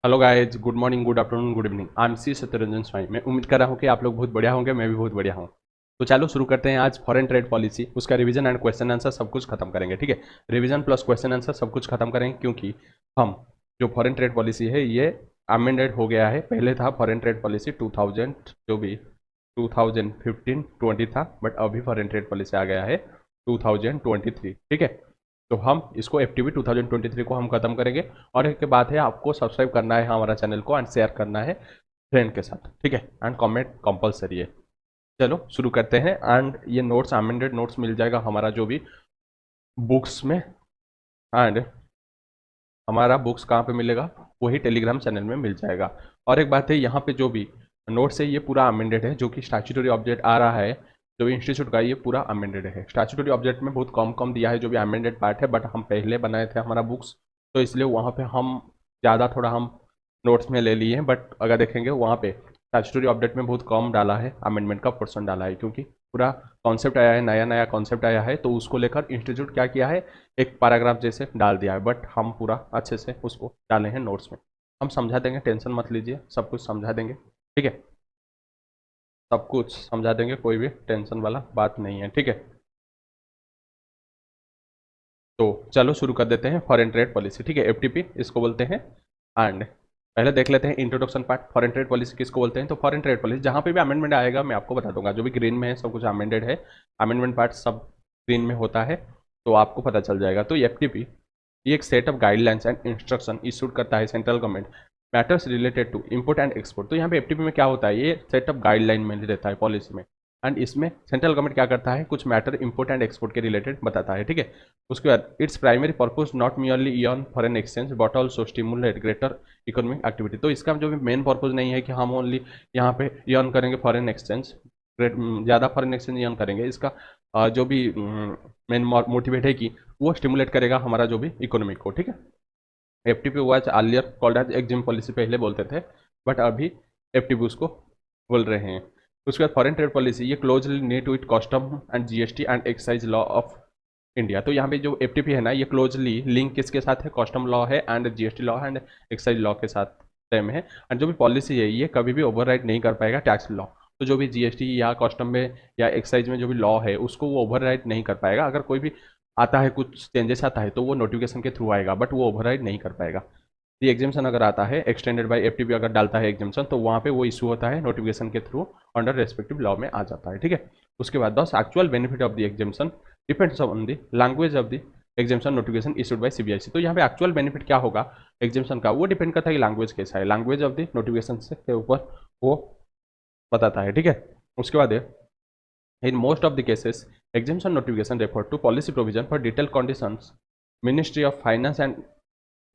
Hello guys, good morning, good afternoon, good evening. I am C Satyaranjan Swami. मैं उम्मीद कर रहा हूँ कि आप लोग बहुत बढ़िया होंगे, मैं भी बहुत बढ़िया हूँ। तो चलो शुरू करते हैं। आज फॉरेन ट्रेड पॉलिसी, उसका रिवीजन एंड क्वेश्चन आंसर सब कुछ खत्म करेंगे। ठीक है, रिवीजन प्लस क्वेश्चन आंसर सब कुछ खत्म करेंगे, क्योंकि हम जो फॉरेन ट्रेड पॉलिसी है ये अमेंडेड हो गया है। पहले था फॉरेन ट्रेड पॉलिसी 2000 जो भी 2015-20 था, बट अभी फॉरेन ट्रेड पॉलिसी आ गया है 2023। ठीक है, तो हम इसको FTP 2023 को हम खत्म करेंगे। और एक बात है, आपको सब्सक्राइब करना है हमारा चैनल को एंड शेयर करना है फ्रेंड के साथ। ठीक है, एंड कमेंट कंपलसरी है। चलो शुरू करते हैं। एंड ये नोट्स, अमेंडेड नोट्स मिल जाएगा हमारा जो भी बुक्स में। एंड हमारा बुक्स कहाँ पे मिलेगा, वही टेलीग्राम चैनल में मिल जाएगा। और एक बात है, यहाँ पे जो भी नोट्स है ये पूरा अमेंडेड है। जो कि स्टैट्यूटरी ऑब्जेक्ट आ रहा है जो भी इंस्टीट्यूट का, ये पूरा अमेंडेड है। स्टैट्यूटरी ऑब्जेक्ट में बहुत कम कम दिया है जो भी अमेंडेड पार्ट है, बट हम पहले बनाए थे हमारा बुक्स, तो इसलिए वहाँ पे हम ज़्यादा थोड़ा हम नोट्स में ले लिए हैं। बट अगर देखेंगे वहाँ पे स्टैट्यूटरी अपडेट में बहुत कम डाला है, अमेंडमेंट का पोर्शन डाला है, क्योंकि पूरा कॉन्सेप्ट आया है, नया नया कॉन्सेप्ट आया है, तो उसको लेकर इंस्टीट्यूट क्या किया है, एक पैराग्राफ जैसे डाल दिया है। बट हम पूरा अच्छे से उसको डाले हैं नोट्स में। हम समझा देंगे, टेंशन मत लीजिए, सब कुछ समझा देंगे। ठीक है, सब कुछ समझा देंगे, कोई भी टेंशन वाला बात नहीं है। ठीक है, तो चलो शुरू कर देते हैं। फॉरेन ट्रेड पॉलिसी, ठीक है, FTP इसको बोलते हैं। एंड पहले देख लेते हैं introduction part. Foreign trade policy किसको बोलते हैं? तो फॉरेन ट्रेड पॉलिसी जहाँ पे भी अमेंडमेंट आएगा मैं आपको बता दूंगा। जो भी ग्रीन में है सब कुछ अमेंडेड है, अमेंडमेंट पार्ट सब ग्रीन में होता है, तो आपको पता चल जाएगा। तो FTP ये एक set of guidelines and instruction issued करता है central government, matters related to import and export. तो यहाँ पे FTP में क्या होता है, ये सेट ऑफ गाइडलाइन में रहता है पॉलिसी में। एंड इसमें सेंट्रल गवर्नमेंट क्या करता है, कुछ मैटर इंपोर्ट एंड एक्सपोर्ट के रिलेटेड बताता है। ठीक है, उसके बाद its primary purpose not merely on foreign exchange but also stimulate greater economic activity. तो इसका जो भी मेन पर्पज नहीं है कि हम ओनली यहाँ पे अर्न करेंगे फॉरेन एक्सचेंज, ज़्यादा फॉरेन एक्सचेंज अर्न करेंगे। इसका जो भी मेन मोटिवेट है कि वो स्टिमुलेट करेगा हमारा जो भी इकोनॉमिक को। ठीक है, FTP was earlier called as EXIM policy, पहले बोलते थे, बट अभी FTP उसको बोल रहे हैं। उसके बाद फॉरेन ट्रेड पॉलिसी, ये closely knit with custom and GST and excise law of India. तो यहाँ पे जो FTP है ना, ये क्लोजली लिंक किसके साथ है, कस्टम लॉ है and GST law and excise law के साथ सेम है। एंड जो भी पॉलिसी है ये कभी भी ओवरराइड नहीं कर पाएगा टैक्स लॉ। तो जो भी GST या कस्टम में या एक्साइज में जो भी लॉ है उसको वो ओवरराइड नहीं कर पाएगा। अगर कोई भी आता है, कुछ चेंजेस आता है, तो वो नोटिफिकेशन के थ्रू आएगा, बट वो ओवरराइड नहीं कर पाएगा। ये एग्जामेशन अगर आता है, एक्सटेंडेड बाय FTP अगर डालता है एग्जामेशन, तो वहाँ पे वो इशू होता है नोटिफिकेशन के थ्रू, अंडर रेस्पेक्टिव लॉ में आ जाता है। ठीक है, उसके बाद this actual benefit of the exemption depends on the language of the exemption notification issued by CBIC। तो यहाँ पे एक्चुअल बेनिफिट क्या होगा एग्जामेशन का, वो डिपेंड करता है कि लैंग्वेज कैसा है, लैंग्वेज ऑफ द नोटिफिकेशन के ऊपर वो बताता है। ठीक है, उसके बाद in most of the cases exemption notification refer to policy provision for detail conditions ministry of finance and.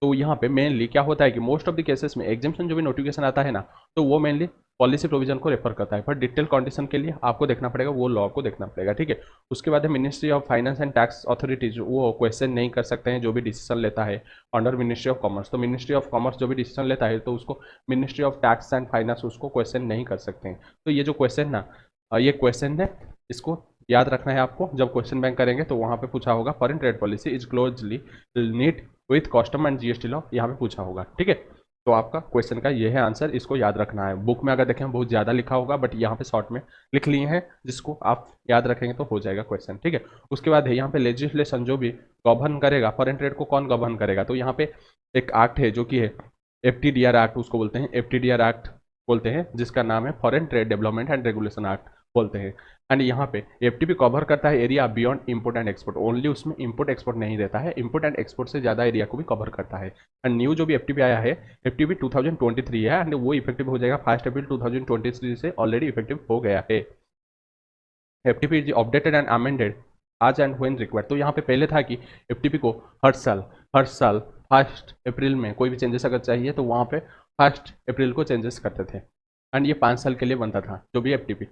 तो यहाँ पे मेनली क्या होता है कि मोस्ट ऑफ द केसेस में एग्जामेशन जो भी नोटिफिकेशन आता है ना, तो वो मेनली पॉलिसी प्रोविजन को रेफर करता है। पर डिटेल कंडीशन के लिए आपको देखना पड़ेगा, वो लॉ को देखना पड़ेगा। ठीक है, उसके बाद है ministry of finance and tax authorities, वो क्वेश्चन नहीं कर सकते हैं जो भी डिसीजन लेता है अंडर मिनिस्ट्री ऑफ कॉमर्स। तो मिनिस्ट्री ऑफ कॉमर्स जो भी डिसीजन लेता है, तो उसको ministry of tax and finance उसको क्वेश्चन नहीं कर सकते हैं। तो ये जो क्वेश्चन ना, ये क्वेश्चन है, इसको याद रखना है आपको। जब क्वेश्चन बैंक करेंगे तो वहाँ पे पूछा होगा foreign trade policy is closely knit with custom and GST law, यहाँ पे पूछा होगा। ठीक है, तो आपका क्वेश्चन का ये है आंसर, इसको याद रखना है। बुक में अगर देखें बहुत ज़्यादा लिखा होगा, बट यहाँ पे शॉर्ट में लिख लिए हैं, जिसको आप याद रखेंगे तो हो जाएगा क्वेश्चन। ठीक है, उसके बाद है यहाँ पे लेजिस्लेशन जो भी गवर्न करेगा फॉरेन ट्रेड को, कौन गवर्न करेगा, तो यहाँ पे एक एक्ट है जो कि है FTDR एक्ट, उसको बोलते हैं FTDR एक्ट बोलते हैं, जिसका नाम है foreign trade development and regulation act बोलते हैं। एंड यहाँ पे FTP कवर करता है area beyond import and export, only उसमें इंपोर्ट एक्सपोर्ट नहीं रहता है, इंपोर्ट एंड एक्सपोर्ट से ज़्यादा एरिया को भी कवर करता है। एंड न्यू जो भी FTP आया है, FTP 2023 है, एंड वो इफेक्टिव हो जाएगा 1 अप्रैल 2023 से, ऑलरेडी इफेक्टिव हो गया है। FTP is updated and amended आज एंड व्हेन रिक्वायर्ड। तो यहाँ पे पहले था कि FTP को हर साल 1 अप्रैल में कोई भी चेंजेस अगर चाहिए तो वहाँ पे 1 अप्रैल को चेंजेस करते थे। एंड ये 5 साल के लिए बनता था जो भी FTP,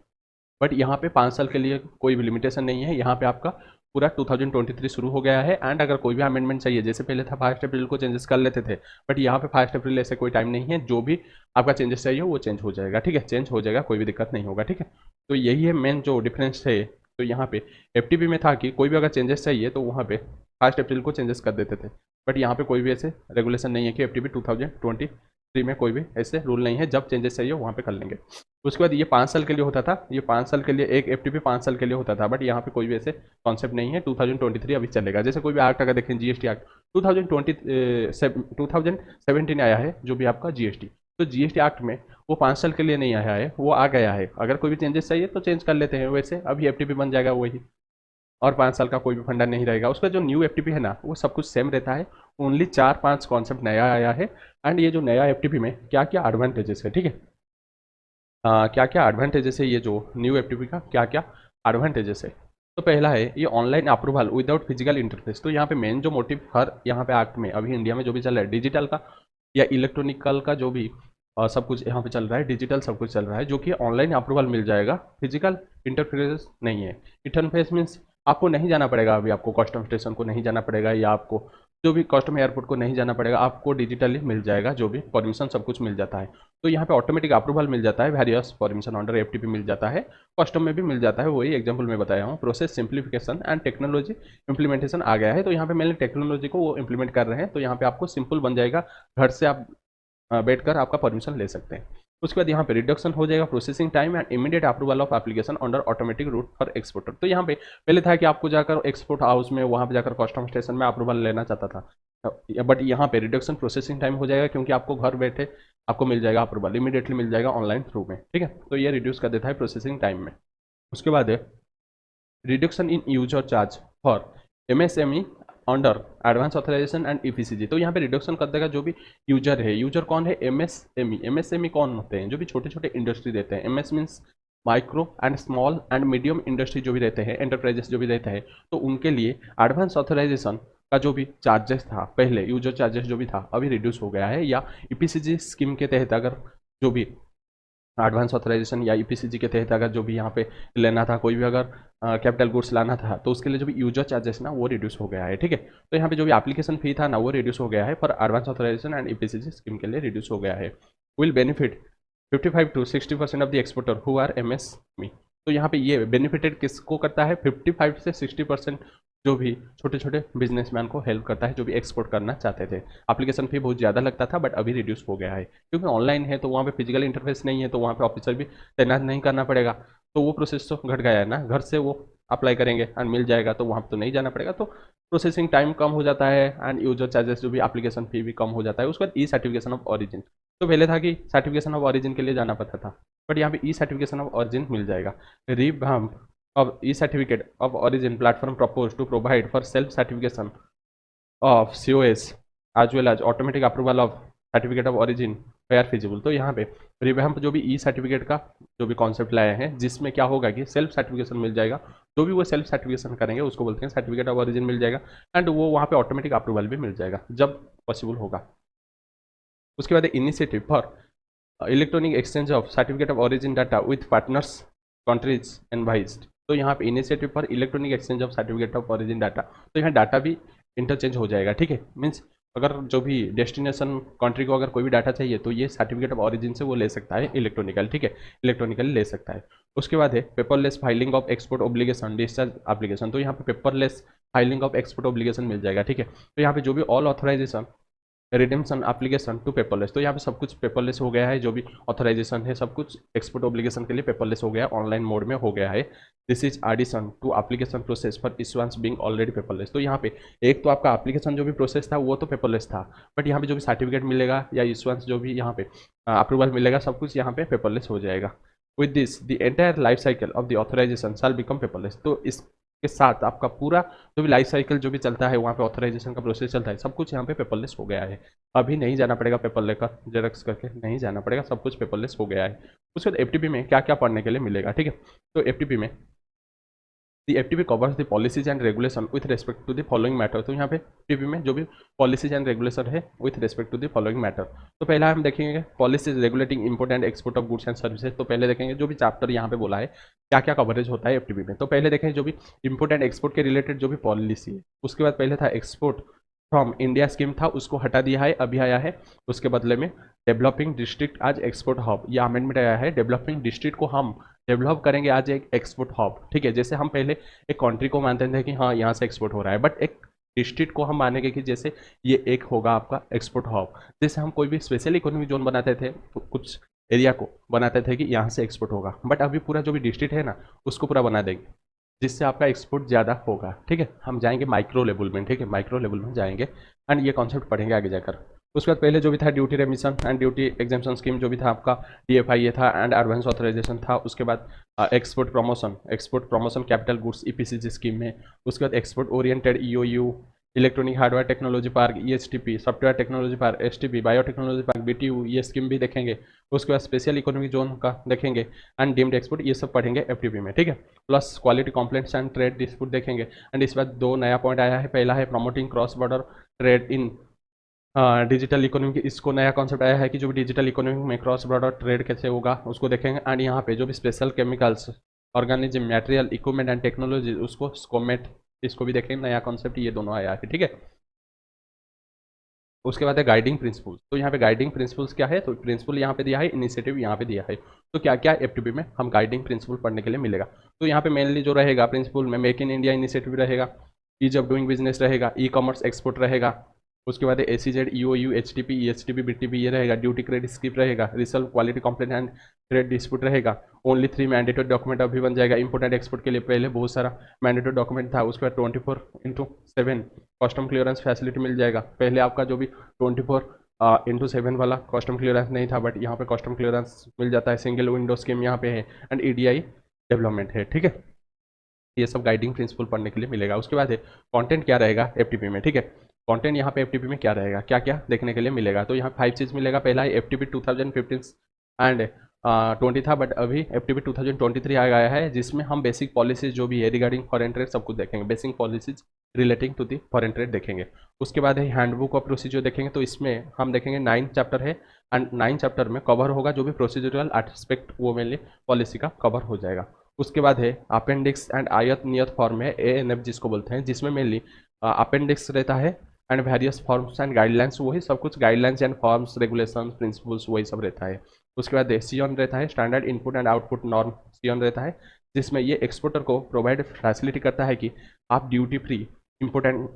बट यहाँ पे 5 साल के लिए कोई भी लिमिटेशन नहीं है। यहाँ पे आपका पूरा 2023 शुरू हो गया है। एंड अगर कोई भी अमेंडमेंट चाहिए, जैसे पहले था 1 अप्रैल को चेंजेस कर लेते थे, बट यहाँ पे 1 अप्रैल ऐसे कोई टाइम नहीं है, जो भी आपका चेंजेस चाहिए वो चेंज हो जाएगा। ठीक है, चेंज हो जाएगा, कोई भी दिक्कत नहीं होगा। ठीक है, तो यही है मेन जो डिफरेंस है। तो यहाँ पे FTP में था कि कोई भी अगर चेंजेस चाहिए तो वहाँ पे 1 अप्रैल को चेंजेस कर देते थे, बट यहाँ पे कोई भी ऐसे रेगुलेशन नहीं है कि FTP 2023 में कोई भी ऐसे रूल नहीं है, जब चेंजेस चाहिए वहाँ पे कर लेंगे। उसके बाद ये 5 साल के लिए होता था, ये 5 साल के लिए एक एफटीपी 5 साल के लिए होता था, बट यहाँ पे कोई भी ऐसे कॉन्सेप्ट नहीं है। 2023 अभी चलेगा। जैसे कोई भी एक्ट अगर देखें, जीएसटी एक्ट 2017 आया है, जो भी आपका जीएसटी, तो जीएसटी एक्ट में वो 5 साल के लिए नहीं आया है, वो आ गया है। अगर कोई भी चेंजेस चाहिए तो चेंज कर लेते हैं, वैसे अभी एफटीपी बन जाएगा वही, और 5 साल का कोई भी फंडा नहीं रहेगा। उसका जो न्यू एफटीपी है ना, वो सब कुछ सेम रहता है, ओनली 4-5 कॉन्सेप्ट नया आया है। एंड ये जो नया एफटीपी में क्या क्या एडवांटेजेस है, ठीक है, क्या क्या एडवांटेजेस है, ये जो न्यू एफटीपी का क्या क्या एडवांटेजेस है। तो पहला है ये online approval without physical interface. तो यहाँ पे मेन जो मोटिव हर यहाँ पे एक्ट में अभी इंडिया में जो भी चल रहा है डिजिटल का या इलेक्ट्रॉनिकल का, जो भी सब कुछ यहाँ पे चल रहा है, डिजिटल सब कुछ चल रहा है, जो कि ऑनलाइन अप्रूवल मिल जाएगा, फिजिकल इंटरफेस नहीं है। इंटरफेस मीन्स आपको नहीं जाना पड़ेगा, अभी आपको कस्टम स्टेशन को नहीं जाना पड़ेगा, या आपको जो भी कस्टम एयरपोर्ट को नहीं जाना पड़ेगा, आपको डिजिटली मिल जाएगा, जो भी परमिशन सब कुछ मिल जाता है। तो यहाँ पे ऑटोमेटिक अप्रूवल मिल जाता है, वेरियस परमिशन अंडर एफटीपी मिल जाता है, कस्टम में भी मिल जाता है, वही एग्जाम्पल मैं बताया हूँ। Process simplification and technology implementation आ गया है, तो यहाँ पे मैंने टेक्नोलॉजी को वो इंप्लीमेंट कर रहे हैं, तो यहाँ पे आपको सिंपल बन जाएगा, घर से आप बैठकर आपका परमिशन ले सकते हैं। उसके बाद यहाँ पे रिडक्शन हो जाएगा processing time and immediate approval of application under automatic route for exporter. तो यहाँ पे पहले था कि आपको जाकर एक्सपोर्ट हाउस में, वहाँ पे जाकर कस्टम स्टेशन में अप्रूवल लेना चाहता था, बट यहाँ पे रिडक्शन प्रोसेसिंग टाइम हो जाएगा, क्योंकि आपको घर बैठे आपको मिल जाएगा अप्रूवल, इमीडिएटली मिल जाएगा ऑनलाइन थ्रू में, ठीक है। तो ये रिड्यूस कर देता है प्रोसेसिंग टाइम में। उसके बाद है reduction in user charge for MSME under advance authorisation and EPCG. तो यहाँ पे रिडक्शन कर देगा जो भी यूजर है। यूजर कौन है? एमएसएमई। एमएसएमई कौन होते हैं? जो भी छोटे छोटे इंडस्ट्री देते हैं। MS means micro and small and medium industry जो भी रहते हैं, एंटरप्राइजेस जो भी रहते हैं, तो उनके लिए एडवांस ऑथराइजेशन का जो भी चार्जेस था पहले, यूजर चार्जेस जो भी था, अभी रिड्यूस हो गया है। या ईपीसीजी स्कीम के तहत अगर जो भी एडवांस ऑथराइजेशन या ईपीसीजी के तहत अगर जो भी यहाँ पे लेना था, कोई भी अगर कैपिटल गुड्स लाना था, तो उसके लिए जो भी यूजर चार्जेस ना वो रिड्यूस हो गया है, ठीक है। तो यहाँ पे जो भी एप्लीकेशन फी था ना वो रिड्यूस हो गया है, पर advance authorisation and EPCG scheme के लिए रिड्यूस हो गया है। Will benefit 55 to 60% of the exporter who are MSME. तो यहाँ पे ये बेनिफिटेड किसको करता है? 55 से 60% जो भी छोटे छोटे बिजनेसमैन को हेल्प करता है, जो भी एक्सपोर्ट करना चाहते थे। एप्लीकेशन फी बहुत ज़्यादा लगता था, बट अभी रिड्यूस हो गया है, क्योंकि ऑनलाइन है, तो वहाँ पे फिजिकल इंटरफेस नहीं है, तो वहाँ पे ऑफिसर भी तैनात नहीं करना पड़ेगा, तो वो प्रोसेस तो घट गया है ना। घर से वो अप्लाई करेंगे एंड मिल जाएगा, तो वहाँ पर तो नहीं जाना पड़ेगा, तो प्रोसेसिंग टाइम कम हो जाता है एंड यूजर चार्जेस जो भी एप्लीकेशन फी भी कम हो जाता है। उसके बाद ई सर्टिफिकेशन ऑफ ऑरिजिन। तो पहले था कि सर्टिफिकेशन ऑफ ऑरिजिन के लिए जाना पड़ता था, बट यहाँ पे ई सर्टिफिकेशन ऑफ ऑरिजिन मिल जाएगा। Revamp of e-certificate of origin platform proposed to provide for self-certification of COS as well as automatic approval of certificate of origin where feasible। तो यहाँ पे रिवैम्प जो भी ई सर्टिफिकेट का जो भी कॉन्सेप्ट लाया है, जिसमें क्या होगा कि सेल्फ सर्टिफिकेशन मिल जाएगा, जो भी वो सेल्फ सर्टिफिकेशन करेंगे उसको बोलते हैं सर्टिफिकेट ऑफ ऑरिजिन मिल जाएगा, एंड वो वहाँ पे ऑटोमेटिक अप्रूवल भी मिल जाएगा जब पॉसिबल होगा। उसके बाद initiative for electronic exchange of certificate of origin data with partners countries advised. तो यहाँ पे initiative for electronic exchange of certificate of origin data, तो यहाँ डाटा भी इंटरचेंज हो जाएगा, ठीक है। मीन्स अगर जो भी डेस्टिनेशन कंट्री को अगर कोई भी डाटा चाहिए, तो ये सर्टिफिकेट ऑफ ऑरिजिन से वो ले सकता है इलेक्ट्रॉनिकल, ठीक है, इलेक्ट्रॉनिकली ले सकता है। उसके बाद है paperless filing of export obligation discharge application. तो यहाँ पे paperless filing of export obligation मिल जाएगा, ठीक है। तो यहाँ पे जो भी all authorisation redemption application to paperless, तो यहाँ पे सब कुछ पेपरलेस हो गया है, जो भी ऑथराइजेशन है सब कुछ एक्सपोर्ट ऑब्लिगेशन के लिए पेपरलेस हो गया, ऑनलाइन मोड में हो गया है। This is addition to application process for issuance being already paperless. तो यहाँ पे एक तो आपका एप्लीकेशन जो भी प्रोसेस था वो तो पेपरलेस था, बट यहाँ पे जो भी सर्टिफिकेट मिलेगा या इशुएंस जो भी यहाँ पे अप्रूवल मिलेगा, सब कुछ यहाँ पे पेपरलेस हो जाएगा। With this the entire life cycle of the authorisation shall become paperless. तो इसके साथ आपका पूरा जो भी लाइफ साइकिल जो भी चलता है, वहाँ पे ऑथराइजेशन का प्रोसेस चलता है, सब कुछ यहाँ पे पेपरलेस हो गया है। अभी नहीं जाना पड़ेगा पेपर लेकर जेरॉक्स करके, नहीं जाना पड़ेगा, सब कुछ पेपरलेस हो गया है। उसके बाद एफटीपी में क्या क्या पढ़ने के लिए मिलेगा, ठीक है। तो एफटीपी में the FTP covers the policies and regulation with respect to the following matter. तो यहाँ पे एफटीपी में जो भी पॉलिसीज एंड रेगुलेशन है with respect to the following matter. तो पहला हम देखेंगे policies regulating import and export of goods and services. तो पहले देखेंगे जो भी चैप्टर यहाँ पे बोला है क्या क्या कवरेज होता है एफटीपी में। तो पहले देखें जो भी इंपोर्ट एंड एक्सपोर्ट के रिलेटेड जो भी पॉलिसी है। उसके बाद पहले था एक्सपोर्ट फ्रॉम इंडिया स्कीम था, उसको हटा दिया है, अभी आया है उसके बदले में डेवलपिंग डिस्ट्रिक्ट आज एक्सपोर्ट हब, ये अमेंडमेंट आया है। डेवलपिंग डिस्ट्रिक्ट को हम डेवलप करेंगे आज एक एक्सपोर्ट हब, ठीक है। जैसे हम पहले एक कंट्री को मानते थे कि हाँ यहाँ से एक्सपोर्ट हो रहा है, बट एक डिस्ट्रिक्ट को हम मानेंगे कि जैसे ये एक होगा आपका एक्सपोर्ट हब। जैसे हम कोई भी स्पेशल इकोनॉमिक जोन बनाते थे, कुछ एरिया को बनाते थे कि यहाँ से एक्सपोर्ट होगा, बट अभी पूरा जो भी डिस्ट्रिक्ट है ना उसको पूरा बना देंगे जिससे आपका एक्सपोर्ट ज़्यादा होगा। ठीक है, हम जाएंगे माइक्रो लेवल में। ठीक है, माइक्रो लेवल में जाएंगे एंड ये कॉन्सेप्ट पढ़ेंगे आगे जाकर। उसके बाद पहले जो भी था duty remission and duty exemption scheme जो भी था आपका, DFIA था एंड एडवांस ऑथराइजेशन था। उसके बाद export promotion capital goods EPCG scheme में। उसके बाद export oriented EOU, electronic hardware technology park EHTP, software technology park STP, biotechnology park BTU, ये स्कीम भी देखेंगे। उसके बाद स्पेशल इकोनॉमिक जोन का देखेंगे एंड डीम्ड एक्सपोर्ट, ये सब पढ़ेंगे FTP में। ठीक है, plus quality complaints and trade dispute देखेंगे। एंड इस बार 2 नया पॉइंट आया है। पहला है promoting cross border trade in digital economy. इसको नया कॉन्सेप्ट आया है कि जो भी डिजिटल इकोनॉमी में क्रॉस बॉर्डर ट्रेड कैसे होगा उसको देखेंगे। एंड यहाँ पे जो भी special chemicals, organism, material, equipment and technology, उसको स्कोमेट, इसको भी देखेंगे। नया कॉन्सेप्ट ये दोनों आया है। ठीक है, उसके बाद है गाइडिंग प्रिंसिपल्स। तो यहाँ पे गाइडिंग प्रिंसिपल्स क्या है, तो प्रिंसिपल यहाँ पे दिया है, इनिशिएटिव यहाँ पे दिया है। तो क्या क्या FTP में हम गाइडिंग प्रिंसिपल पढ़ने के लिए मिलेगा। तो यहाँ पे मेनली जो रहेगा प्रिंसिपल में, मेक इन इंडिया इनिशिएटिव रहेगा, ईज ऑफ डूइंग बिजनेस रहेगा, E-कॉमर्स एक्सपोर्ट रहेगा। उसके बाद SEZ, EOU, HTP, ESTP, BTP ये रहेगा, ड्यूटी क्रेडिट स्किप रहेगा, resolve quality complaint and trade dispute रहेगा। ओनली 3 मैंडेटरी डॉक्यूमेंट अभी बन जाएगा इंपोर्ट एंड एक्सपोर्ट के लिए। पहले बहुत सारा मैंडेटरी डॉक्यूमेंट था, उसके बाद 24/7 कस्टम क्लियरेंस फैसिलिटी मिल जाएगा। पहले आपका जो भी 24/7 वाला कस्टम क्लियरेंस नहीं था, बट यहाँ पे कस्टम क्लियरेंस मिल जाता है। सिंगल विंडो स्कीम यहाँ पे है एंड EDI डेवलपमेंट है। ठीक है, ये सब गाइडिंग प्रिंसिपल पढ़ने के लिए मिलेगा। उसके बाद है कंटेंट क्या रहेगा FTP में। ठीक है, कंटेंट यहाँ पे FTP में क्या रहेगा, क्या क्या देखने के लिए मिलेगा। तो यहाँ 5 चीज़ मिलेगा। पहला है FTP 2015 एंड 20 था, बट अभी FTP 2023 आ गया है, जिसमें हम बेसिक पॉलिसीज जो भी है रिगार्डिंग फॉरेन ट्रेड सब कुछ देखेंगे। Basic policies relating to the foreign trade देखेंगे। उसके बाद है हैंडबुक ऑफ प्रोसीजर देखेंगे। तो इसमें हम देखेंगे 9 चैप्टर है एंड 9 चैप्टर में कवर होगा जो भी प्रोसीजरल एस्पेक्ट, वो मेनली पॉलिसी का कवर हो जाएगा। उसके बाद है अपेंडिक्स एंड आयत नियत फॉर्म है, ANF जिसको बोलते हैं, जिसमें मेनली अपेंडिक्स रहता है and various forms and guidelines, वही सब कुछ guidelines and forms, regulation, principles, वही सब रहता है। उसके बाद सियन रहता है, standard input and output norm SION रहता है, जिसमें ये एक्सपोर्टर को प्रोवाइड फैसिलिटी करता है कि आप ड्यूटी फ्री इम्पोर्ट एंड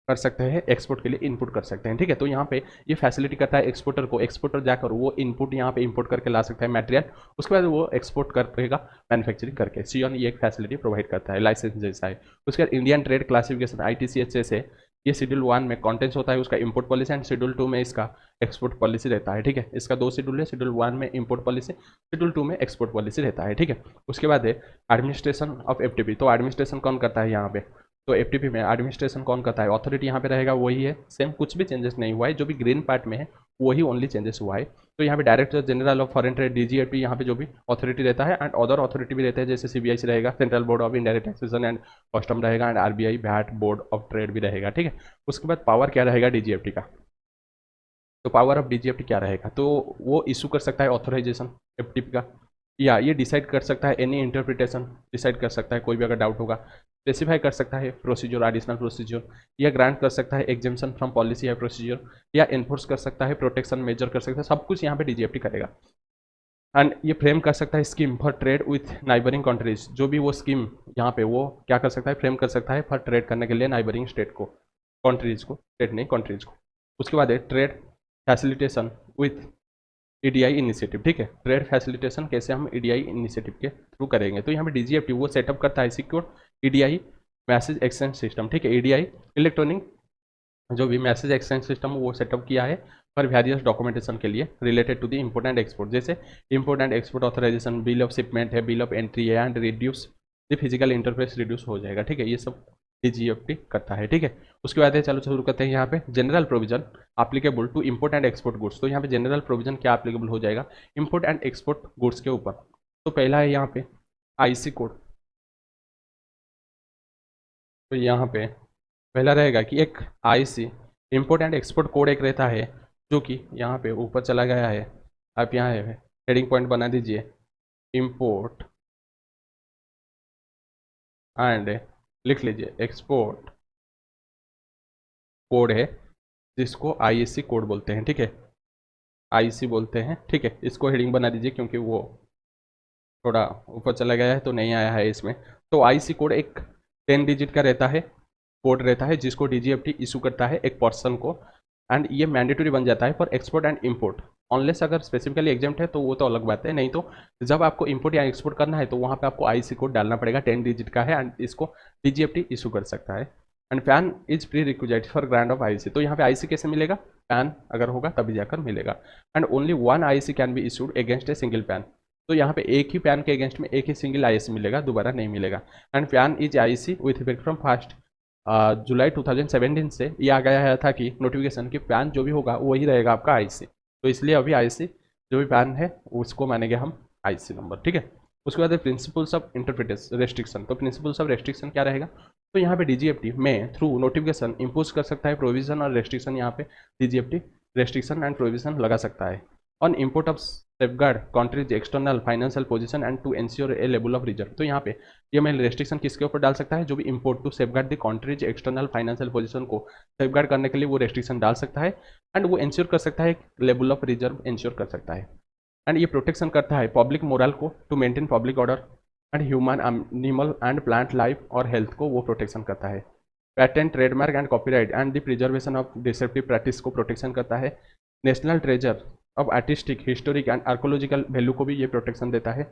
कर सकते हैं, एक्सपोर्ट के लिए इनपुट कर सकते हैं। ठीक है, तो यहाँ पे ये फैसिलिटी करता है एक्सपोर्टर को, एक्सपोर्टर जाकर वो इनपुट यहाँ पे इंपोर्ट करके ला सकता है मटेरियल, उसके बाद वो एक्सपोर्ट करेगा मैन्युफैक्चरिंग करके। सियन ये एक फैसिलिटी प्रोवाइड करता है, लाइसेंस जैसा है। उसके बाद इंडियन ट्रेड क्लासिफिकेशन ITCHS है, ये शेड्यूल 1 में कॉन्टेंट्स होता है उसका इम्पोर्ट पॉलिसी एंड शेड्यूल 2 में इसका एक्सपोर्ट पॉलिसी रहता है। ठीक है, इसका 2 शेड्यूल है, शेड्यूल 1 में इम्पोर्ट पॉलिसी, शेड्यूल 2 में एक्सपोर्ट पॉलिसी रहता है। ठीक है, उसके बाद है एडमिनिस्ट्रेशन ऑफ FTP। तो एडमिनिस्ट्रेशन कौन करता है यहाँ पे, तो FTP में एडमिनिस्ट्रेशन कौन करता है, अथॉरिटी यहाँ पे रहेगा वही है, सेम कुछ भी चेंजेस नहीं हुआ है, जो भी ग्रीन पार्ट में है वही ओनली चेंजेस हुआ है। तो यहाँ पे director general of foreign trade DGFT यहाँ पे जो भी अथॉरिटी रहता है एंड अदर अथॉरिटी भी रहते हैं, जैसे CBIC रहेगा, central board of indirect taxation and custom रहेगा and RBI wait board of trade भी रहेगा। ठीक है, उसके बाद पावर क्या रहेगा DGFT का, तो पावर ऑफ DGFT क्या रहेगा, तो वो इशू कर सकता है ऑथराइजेशन FTP का, या ये डिसाइड कर सकता है एनी इंटरप्रिटेशन डिसाइड कर सकता है, कोई भी अगर डाउट होगा स्पेसिफाई कर सकता है प्रोसीजर, एडिशनल प्रोसीजर, या ग्रांट कर सकता है एग्जेम्पशन फ्रॉम पॉलिसी या प्रोसीजर, या एनफोर्स कर सकता है, प्रोटेक्शन मेजर कर सकता है, सब कुछ यहाँ पे DGFT करेगा। एंड ये फ्रेम कर सकता है scheme for trade with neighbouring countries, जो भी वो स्कीम यहाँ पे वो क्या कर सकता है, फ्रेम कर सकता है फॉर ट्रेड करने के लिए नाइबरिंग स्टेट को, कंट्रीज को, स्टेट नहीं कंट्रीज को। उसके बाद है trade facilitation with EDI initiative. ठीक है, ट्रेड फैसिलिटेशन कैसे हम EDI इनिशिएटिव के थ्रू करेंगे, तो यहाँ पे DGFT वो सेटअप करता है secure EDI message exchange system. ठीक है, EDI इलेक्ट्रॉनिक जो भी मैसेज एक्सचेंज सिस्टम वो सेटअप किया है फॉर वेरियस डॉक्यूमेंटेशन के लिए related to the import and export, जैसे import and export authorisation, bill of shipment है, बिल ऑफ एंट्री है and reduce the physical interface reduce हो जाएगा। ठीक है, ये सब DGFT करता है। ठीक है, उसके बाद चलो शुरू करते हैं यहाँ पे general provision applicable to import and export goods. तो यहाँ पे जनरल प्रोविजन क्या एप्लीकेबल हो जाएगा इम्पोर्ट एंड एक्सपोर्ट गुड्स के ऊपर। तो पहला है यहाँ पे IC कोड। तो यहाँ पे पहला रहेगा कि एक IC import and export code एक रहता है, जो कि यहाँ पे ऊपर चला गया है, आप यहाँ है हेडिंग पॉइंट बना दीजिए, इम्पोर्ट एंड लिख लीजिए एक्सपोर्ट कोड है, जिसको ISC कोड बोलते हैं। ठीक है, IC बोलते हैं। ठीक है, इसको हेडिंग बना दीजिए क्योंकि वो थोड़ा ऊपर चला गया है तो नहीं आया है इसमें। तो IC कोड एक 10 डिजिट का रहता है कोड रहता है जिसको डीजीएफटी इशू करता है एक पर्सन को, एंड ये मैंडेटरी बन जाता है for export and import. Wanless अगर स्पेसिफिकली एग्जाम्प्ट है तो वो तो अलग बात है, नहीं तो जब आपको इंपोर्ट या एक्सपोर्ट करना है तो वहाँ पे आपको आईसी कोड डालना पड़ेगा, 10 डिजिट का है, एंड इसको डीजीएफटी इशू कर सकता है। And pan is pre requisite for grant of IC. तो यहाँ पे आईसी कैसे मिलेगा, पैन अगर होगा तभी जाकर मिलेगा। And only one IC can be issued against a single pan. तो यहाँ पे एक ही पैन के अगेंस्ट में एक ही सिंगल आईसी मिलेगा, दोबारा नहीं मिलेगा। And pan is IC with effect from 1 जुलाई 2017 से ये आ गया है था कि नोटिफिकेशन कि पैन जो भी होगा वही रहेगा आपका आईसी। तो इसलिए अभी आईसी जो भी पैन है उसको मानेंगे हम आईसी नंबर, ठीक है। उसके बाद प्रिंसिपल्स ऑफ इंटरप्रिटेशन रेस्ट्रिक्शन। तो प्रिंसिपल्स ऑफ रेस्ट्रिक्शन क्या रहेगा, तो यहाँ पे डीजीएफटी में थ्रू नोटिफिकेशन इम्पोज कर सकता है प्रोविजन और रेस्ट्रिक्शन। यहाँ पे डीजीएफटी रेस्ट्रिक्शन एंड प्रोविजन लगा सकता है on import of safeguard country's external financial position and to ensure a level of reserve. तो यहाँ पे ये मैं रेस्ट्रिक्शन किसके ऊपर डाल सकता है, जो भी import to safeguard the country's external financial position को सेफगार्ड करने के लिए वो रेस्ट्रिक्शन डाल सकता है, एंड वो एंश्योर कर सकता है लेवल ऑफ रिजर्व एंश्योर कर सकता है। एंड ये प्रोटेक्शन करता है पब्लिक मोरल को to maintain public order and human animal and plant life और हेल्थ को वो प्रोटेक्शन करता है। Patent trademark and copyright and the preservation of deceptive practice को प्रोटेक्शन करता है। National treasure of artistic historic and archaeological value को भी ये प्रोटेक्शन देता है।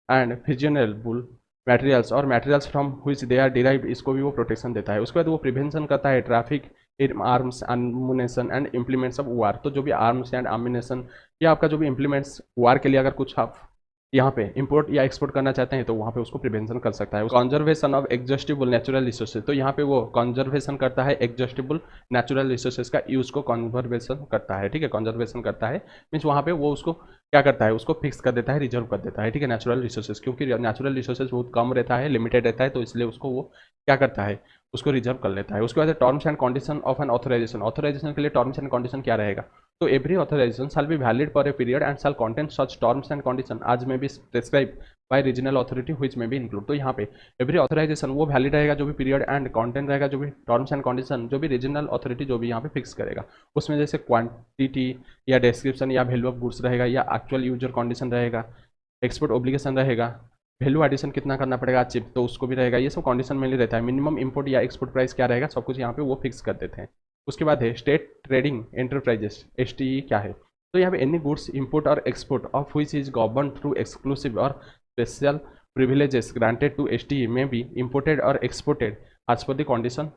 एंड फिजियनबल मटेरियल्स और materials from which they are derived, इसको भी वो प्रोटेक्शन देता है। उसके बाद वो प्रिवेंशन करता है traffic in arms ammunition and implements of war. तो जो भी आर्म्स एंड एम्युनिशन या आपका जो भी इम्प्लीमेंट्स वार के लिए अगर कुछ आप यहाँ पे इंपोर्ट या एक्सपोर्ट करना चाहते हैं तो वहाँ पे उसको प्रिवेंशन कर सकता है। Conservation of exhaustible natural resources. तो यहाँ पे वो कंजर्वेशन करता है एग्जॉस्टिबल नेचुरल रिसोर्सेज का यूज को कंजर्वेशन करता है, ठीक है। कंजर्वेशन करता है मीन्स वहाँ पे वो उसको क्या करता है, उसको फिक्स कर देता है, रिजर्व कर देता है, ठीक है, नेचुरल रिसोर्सेज। क्योंकि नेचुरल रिसोर्सेज बहुत कम रहता है, लिमिटेड रहता है, तो इसलिए उसको वो क्या करता है, उसको रिजर्व कर लेता है। उसके बाद terms and condition of an authorisation. Authorisation के लिए टर्म्स एंड कंडीशन क्या रहेगा, तो every authorisation shall be valid for a period and shall contain such terms and condition as may be prescribe by regional authority which may be include. तो यहाँ पे every authorisation वो valid रहेगा जो भी पीरियड, एंड कंटेंट रहेगा जो भी टर्म्स एंड कंडीशन जो भी रीजनल अथॉरिटी जो भी यहाँ पे फिक्स करेगा। उसमें जैसे क्वांटिटी या डिस्क्रिप्शन या वैल्यू ऑफ गुड्स रहेगा, या एक्चुअल यूजर कंडीशन रहेगा, एक्सपोर्ट ऑब्लिगेशन रहेगा, वैल्यू एडिशन कितना करना पड़ेगा चिप, तो उसको भी रहेगा। ये सब कंडीशन में रहता है। मिनिमम इंपोर्ट या एक्सपोर्ट प्राइस क्या रहेगा, सब कुछ यहाँ पे वो फिक्स कर देते हैं। उसके बाद है स्टेट ट्रेडिंग एंटरप्राइजेस, एसटीई क्या है, तो यहाँ पे एनी गुड्स इंपोर्ट और export of which is govern through exclusive और special privileges granted to STE may be imported और exported as per the condition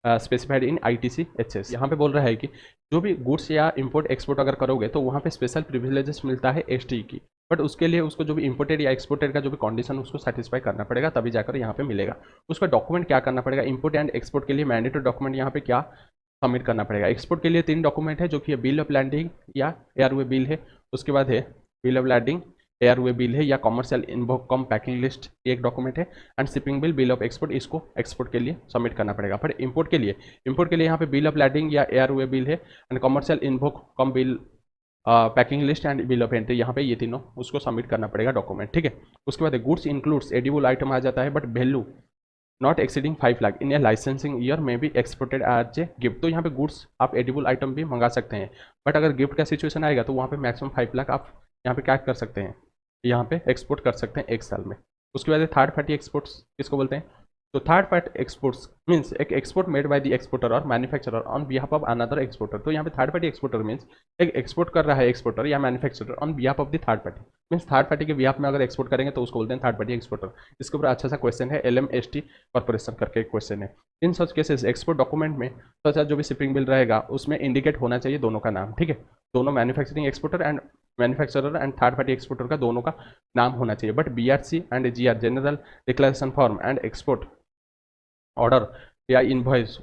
specified in ITC HS. यहाँ पे बोल रहा है कि जो भी गुड्स या इंपोर्ट एक्सपोर्ट अगर करोगे तो वहाँ पे स्पेशल प्रिविलेजेस मिलता है एसटीई की, बट उसके लिए उसको जो भी इंपोर्टेड या एक्सपोर्टेड का जो भी कंडीशन उसको सेटिस्फाई करना पड़ेगा, तभी जाकर यहाँ पे मिलेगा। उसका डॉक्यूमेंट क्या करना पड़ेगा, इंपोर्ट एंड एक्सपोर्ट के लिए मैंडेटरी डॉक्यूमेंट यहाँ पे क्या सबमिट करना पड़ेगा। एक्सपोर्ट के लिए 3 डॉक्यूमेंट है जो कि बिल ऑफ लैंडिंग या एयरवे बिल है, उसके बाद है bill of landing airway bill है या commercial invoice cum packing list एक डॉक्यूमेंट है, and shipping bill, bill of export, इसको एक्सपोर्ट के लिए सबमिट करना पड़ेगा। पर इंपोर्ट के लिए यहाँ पे बिल ऑफ लैंडिंग या एयरवे बिल है, and commercial invoice come bill packing list and bill of entry, यहाँ पे ये तीनों उसको सबमिट करना पड़ेगा डॉक्यूमेंट, ठीक है। उसके बाद गुड्स इंक्लूड्स एडिबल आइटम आ जाता है, but value not exceeding 5 lakh in A licensing year में भी एक्सपोर्टेड एज ए गिफ्ट। तो यहाँ पे गुड्स आप एडिबल आइटम भी मंगा सकते हैं, बट अगर गिफ्ट का सिचुएशन आएगा तो वहाँ पे मैक्सिमम 5 लाख आप यहाँ पे क्या कर सकते हैं, यहाँ पे एक्सपोर्ट कर सकते हैं 1 साल में। उसके बाद थर्ड पार्टी एक्सपोर्ट्स किसको बोलते हैं, तो थर्ड पार्टी एक्सपोर्ट्स मीन्स एक export made by the exporter और manufacturer on behalf of another exporter. तो यहाँ पे थर्ड पार्टी एक्सपोर्टर मीन्स एक एक्सपोर्ट कर रहा है एक्सपोर्टर या manufacturer on behalf of the third party, means third party के बिहाफ में अगर एक्सपोर्ट करेंगे तो उसको बोलते हैं थर्ड पार्टी एक्सपोर्टर। इसके ऊपर अच्छा सा क्वेश्चन है, LMST कॉर्पोरेशन करके एक क्वेश्चन है। इन सच केसेस एक्सपोर्ट डॉक्यूमेंट में सच जो भी शिपिंग बिल रहेगा उसमें इंडिकेट होना चाहिए दोनों का नाम, ठीक है। दोनों manufacturing exporter and manufacturer and third party exporter का दोनों का नाम होना चाहिए, but BRC and GR general declaration form and export order या इनवॉइस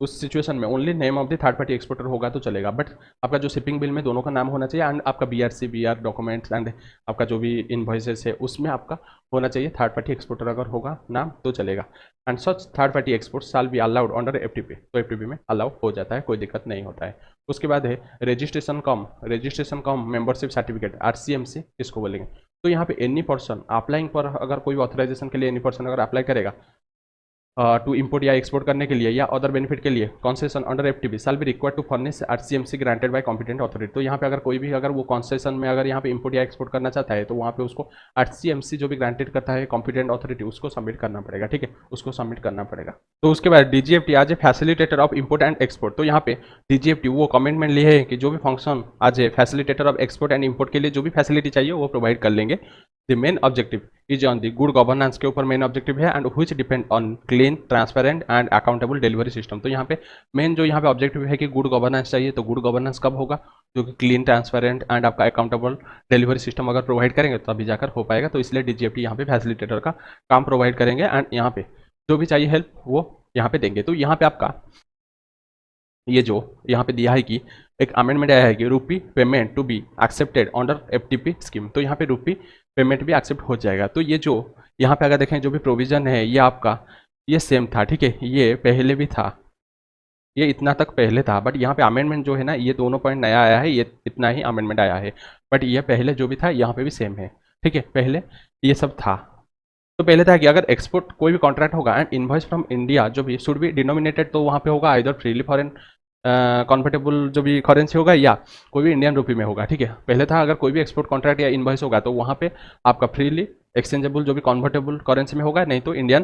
उस सिचुएशन में only name of the third party exporter होगा तो चलेगा, बट आपका जो शिपिंग बिल में दोनों का नाम होना चाहिए, एंड आपका BRC BR डॉक्यूमेंट्स एंड आपका जो भी इनवॉइसेस है उसमें आपका होना चाहिए थर्ड पार्टी एक्सपोर्टर अगर होगा नाम तो चलेगा। And such third party export shall be allowed under FTP, तो FTP में अलाउ हो जाता है, कोई दिक्कत नहीं होता है। उसके बाद है रजिस्ट्रेशन कम मेंबरशिप सर्टिफिकेट RCMC किसको बोलेंगे, तो यहाँ पे एनी पर्सन अप्लाइंग पर अगर कोई ऑथराइजेशन के लिए एनी पर्सन अगर अप्लाई करेगा टू इंपोर्ट या एक्सपोर्ट करने के लिए या अदर बेनिफिट के लिए concession under FTP shall be required to furnish RCMC granted by competent authority. तो यहाँ पे अगर कोई भी अगर वो कॉन्सेशन में अगर यहाँ पे इंपोर्ट या एक्सपोर्ट करना चाहता है तो वहाँ पे उसको आरसीएमसी जो भी ग्रांटेड करता है कॉम्पिटेंट अथॉरिटी उसको सबमिट करना पड़ेगा, ठीक है, उसको सबमिट करना पड़ेगा। तो उसके बाद DGFT as a facilitator of import and export. तो यहाँ पे डीजीएफटी वो कमिटमेंट लिए है कि जो भी function as a facilitator of export and import के लिए जो भी फैसिलिटी चाहिए वो प्रोवाइड कर लेंगे। The main objective is on the good governance के ऊपर मेन ऑब्जेक्टिव है and which depend on clean transparent and accountable delivery system. तो यहाँ पे मेन जो यहाँ पे ऑब्जेक्टिव है कि गुड गवर्नेंस चाहिए, तो गुड गवर्नेंस कब होगा, जो कि क्लीन ट्रांसपेरेंट एंड आपका अकाउंटेबल डिलीवरी सिस्टम अगर प्रोवाइड करेंगे तो अभी जाकर हो पाएगा। तो इसलिए डीजीएफटी यहाँ पे फैसिलिटेटर का काम प्रोवाइड करेंगे एंड यहाँ पे जो भी चाहिए हेल्प वो यहाँ पे देंगे। तो यहाँ पे आपका ये जो यहाँ पे दिया है कि एक अमेंडमेंट आया है कि rupee payment to be accepted under FTP scheme. तो यहाँ पे रूपी पेमेंट भी एक्सेप्ट हो जाएगा। तो ये जो यहाँ पे अगर देखें जो भी प्रोविजन है ये आपका ये सेम था, ठीक है, ये पहले भी था, ये इतना तक पहले था, बट यहाँ पे अमेंडमेंट जो है ना ये दोनों पॉइंट नया आया है, ये इतना ही अमेंडमेंट आया है, बट ये पहले जो भी था यहाँ पे भी सेम है, ठीक है, पहले ये सब था। तो पहले था कि अगर एक्सपोर्ट कोई भी कॉन्ट्रैक्ट होगा एंड इनवॉइस फ्रॉम इंडिया जो भी शुड बी डिनोमिनेटेड, तो वहाँ पे होगा आइदर फ्रीली फॉरेन कन्वर्टेबल जो भी करेंसी होगा या कोई भी इंडियन रुपी में होगा, ठीक है। पहले था अगर कोई भी एक्सपोर्ट कॉन्ट्रैक्ट या इनवॉइस होगा तो वहाँ पे आपका फ्रीली एक्सचेंजेबल जो भी कन्वर्टेबल करेंसी में होगा, नहीं तो इंडियन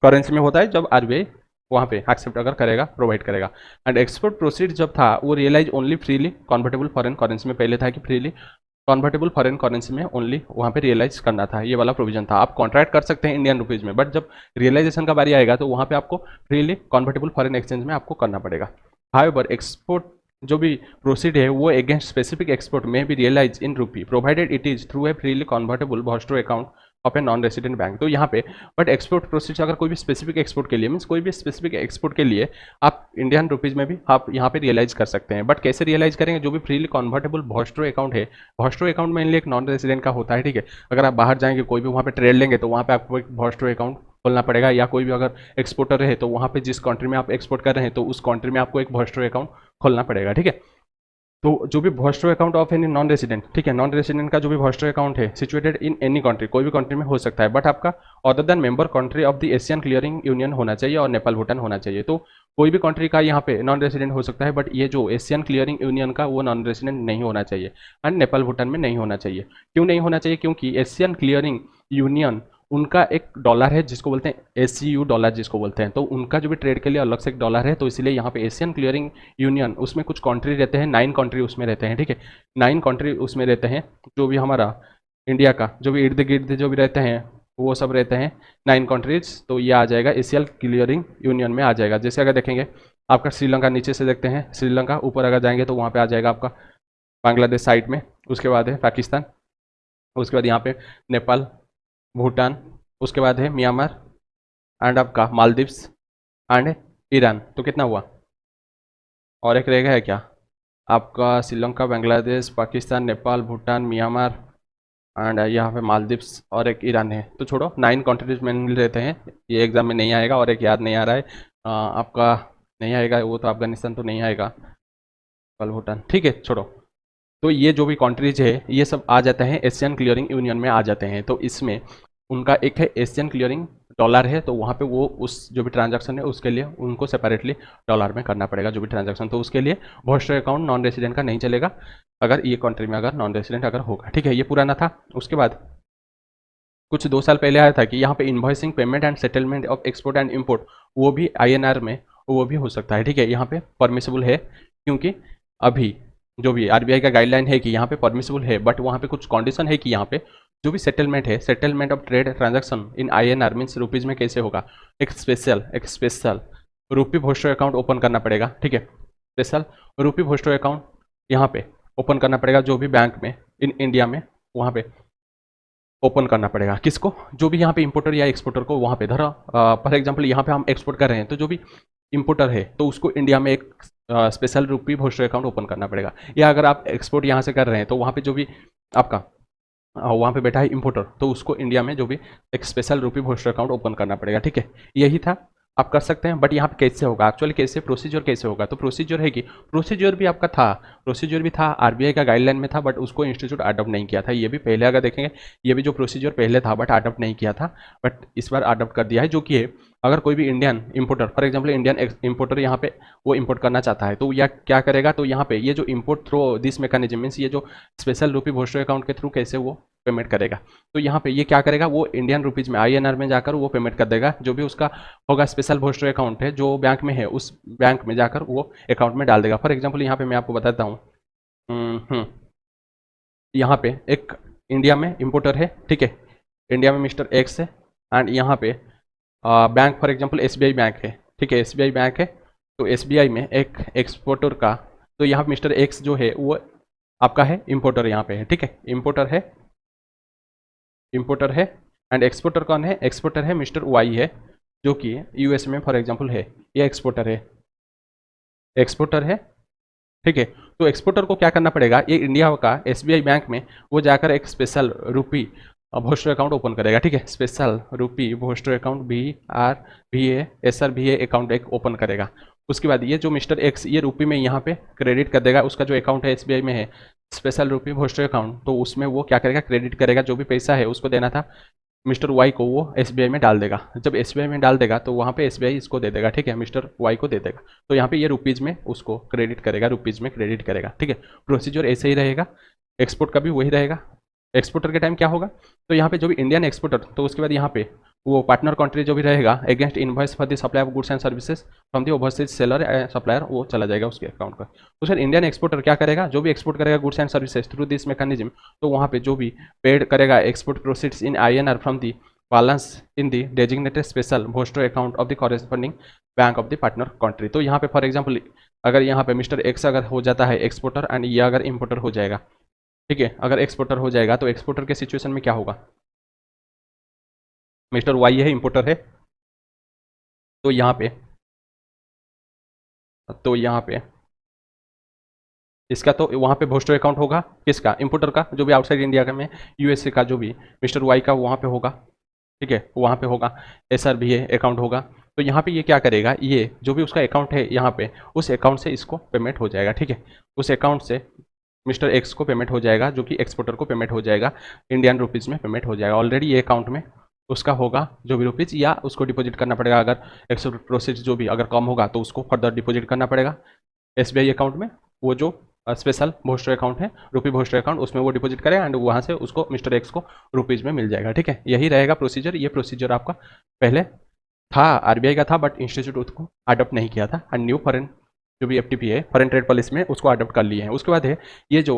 करेंसी में होता है जब आरबीआई वहाँ पे एक्सेप्ट अगर करेगा, प्रोवाइड करेगा। एंड एक्सपोर्ट प्रोसीड जब था वो realise only freely convertible foreign currency में, पहले था कि फ्रीली कन्वर्टेबल फॉरेन करेंसी में ओनली वहाँ पे रियलाइज करना था, ये वाला प्रोविजन था। आप कॉन्ट्रैक्ट कर सकते हैं इंडियन रुपीज़ में, बट जब रियलाइजेशन का बारी आएगा तो वहाँ पे आपको फ्रीली कन्वर्टेबल फॉरेन एक्सचेंज में आपको करना पड़ेगा। हाउएवर एक्सपोर्ट जो भी प्रोसीड है वो अगेंस्ट स्पेसिफिक एक्सपोर्ट में भी realise in rupee provided it is through a freely convertible vostro account of a non resident bank. तो यहाँ पे बट एक्सपोर्ट प्रोसीड अगर कोई भी स्पेसिफिक एक्सपोर्ट के लिए मीन्स कोई भी स्पेसिफिक एक्सपोर्ट के लिए आप इंडियन रुपीज़ में भी आप यहाँ पे रियलाइज कर सकते हैं, बट कैसे रियलाइज करेंगे, जो भी फ्रीली कन्वर्टेबल भॉस्ट्रो अकाउंट है, भॉस्ट्रो अकाउंट मेनली एक नॉन रेसिडेंट का होता है, ठीक है। अगर आप बाहर जाएंगे कोई भी वहाँ पे ट्रेड लेंगे तो वहाँ पे आपको एक भॉस्ट्रो अकाउंट खोलना पड़ेगा, या कोई भी अगर एक्सपोर्टर है तो वहाँ पे जिस कंट्री में आप एक्सपोर्ट कर रहे हैं तो उस कंट्री में आपको एक भॉस्ट्रो अकाउंट खोलना पड़ेगा, ठीक है। तो जो भी vostro account of any non resident, ठीक है, नॉन रेसिडेंट का जो भी भॉस्ट्रो अकाउंट है सिचुएटेड इन एनी कंट्री, कोई भी कंट्री में हो सकता है, बट आपका other than member country of the Asian clearing union होना चाहिए और नेपाल भूटान होना चाहिए। तो कोई भी कंट्री का यहाँ पे नॉन रेसिडेंट हो सकता है, बट ये जो एशियन क्लियरिंग यूनियन का वो नॉन रेसिडेंट नहीं होना चाहिए एंड नेपाल भूटान में नहीं होना चाहिए। क्यों नहीं होना चाहिए, क्योंकि एशियन क्लियरिंग यूनियन उनका एक डॉलर है जिसको बोलते हैं एसीयू डॉलर जिसको बोलते हैं, तो उनका जो भी ट्रेड के लिए अलग से एक डॉलर है, तो इसलिए यहाँ पे एशियन क्लियरिंग यूनियन उसमें कुछ कंट्री रहते हैं, 9 कंट्री उसमें रहते हैं, ठीक है, 9 कंट्री उसमें रहते हैं, जो भी हमारा इंडिया का जो भी इर्द गिर्द जो भी रहते हैं वो सब रहते हैं 9 कंट्रीज। तो ये आ जाएगा एशियन क्लियरिंग यूनियन में आ जाएगा। जैसे अगर देखेंगे आपका श्रीलंका नीचे से देखते हैं, श्रीलंका ऊपर अगर जाएंगे तो वहाँ पर आ जाएगा आपका बांग्लादेश साइड में, उसके बाद है पाकिस्तान, उसके बाद यहाँ पे नेपाल भूटान, उसके बाद है म्यांमार एंड आपका मालदीव्स एंड ईरान। तो कितना हुआ, और एक रहेगा है क्या आपका श्रीलंका, बांग्लादेश, पाकिस्तान, नेपाल, भूटान, म्यांमार एंड यहाँ पे मालदीव्स और एक ईरान है। तो छोड़ो 9 कंट्रीज में रहते हैं, ये एग्जाम में नहीं आएगा, और एक याद नहीं आ रहा है आपका नहीं आएगा वो तो अफगानिस्तान तो नहीं आएगा, नेपाल भूटान, ठीक है, छोड़ो। तो ये जो भी कंट्रीज है ये सब आ जाते हैं एशियन क्लियरिंग यूनियन में आ जाते हैं। तो इसमें उनका एक है एशियन क्लियरिंग डॉलर है, तो वहाँ पे वो उस जो भी ट्रांजैक्शन है उसके लिए उनको सेपरेटली डॉलर में करना पड़ेगा जो भी ट्रांजैक्शन, तो उसके लिए भॉस्ट्रो अकाउंट नॉन रेसिडेंट का नहीं चलेगा अगर ये कंट्री में अगर नॉन रेसिडेंट अगर होगा, ठीक है, ये पुराना था। उसके बाद कुछ 2 साल पहले आया था कि यहाँ पे invoicing payment and settlement of export and import वो भी INR में वो भी हो सकता है, ठीक है, यहाँ पे परमिसेबल है, क्योंकि अभी जो भी RBI का गाइडलाइन है कि यहाँ पे परमिसेबल है, बट वहाँ पे कुछ कंडीशन है कि यहाँ पे जो भी सेटलमेंट है, settlement of trade transaction in INR means rupees में कैसे होगा, एक स्पेशल रूपी भॉस्ट्रो अकाउंट ओपन करना पड़ेगा, ठीक है, स्पेशल रूपी भॉस्ट्रो अकाउंट यहाँ पे ओपन करना पड़ेगा जो भी बैंक में इन इंडिया में वहाँ पे ओपन करना पड़ेगा। किसको, जो भी यहाँ पे इंपोर्टर या एक्सपोर्टर को वहाँ पे धरा, फॉर एग्जाम्पल यहाँ पे हम एक्सपोर्ट कर रहे हैं तो जो भी इंपोर्टर है तो उसको इंडिया में एक स्पेशल रूपी भॉस्ट्रो अकाउंट ओपन करना पड़ेगा, या अगर आप एक्सपोर्ट यहाँ से कर रहे हैं तो वहाँ पे जो भी आपका वहाँ पे बैठा है इंपोर्टर तो उसको इंडिया में जो भी एक स्पेशल रूपी भॉस्ट्रो अकाउंट ओपन करना पड़ेगा, ठीक है, यही था आप कर सकते हैं, बट यहाँ पे कैसे होगा एक्चुअली, कैसे प्रोसीजर कैसे होगा, तो प्रोसीजर है कि प्रोसीजर भी आपका था, प्रोसीजर भी था आरबीआई का गाइडलाइन में था, बट उसको इंस्टीट्यूट अडॉप्ट नहीं किया था। ये भी पहले अगर देखेंगे, ये भी जो प्रोसीजर पहले था बट अडॉप्ट नहीं किया था, बट इस बार अडॉप्ट कर दिया है। जो कि है, अगर कोई भी Indian importer, for example Indian importer यहाँ पे वो इंपोर्ट करना चाहता है, तो यह क्या करेगा, तो यहाँ पे ये जो import through this mechanism means ये जो स्पेशल रुपी भोस्टो अकाउंट के थ्रू कैसे वो पेमेंट करेगा, तो यहाँ पे ये क्या करेगा, वो इंडियन रुपीज़ में INR में जाकर वो पेमेंट कर देगा। जो भी उसका होगा स्पेशल भोस्टो अकाउंट है जो बैंक में है, उस बैंक में जाकर वो अकाउंट में डाल देगा। फॉर एग्जाम्पल यहाँ पे मैं आपको बताता हूँ, यहाँ पे एक इंडिया में इंपोर्टर है, ठीक है, इंडिया में मिस्टर एक्स है, एंड यहाँ पे bank for example SBI bank है, ठीक है, SBI बैंक है, तो SBI में एक एक्सपोर्टर का, तो यहाँ मिस्टर एक्स जो है वो आपका है इंपोर्टर, यहाँ पे है, ठीक है, इंपोर्टर है, इंपोर्टर है, एंड एक्सपोर्टर कौन है, एक्सपोर्टर है मिस्टर वाई है, जो कि US में फॉर एग्जांपल है, ये एक्सपोर्टर है, एक्सपोर्टर है, ठीक है। तो एक्सपोर्टर को क्या करना पड़ेगा, ये इंडिया का SBI बैंक में वो जाकर एक स्पेशल रुपी भोस्टो अकाउंट ओपन करेगा, ठीक है, स्पेशल रुपी भोस्टो अकाउंट BRVA अकाउंट एक ओपन करेगा। उसके बाद ये जो मिस्टर एक्स ये रुपी में यहाँ पे क्रेडिट कर देगा, उसका जो अकाउंट है SBI में है स्पेशल रुपी भोस्टो अकाउंट, तो उसमें वो क्या करेगा, क्रेडिट करेगा, जो भी पैसा है उसको देना था मिस्टर वाई को वो SBI में डाल देगा। जब SBI में डाल देगा तो वहाँ पे SBI इसको दे देगा, ठीक है, मिस्टर वाई को दे देगा, तो यहाँ पे ये रुपीज़ में उसको क्रेडिट करेगा, रुपीज़ में क्रेडिट करेगा, ठीक है। प्रोसीजर ऐसे ही रहेगा, एक्सपोर्ट का भी वही रहेगा। एक्सपोर्टर के टाइम क्या होगा, तो यहाँ पे जो भी इंडियन एक्सपोर्टर, तो उसके बाद यहाँ पे वो पार्टनर कंट्री जो भी रहेगा against invoice for the supply of goods and services from the overseas seller supplier, वो चला जाएगा उसके अकाउंट का। तो सर इंडियन एक्सपोर्टर क्या करेगा, जो भी एक्सपोर्ट करेगा goods and services through this mechanism, तो वहाँ पे जो भी पेड करेगा export proceeds in INR from the balance in the designated special vostro account of the corresponding bank of the partner country. तो यहाँ पे फॉर एग्जाम्पल अगर यहाँ पे मिस्टर एक्स अगर हो जाता है एक्सपोर्टर एंड ये अगर इंपोर्टर हो जाएगा, ठीक है, अगर एक्सपोर्टर हो जाएगा तो एक्सपोर्टर के सिचुएशन में क्या होगा, मिस्टर वाई है इंपोर्टर है, तो यहाँ पे इसका तो वहाँ पे भोस्टो अकाउंट होगा, किसका, इंपोर्टर का, जो भी आउटसाइड इंडिया का में USA का जो भी मिस्टर वाई का वहाँ पे होगा, ठीक है, वहाँ पे होगा SRBA अकाउंट होगा। तो यहाँ पे ये क्या करेगा, ये जो भी उसका अकाउंट है यहाँ पे उस अकाउंट से इसको पेमेंट हो जाएगा, ठीक है, उस अकाउंट से मिस्टर एक्स को पेमेंट हो जाएगा, जो कि एक्सपोर्टर को पेमेंट हो जाएगा, इंडियन रुपीज़ में पेमेंट हो जाएगा। ऑलरेडी ये अकाउंट में उसका होगा जो भी रुपीज़, या उसको डिपॉजिट करना पड़ेगा, अगर एक्सपोर्ट प्रोसेस जो भी अगर कम होगा तो उसको फर्दर डिपॉजिट करना पड़ेगा SBI अकाउंट में, वो जो स्पेशल भोस्टो अकाउंट है रुपी भोस्टो अकाउंट, उसमें वो डिपॉजिट करेगा एंड वहाँ से उसको मिस्टर एक्स को रुपीज़ में मिल जाएगा, ठीक है। यही रहेगा प्रोसीजर। ये प्रोसीजर आपका पहले था, RBI का था, बट इंस्टीट्यूट उसको अडॉप्ट नहीं किया था, एंड न्यू फॉरेन जो भी FTP है फॉरेन ट्रेड पॉलिसी में उसको अडॉप्ट कर लिए हैं। उसके बाद है ये जो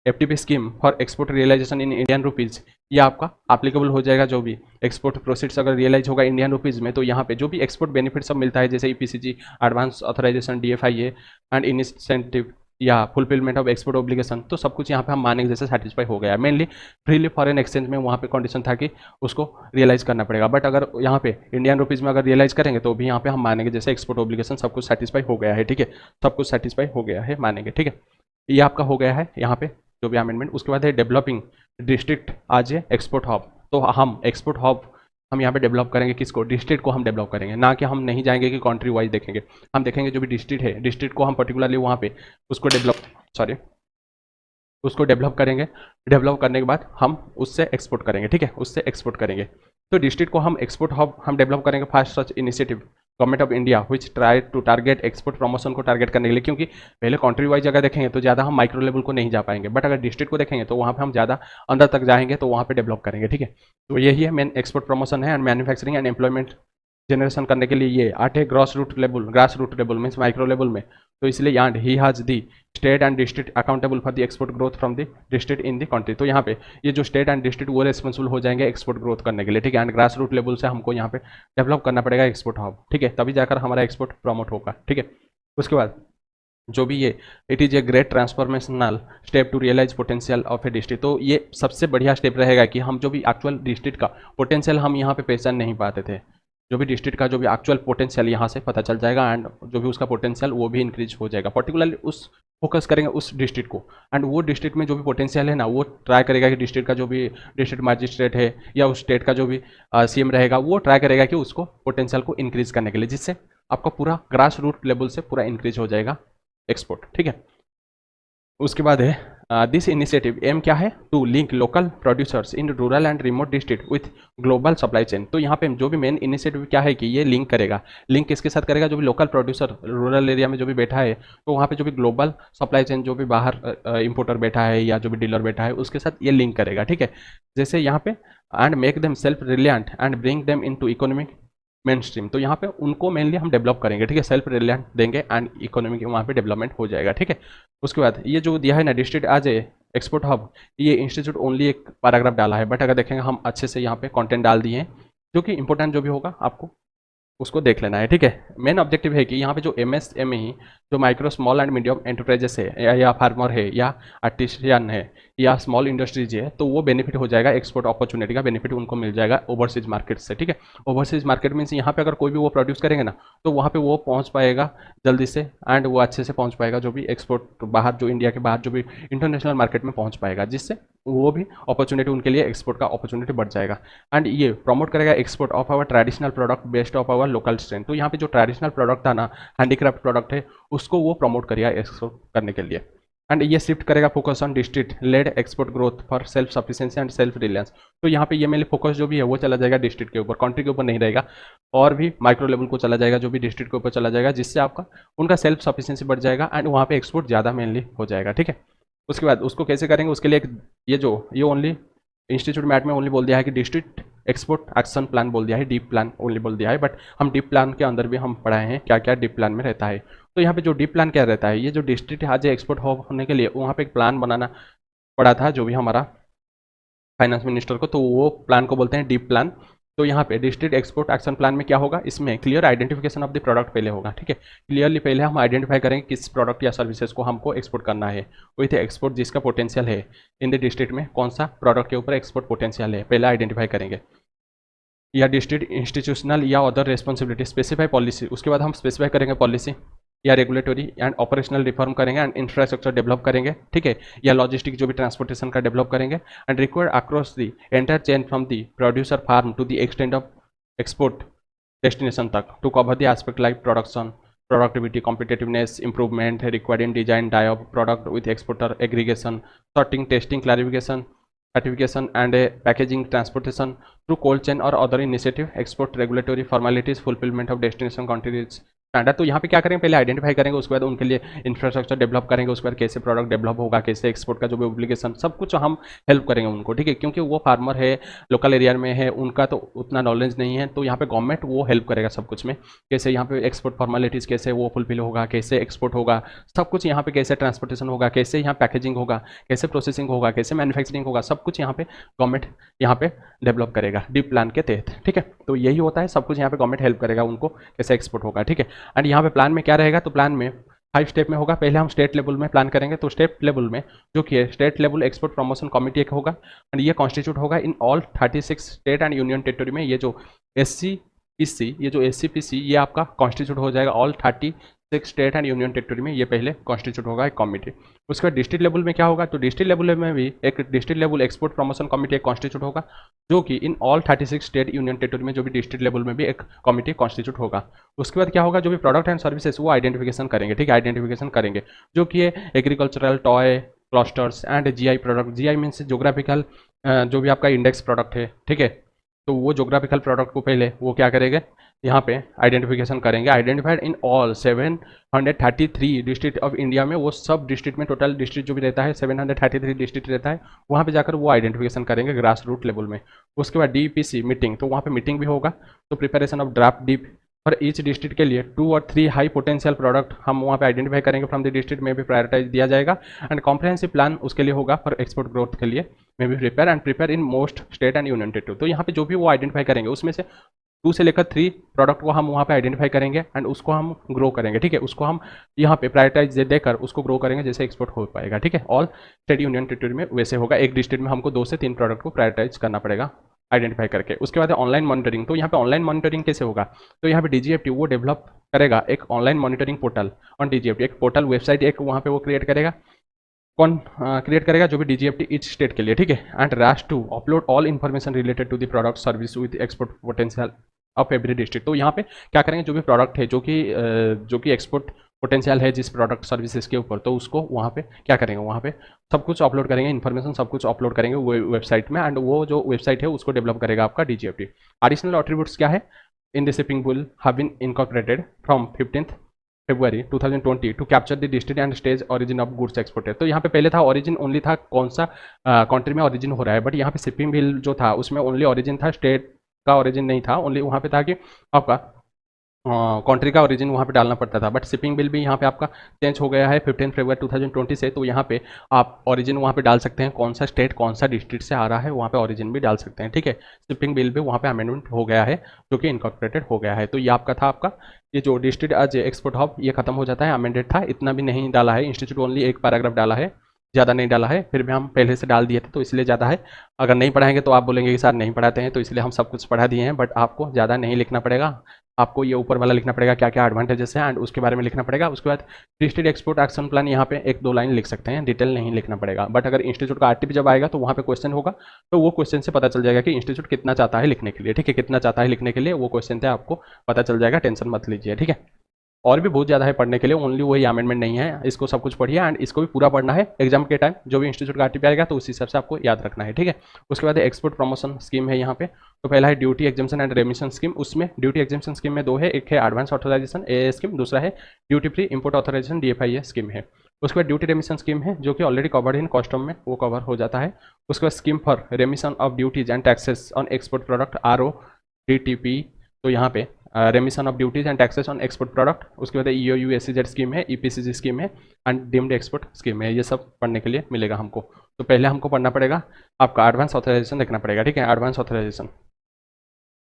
FTP scheme for export realisation in Indian rupees, ये आपका एप्लीकेबल हो जाएगा। जो भी एक्सपोर्ट प्रोसीड्स अगर रियलाइज होगा इंडियन रुपीज़ में, तो यहाँ पे जो भी एक्सपोर्ट बेनिफिट सब मिलता है, जैसे EPCG, advance authorisation, DFIA and incentive या फुलफिलमेंट ऑफ एक्सपोर्ट ऑब्लिगेशन, तो सब कुछ यहाँ पे हम मानेंगे जैसे सेटिस्फाई हो गया। मेनली फ्रीली फॉरेन एक्सचेंज में वहाँ पे कंडीशन था कि उसको रियलाइज करना पड़ेगा, बट अगर यहाँ पे इंडियन रुपीज़ में अगर रियलाइज करेंगे तो भी यहाँ पे हम मानेंगे जैसे एक्सपोर्ट ऑब्लिगेशन सब कुछ सेटिस्फाई हो गया है, ठीक है, सब कुछ सेटिस्फाई हो गया है, मानेंगे, ठीक है। ये आपका हो गया है यहाँ पे जो भी अमेंडमेंट। उसके बाद है डेवलपिंग डिस्ट्रिक्ट आज ए एक्सपोर्ट हब, तो हम एक्सपोर्ट हब हम यहाँ पे डेवलप करेंगे, किसको, डिस्ट्रिक्ट को हम डेवलप करेंगे, ना कि हम नहीं जाएंगे कि कंट्री वाइज देखेंगे, हम देखेंगे जो भी डिस्ट्रिक्ट है, डिस्ट्रिक्ट को हम पर्टिकुलरली वहाँ पे उसको उसको डेवलप करेंगे। डेवलप करने के बाद हम उससे एक्सपोर्ट करेंगे, ठीक है, उससे एक्सपोर्ट करेंगे। तो डिस्ट्रिक्ट को हम एक्सपोर्ट हब हम डेवलप करेंगे। Fast such initiative government of India which try to target export promotion को टारगेट करने के लिए, क्योंकि पहले कंट्री वाइज अगर देखेंगे तो ज़्यादा हम माइक्रो लेवल को नहीं जा पाएंगे, बट अगर डिस्ट्रिक्ट को देखेंगे तो वहाँ पे हम ज़्यादा अंदर तक जाएंगे, तो वहाँ पे डेवलप करेंगे, ठीक है। तो यही है मेन एक्सपोर्ट प्रमोशन है, and manufacturing and employment generation करने के लिए ये 8 है grass root level means micro level में। तो इसलिए and he has the state and district accountable for the export growth from the district in the country. तो यहाँ पे ये जो स्टेट एंड डिस्ट्रिक्ट वो रेस्पॉन्सिबल हो जाएंगे एक्सपोर्ट ग्रोथ करने के लिए, ठीक है, एंड ग्रास रूट लेवल से हमको यहाँ पे डेवलप करना पड़ेगा एक्सपोर्ट हब, ठीक है, तभी जाकर हमारा एक्सपोर्ट प्रमोट होगा, ठीक है। उसके बाद जो भी ये it is a great transformational step to realise potential of a district. तो ये सबसे बढ़िया स्टेप रहेगा कि हम जो भी एक्चुअल डिस्ट्रिक्ट का पोटेंशियल हम यहाँ पे पहचान नहीं पाते थे, जो भी डिस्ट्रिक्ट का जो भी एक्चुअल पोटेंशियल यहाँ से पता चल जाएगा, एंड जो भी उसका पोटेंशियल वो भी इंक्रीज हो जाएगा, पर्टिकुलरली उस फोकस करेंगे उस डिस्ट्रिक्ट को, एंड वो डिस्ट्रिक्ट में जो भी पोटेंशियल है ना वो ट्राई करेगा कि डिस्ट्रिक्ट का जो भी डिस्ट्रिक्ट मजिस्ट्रेट है या उस स्टेट का जो भी सीएम रहेगा वो ट्राई करेगा कि उसको पोटेंशियल को इंक्रीज करने के लिए, जिससे आपका पूरा ग्रास रूट लेवल से पूरा इंक्रीज हो जाएगा एक्सपोर्ट। ठीक है, उसके बाद है दिस इनिशिएटिव एम क्या है, to link local producers in rural and remote district with global supply chain. तो यहाँ पे जो भी मेन इनिशिएटिव क्या है कि ये लिंक करेगा, लिंक किसके साथ करेगा, जो भी लोकल प्रोड्यूसर रूरल एरिया में जो भी बैठा है, तो वहाँ पे जो भी ग्लोबल सप्लाई चेन जो भी बाहर इंपोर्टर बैठा है या जो भी डीलर बैठा है उसके साथ ये लिंक करेगा। ठीक है, जैसे यहाँ पे and make them self reliant and bring them into economic mainstream. तो यहाँ पे उनको मेनली हम डेवलप करेंगे। ठीक है, सेल्फ रिलायंट देंगे एंड इकोनॉमिक वहाँ पे डेवलपमेंट हो जाएगा। ठीक है, उसके बाद ये जो दिया है ना डिस्ट्रिक्ट आज एक्सपोर्ट हब, ये इंस्टीट्यूट ओनली एक पैराग्राफ डाला है, बट अगर देखेंगे हम अच्छे से यहाँ पे कंटेंट डाल दिए हैं, जो कि इंपॉर्टेंट जो भी होगा आपको उसको देख लेना है। ठीक है, मेन ऑब्जेक्टिव है कि यहाँ पे जो MSME जो micro small and medium enterprises है या फार्मर है या आर्टिशियन है या स्मॉल इंडस्ट्रीज है, तो वो बेनिफिट हो जाएगा, एक्सपोर्ट अपॉर्चुनिटी का बेनिफिट उनको मिल जाएगा ओवरसीज मार्केट से। ठीक है, ओवरसीज मार्केट मीन्स यहाँ पे अगर कोई भी वो प्रोड्यूस करेंगे ना तो वहाँ पे वो पहुँच पाएगा जल्दी से एंड वो अच्छे से पहुँच पाएगा, जो भी एक्सपोर्ट बाहर जो इंडिया के बाहर जो भी इंटरनेशनल मार्केट में पहुँच पाएगा, जिससे वो भी अपॉर्चुनिटी उनके लिए एक्सपोर्ट का अपॉर्चुनिटी बढ़ जाएगा। एंड ये प्रमोट करेगा export of our traditional product based of our local strength. तो यहाँ पे जो ट्रेडिशनल प्रोडक्ट था ना, हैंडीक्राफ्ट प्रोडक्ट है, उसको वो प्रमोट करेगा एक्सपोर्ट करने के लिए। एंड ये शिफ्ट करेगा focus on district led export growth for self sufficiency and self reliance. तो यहाँ पे ये मेनली फोकस जो भी है वो चला जाएगा डिस्ट्रिक्ट के ऊपर, कंट्री के ऊपर नहीं रहेगा, और भी माइक्रो लेवल को चला जाएगा, जो भी डिस्ट्रिक्ट के ऊपर चला जाएगा, जिससे आपका उनका सेल्फ सफिशिएंसी बढ़ जाएगा एंड वहाँ पे एक्सपोर्ट ज़्यादा मेनली हो जाएगा। ठीक है, उसके बाद उसको कैसे करेंगे उसके लिए ये ओनली इंस्टीट्यूट मैट में ओनली बोल दिया है कि डिस्ट्रिक्ट एक्सपोर्ट एक्शन प्लान बोल दिया है, डीप प्लान ओनली बोल दिया है, बट हम डीप प्लान के अंदर भी हम पढ़ाए हैं क्या क्या डीप प्लान में रहता है। तो यहाँ पे जो डीप प्लान क्या रहता है, ये जो डिस्ट्रिक्ट आज एक्सपोर्ट होने के लिए वहाँ पे एक प्लान बनाना पड़ा था जो भी हमारा फाइनेंस मिनिस्टर को, तो वो प्लान को बोलते हैं डीप प्लान। तो यहाँ पे डिस्ट्रिक्ट एक्सपोर्ट एक्शन प्लान में क्या होगा, इसमें clear identification of the product पहले होगा। ठीक है, क्लियरली पहले हम आइडेंटिफाई करेंगे किस प्रोडक्ट या सर्विसेज को हमको एक्सपोर्ट करना है, विथ एक्सपोर्ट जिसका पोटेंशियल है इन द डिस्ट्रिक्ट में, कौन सा प्रोडक्ट के ऊपर एक्सपोर्ट पोटेंशियल है पहले आइडेंटिफाई करेंगे, या डिस्ट्रिक्ट इंस्टीट्यूशनल या अदर रिस्पॉन्सिबिलिटी स्पेसिफाई पॉलिसी। उसके बाद हम स्पेसिफाई करेंगे पॉलिसी या रेगुलेटरी एंड ऑपरेशनल रिफॉर्म करेंगे एंड इंफ्रास्ट्रक्चर डेवलप करेंगे। ठीक है, या लॉजिस्टिक जो भी ट्रांसपोर्टेशन का डेवलप करेंगे and required across the entire chain from the producer farm to the extend of export destination तक to cover the aspect like production, productivity, competitiveness, improvement required in design, die of product with exporter, aggregation, sorting, testing, clarification, certification and packaging, transportation through cold chain or other initiative, export regulatory formalities, fulfillment of destination countries standard. तो यहाँ पे क्या करेंगे, पहले identify करेंगे, उसके बाद उनके लिए इंफ्रास्ट्रक्चर डेवलप करेंगे, उसके बाद कैसे प्रोडक्ट डेवलप होगा, कैसे एक्सपोर्ट का जो भी ओब्लिगेशन सब कुछ हम हेल्प करेंगे उनको। ठीक है, क्योंकि वो फार्मर है, लोकल एरिया में है, उनका तो उतना नॉलेज नहीं है, तो यहाँ पे गवर्नमेंट वो हेल्प करेगा सब कुछ में, कैसे यहाँ पे एक्सपोर्ट फॉर्मेलिटीज़ कैसे वो फुलफिल होगा, कैसे एक्सपोर्ट होगा, सब कुछ यहाँ पे कैसे ट्रांसपोर्टेशन होगा, कैसे यहाँ पैकेजिंग होगा, कैसे प्रोसेसिंग होगा, कैसे मैन्युफैक्चरिंग होगा, सब कुछ यहाँ पे गवर्नमेंट यहाँ पे डेवलप करेगा डीप प्लान के तहत। ठीक है, तो यही होता है, सब कुछ यहाँ पे गवर्नमेंट हेल्प करेगा उनको कैसे एक्सपोर्ट होगा। ठीक है, एंड यहाँ पे प्लान में क्या रहेगा, तो प्लान में 5 स्टेप में होगा। पहले हम स्टेट लेवल में प्लान करेंगे, तो स्टेट लेवल में जो कि है state level export promotion committee एक होगा एंड ये कॉन्स्टिट्यूट होगा in all 36 state and union territory में। ये जो SCPC ये आपका कॉन्स्टिट्यूट हो जाएगा all 36 state and union territory में, ये पहले कॉन्स्टिट्यूट होगा एक कमेटी। उसके बाद डिस्ट्रिक्ट लेवल में क्या होगा, तो डिस्ट्रिक्ट लेवल में भी एक district level export promotion committee एक कॉन्स्टिट्यूट होगा, जो कि in all 36 state union territory में जो भी डिस्ट्रिक्ट लेवल में भी एक कमेटी कॉन्स्टिट्यूट होगा। उसके बाद क्या होगा, जो भी प्रोडक्ट एंड सर्विसेज वो आइडेंटिफिकेशन करेंगे। ठीक है, आइडेंटिफिकेशन करेंगे जो कि agricultural, toy, clusters and GI product. GI means geographical जो भी आपका इंडेक्स प्रोडक्ट है। ठीक है, तो वो जोग्राफिकल प्रोडक्ट को पहले वो क्या करेंगे, यहाँ पे आइडेंटिफिकेशन करेंगे। Identified in all 733 district of India में, वो सब डिस्ट्रिक्ट में टोटल डिस्ट्रिक्ट जो भी रहता है 733 डिस्ट्रिक्ट रहता है, वहाँ पे जाकर वो आइडेंटिफिकेशन करेंगे ग्रास रूट लेवल में। उसके बाद DPC मीटिंग, तो वहाँ पे मीटिंग भी होगा, तो preparation of draft deep for each district के लिए 2 और 3 हाई पोटेंशियल प्रोडक्ट हम वहाँ पे आइडेंटिफाई करेंगे फ्रॉम द डिस्ट्रिक्ट में भी प्रायोरिटाइज दिया जाएगा एंड कॉम्प्रहेंसिव प्लान उसके लिए होगा फॉर एक्सपोर्ट ग्रोथ के लिए में भी prepare in most state and union territory. तो यहाँ पे जो भी वो आइडेंटिफाई करेंगे उसमें से 2 से लेकर 3 प्रोडक्ट को हम वहाँ पे आइडेंटिफाई करेंगे एंड उसको हम ग्रो करेंगे। ठीक है, उसको हम यहाँ पे प्रायोरिटाइज देकर उसको ग्रो करेंगे जैसे एक्सपोर्ट हो पाएगा। ठीक है, ऑल स्टेट यूनियन टेरिटरी में वैसे होगा, एक डिस्ट्रिक्ट में हमको 2 से 3 प्रोडक्ट को प्रायोरिटाइज करना पड़ेगा आइडेंटिफाई करके। उसके बाद है ऑनलाइन मॉनिटरिंग। तो यहाँ पे ऑनलाइन मॉनिटरिंग कैसे होगा, तो यहाँ पे डीजीएफटी वो डेवलप करेगा एक online monitoring portal on DGFT, एक पोर्टल वेबसाइट एक वहाँ पे वो क्रिएट करेगा। कौन क्रिएट करेगा, जो भी डीजीएफटी ईच स्टेट के लिए, ठीक है। And rest to upload all information related to the product service with export potential of every district. तो यहाँ पे क्या करेंगे, जो भी प्रोडक्ट है जो कि एक्सपोर्ट पोटेंशियल है जिस प्रोडक्ट सर्विसेज के ऊपर, तो उसको वहाँ पे क्या करेंगे, वहाँ पे सब कुछ अपलोड करेंगे, इन्फॉर्मेशन सब कुछ अपलोड करेंगे वो वेबसाइट में। एंड वो जो वेबसाइट है उसको डेवलप करेगा आपका डीजीएफटी। एडिशनल एट्रीब्यूट्स क्या है, in the shipping bill have been incorporated from 15 February 2020 to capture the district and stage origin of goods exported. तो यहाँ पे पहले था ओरिजिन ओनली था कौन सा कंट्री में ओरिजिन हो रहा है, बट यहाँ पे शिपिंग बिल जो था उसमें ओनली ओरिजिन था, स्टेट का ओरिजिन नहीं था। ओनली वहाँ पे था कि आपका कंट्री का ओरिजिन वहाँ पे डालना पड़ता था, बट शिपिंग बिल भी यहाँ पे आपका चेंज हो गया है 15 फरवरी 2020 से। तो यहाँ पे आप ओरिजिन वहाँ पे डाल सकते हैं, कौन सा स्टेट कौन सा डिस्ट्रिक्ट से आ रहा है वहाँ पे ओरिजिन भी डाल सकते हैं, ठीक है। शिपिंग बिल भी वहाँ पे अमेंडमेंट हो गया है, जो कि इनकॉर्पोरेटेड हो गया है। तो ये आपका था, आपका ये जो डिस्ट्रिक्ट आज एक्सपोर्ट हब ये खत्म हो जाता है, अमेंडेड था, इतना भी नहीं डाला है इंस्टीट्यूट, ओनली एक पैराग्राफ डाला है, ज़्यादा नहीं डाला है। फिर भी हम पहले से डाल दिए थे तो इसलिए ज़्यादा है। अगर नहीं पढ़ाएंगे तो आप बोलेंगे कि सर नहीं पढ़ाते हैं, तो इसलिए हम सब कुछ पढ़ा दिए हैं, बट आपको ज़्यादा नहीं लिखना पड़ेगा। आपको ये ऊपर वाला लिखना पड़ेगा क्या क्या एडवांटेजेस हैं एंड उसके बारे में लिखना पड़ेगा। उसके बाद डिस्ट्रिक्ट एक्सपोर्ट एक्शन प्लान यहाँ पे एक दो लाइन लिख सकते हैं, डिटेल नहीं लिखना पड़ेगा। बट अगर इंस्टीट्यूट का आरटीपी जब आएगा तो वहाँ पे क्वेश्चन होगा, तो वो क्वेश्चन से पता चल जाएगा कि इंस्टीट्यूट कितना चाहता है लिखने के लिए, ठीक है। कितना चाहता है लिखने के लिए वो क्वेश्चन से आपको पता चल जाएगा, टेंशन मत लीजिए, ठीक है। और भी बहुत ज़्यादा है पढ़ने के लिए, ओनली वही अमेंडमेंट नहीं है, इसको सब कुछ पढ़िए एंड इसको भी पूरा पढ़ना है एग्जाम के टाइम। जो भी इंस्टीट्यूट का आरटीपी आएगा तो उस हिसाब से आपको याद रखना है, ठीक है। उसके बाद एक्सपोर्ट प्रमोशन स्कीम है यहाँ पे। तो पहला है ड्यूटी एग्जाम्शन एंड रेमिशन स्कीम। उसमें ड्यूटी एग्जाम्शन स्कीम में दो है, एक है एडवांस ऑथराइजेशन ए स्कीम, दूसरा है duty free import authorisation DFIA scheme है। उसके बाद ड्यूटी रेमिशन स्कीम है जो कि ऑलरेडी कवर्ड इन कस्टम में वो कवर हो जाता है। उसके बाद scheme for रेमिशन of duties and taxes on export product RODTP। तो यहाँ पे रेमिशन of duties and taxes on export product. उसके बाद EOU SEZ स्कीम है, EPCG स्कीम है एंड डीम्ड एक्सपोर्ट स्कीम है। ये सब पढ़ने के लिए मिलेगा हमको। तो पहले हमको पढ़ना पड़ेगा, आपका एडवांस ऑथराइजेशन देखना पड़ेगा, ठीक है। एडवांस ऑथराइजेशन,